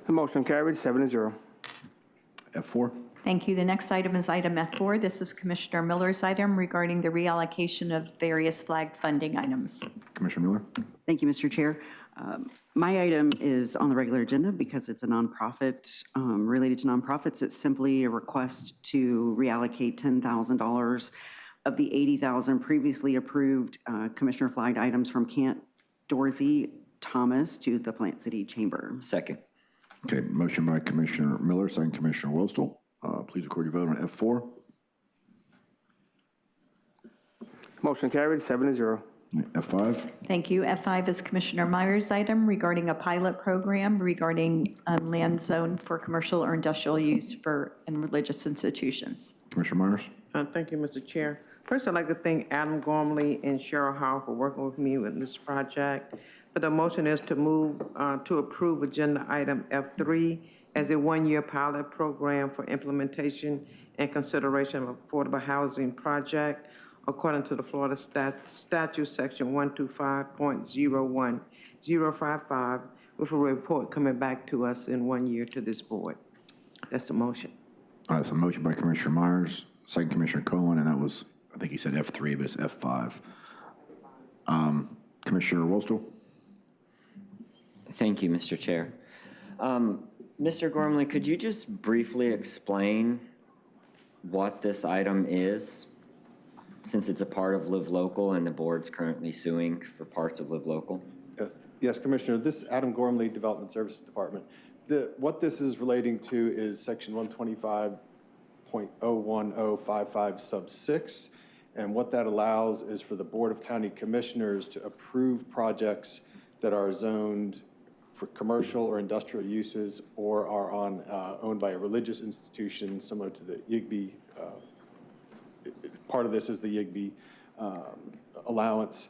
The motion carried 7-0. F4. Thank you. The next item is item F4. This is Commissioner Miller's item regarding the reallocation of various flagged funding items. Commissioner Miller. Thank you, Mr. Chair. My item is on the regular agenda because it's a nonprofit, related to nonprofits. It's simply a request to reallocate $10,000 of the $80,000 previously approved Commissioner flagged items from Camp Dorothy Thomas to the Plant City Chamber. Second. Okay, motion by Commissioner Miller, second Commissioner Wilstel. Please record your vote on F4. Motion carried 7-0. F5. Thank you. F5 is Commissioner Myers' item regarding a pilot program regarding land zone for commercial or industrial use in religious institutions. Commissioner Myers. Thank you, Mr. Chair. First, I'd like to thank Adam Gormley and Cheryl Howe for working with me with this project. But the motion is to move to approve agenda item F3 as a one-year pilot program for implementation and consideration of affordable housing project according to the Florida statute section 125.01055, with a report coming back to us in 1 year to this board. That's the motion. All right, so motion by Commissioner Myers, second Commissioner Cohen, and that was, I think you said F3, but it's F5. Commissioner Wilstel. Thank you, Mr. Chair. Mr. Gormley, could you just briefly explain what this item is, since it's a part of Live Local and the board's currently suing for parts of Live Local? Yes, Commissioner. This Adam Gormley, Development Services Department. What this is relating to is section 125.01055 sub 6. And what that allows is for the Board of County Commissioners to approve projects that are zoned for commercial or industrial uses or are owned by a religious institution similar to the YIGBI. Part of this is the YIGBI allowance.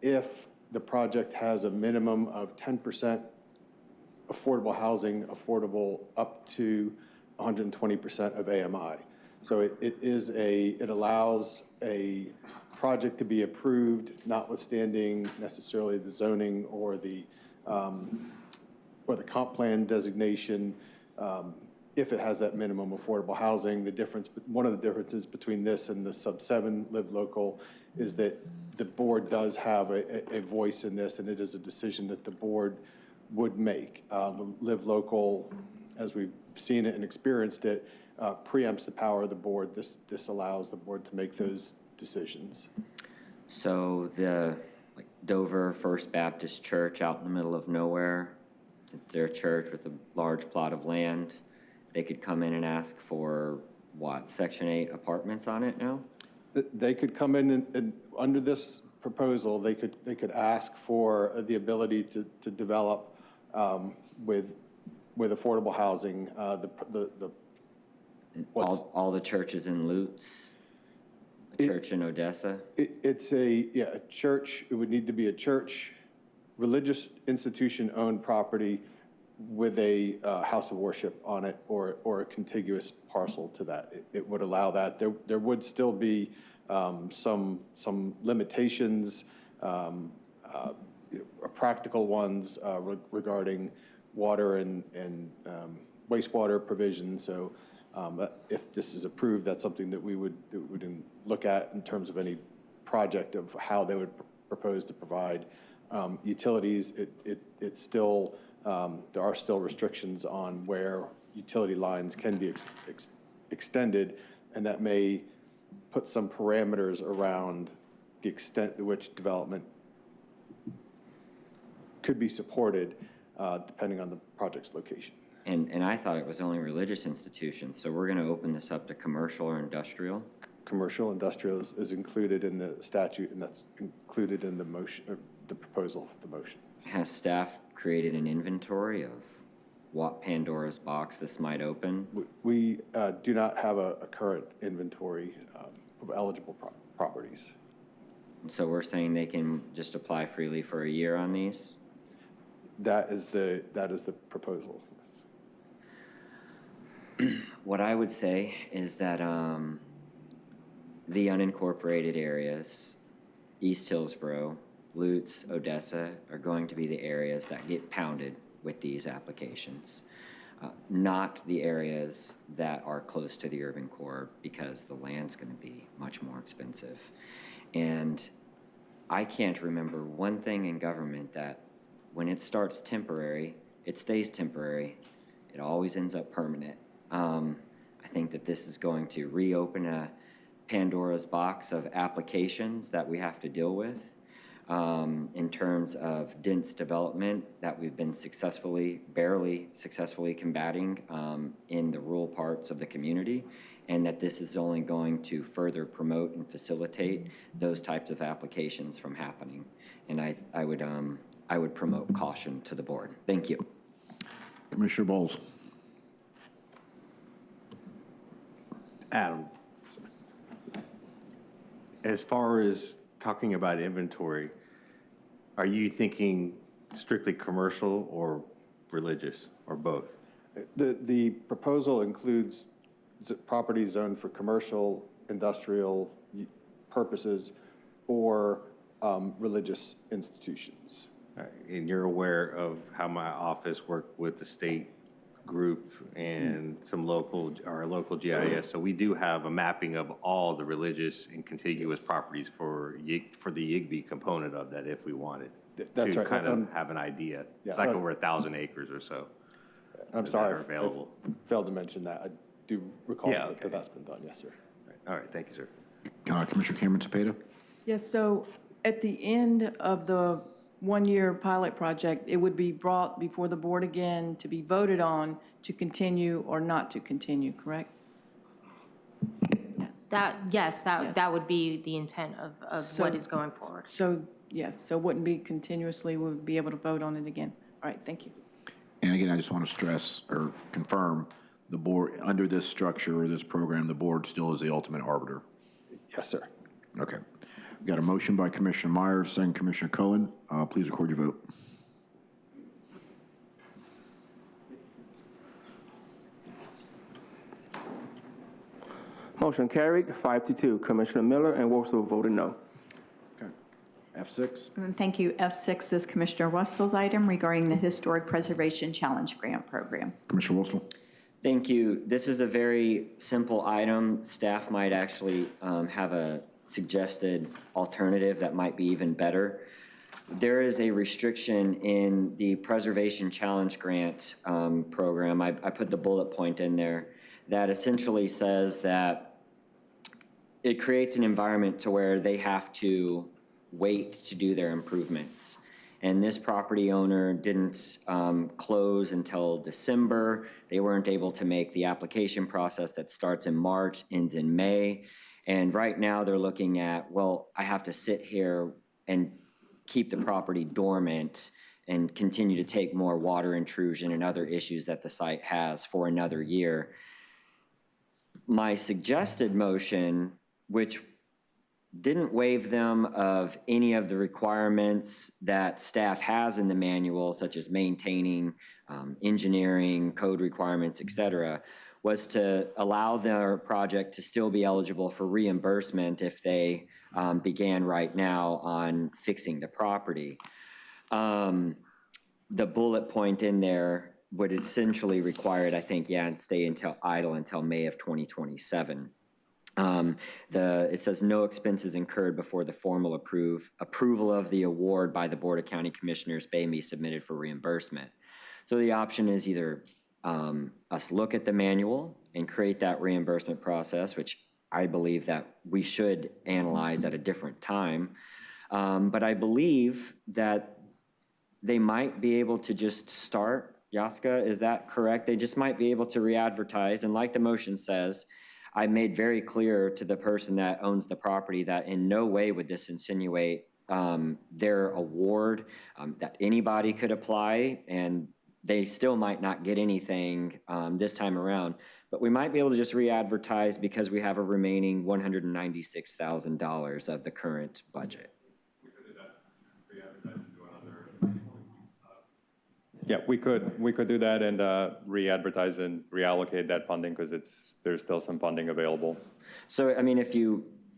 If the project has a minimum of 10% affordable housing, affordable up to 120% of AMI. So it allows a project to be approved, notwithstanding necessarily the zoning or the comp plan designation, if it has that minimum affordable housing. One of the differences between this and the sub 7 Live Local is that the board does have a voice in this, and it is a decision that the board would make. Live Local, as we've seen it and experienced it, preempts the power of the board. This allows the board to make those decisions. So the Dover First Baptist Church out in the middle of nowhere, their church with a large plot of land, they could come in and ask for what, Section 8 apartments on it now? They could come in and under this proposal, they could ask for the ability to develop with with affordable housing, All the churches in Lutz, a church in Odessa? It's a church. It would need to be a church, religious institution-owned property with a house of worship on it or a contiguous parcel to that. It would allow that. There would still be some limitations, practical ones regarding water and wastewater provision. So if this is approved, that's something that we would look at in terms of any project of how they would propose to provide utilities. It's still, there are still restrictions on where utility lines can be extended, and that may put some parameters around the extent to which development could be supported depending on the project's location. And I thought it was only religious institutions, so we're going to open this up to commercial or industrial? Commercial, industrial is included in the statute, and that's included in the motion, the proposal, the motion. Has staff created an inventory of what Pandora's box this might open? We do not have a current inventory of eligible properties. So we're saying they can just apply freely for a year on these? That is the proposal. Yes. What I would say is that the unincorporated areas, East Hillsborough, Lutz, Odessa, are going to be the areas that get pounded with these applications, not the areas that are close to the urban core, because the land's going to be much more expensive. And I can't remember one thing in government that when it starts temporary, it stays temporary. It always ends up permanent. I think that this is going to reopen a Pandora's box of applications that we have to deal with in terms of dense development that we've been barely successfully combating in the rural parts of the community, and that this is only going to further promote and facilitate those types of applications from happening. And I would promote caution to the board. Thank you. Commissioner Bowles. Adam, as far as talking about inventory, are you thinking strictly commercial or religious or both? The proposal includes property zoned for commercial, industrial purposes, or religious institutions. And you're aware of how my office worked with the state group and some local GIS. So we do have a mapping of all the religious and contiguous properties for the YIGBY component of that if we wanted That's to right. kind of have an idea. Yeah, It's like over 1,000 acres or so. I'm that sorry, are available. I failed to mention that. I do recall Yeah, okay. that that's been done. Yes, sir. All right, thank you, sir. Commissioner Cameron Cepeda. Yes, so at the end of the one-year pilot project, it would be brought before the board again to be voted on to continue or not to continue, correct? Yes, that would be the intent of what is going forward. So, yes, so wouldn't be continuously, we would be able to vote on it again. All right, thank you. And again, I just want to stress or confirm, the board, under this structure or this program, the board still is the ultimate arbiter. Yes, sir. Okay. We've got a motion by Commissioner Myers, second Commissioner Cohen. Please record your vote. Motion carried, 5-2. Commissioner Miller and Worstel voted no. Okay. F6. And thank you. F6 is Commissioner Wustel's item regarding the Historic Preservation Challenge Grant Program. Commissioner Wustel. Thank you. This is a very simple item. Staff might actually have a suggested alternative that might be even better. There is a restriction in the Preservation Challenge Grant program. I put the bullet point in there that essentially says that it creates an environment to where they have to wait to do their improvements. And this property owner didn't close until December. They weren't able to make the application process that starts in March, ends in May. And right now they're looking at, well, I have to sit here and keep the property dormant and continue to take more water intrusion and other issues that the site has for another year. My suggested motion, which didn't waive them of any of the requirements that staff has in the manual, such as maintaining, engineering, code requirements, et cetera, was to allow their project to still be eligible for reimbursement if they began right now on fixing the property. The bullet point in there would essentially require it, I think, and stay idle until May of 2027. It says no expenses incurred before the formal approval of the award by the Board of County Commissioners may be submitted for reimbursement. So the option is either us look at the manual and create that reimbursement process, which I believe that we should analyze at a different time. But I believe that they might be able to just start, Yaska, is that correct? They just might be able to re-advertise, and like the motion says, I made very clear to the person that owns the property that in no way would this insinuate their award, that anybody could apply, and they still might not get anything this time around. But we might be able to just re-advertise because we have a remaining $196,000 of the current budget. Yeah, we could do that and re-advertise and reallocate that funding because there's still some funding available. So, I mean,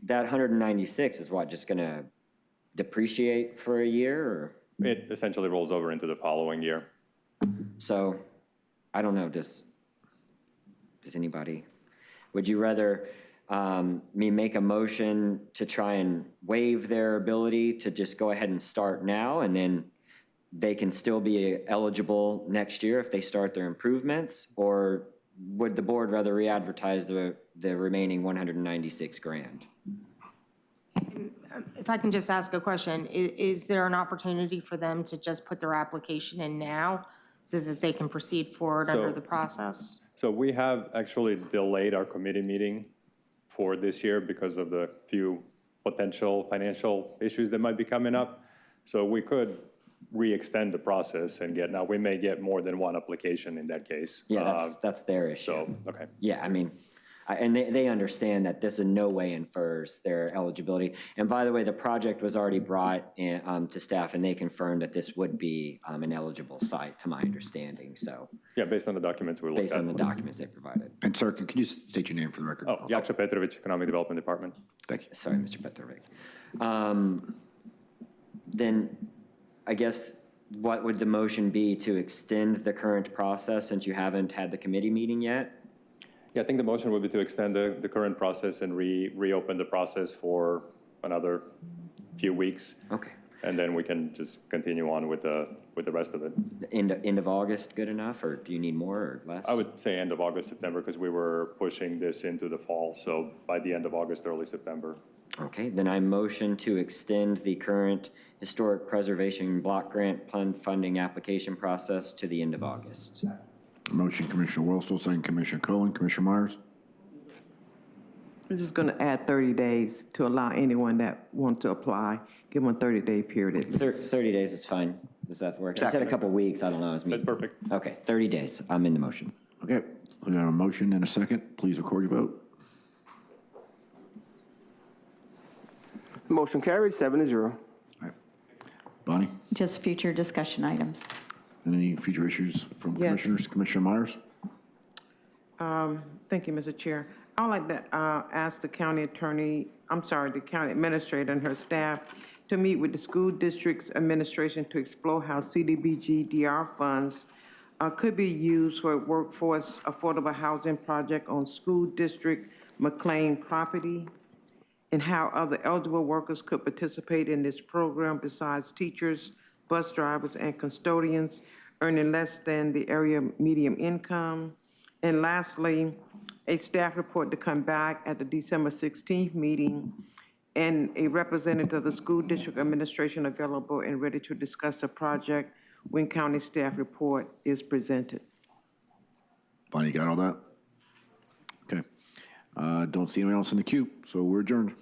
that 196 is what, just gonna depreciate for a year, or? It essentially rolls over into the following year. So, I don't know, does anybody, would you rather me make a motion to try and waive their ability to just go ahead and start now, and then they can still be eligible next year if they start their improvements? Or would the board rather re-advertise the remaining 196 grand? If I can just ask a question, is there an opportunity for them to just put their application in now so that they can proceed forward under the process? So we have actually delayed our committee meeting for this year because of the few potential financial issues that might be coming up. So we could re-extend the process and now we may get more than one application in that case. Yeah, that's their issue. So, okay. Yeah, I mean, and they understand that this in no way infers their eligibility. And by the way, the project was already brought in, to staff, and they confirmed that this would be an eligible site, to my understanding, so. Yeah, based on the documents we looked at. Based on the documents they provided. And sir, can you state your name for the record? Oh, Jakša Petrović, Economic Development Department. Thank you. Sorry, Mr. Petrovic. Then I guess what would the motion be to extend the current process since you haven't had the committee meeting yet? Yeah, I think the motion would be to extend the current process and reopen the process for another few weeks. Okay. And then we can just continue on with the rest of it. End of August good enough, or do you need more or less? I would say end of August, September, because we were pushing this into the fall. So by the end of August, early September. Okay, then I motion to extend the current historic preservation block grant funding application process to the end of August. Motion, Commissioner Wilson, second Commissioner Cohen. Commissioner Myers? I'm just going to add 30 days to allow anyone that wants to apply, give them a 30-day period. 30 days is fine. Does that work? I said a couple weeks. I don't know. That's perfect. Okay, 30 days. I'm in the motion. Okay, we got a motion and a second. Please record your vote. Motion carried, 7-0. Bonnie? Just future discussion items. Any future issues from Yes. commissioners? Commissioner Myers? Thank you, Mr. Chair. I would like to ask the county administrator and her staff to meet with the school district's administration to explore how CDBG DR funds could be used for a workforce affordable housing project on school district McLean property, and how other eligible workers could participate in this program besides teachers, bus drivers, and custodians earning less than the area median income. And lastly, a staff report to come back at the December 16th meeting, and a representative of the school district administration available and ready to discuss the project when county staff report is presented. Bonnie, you got all that? Okay. Don't see anyone else in the queue, so we're adjourned.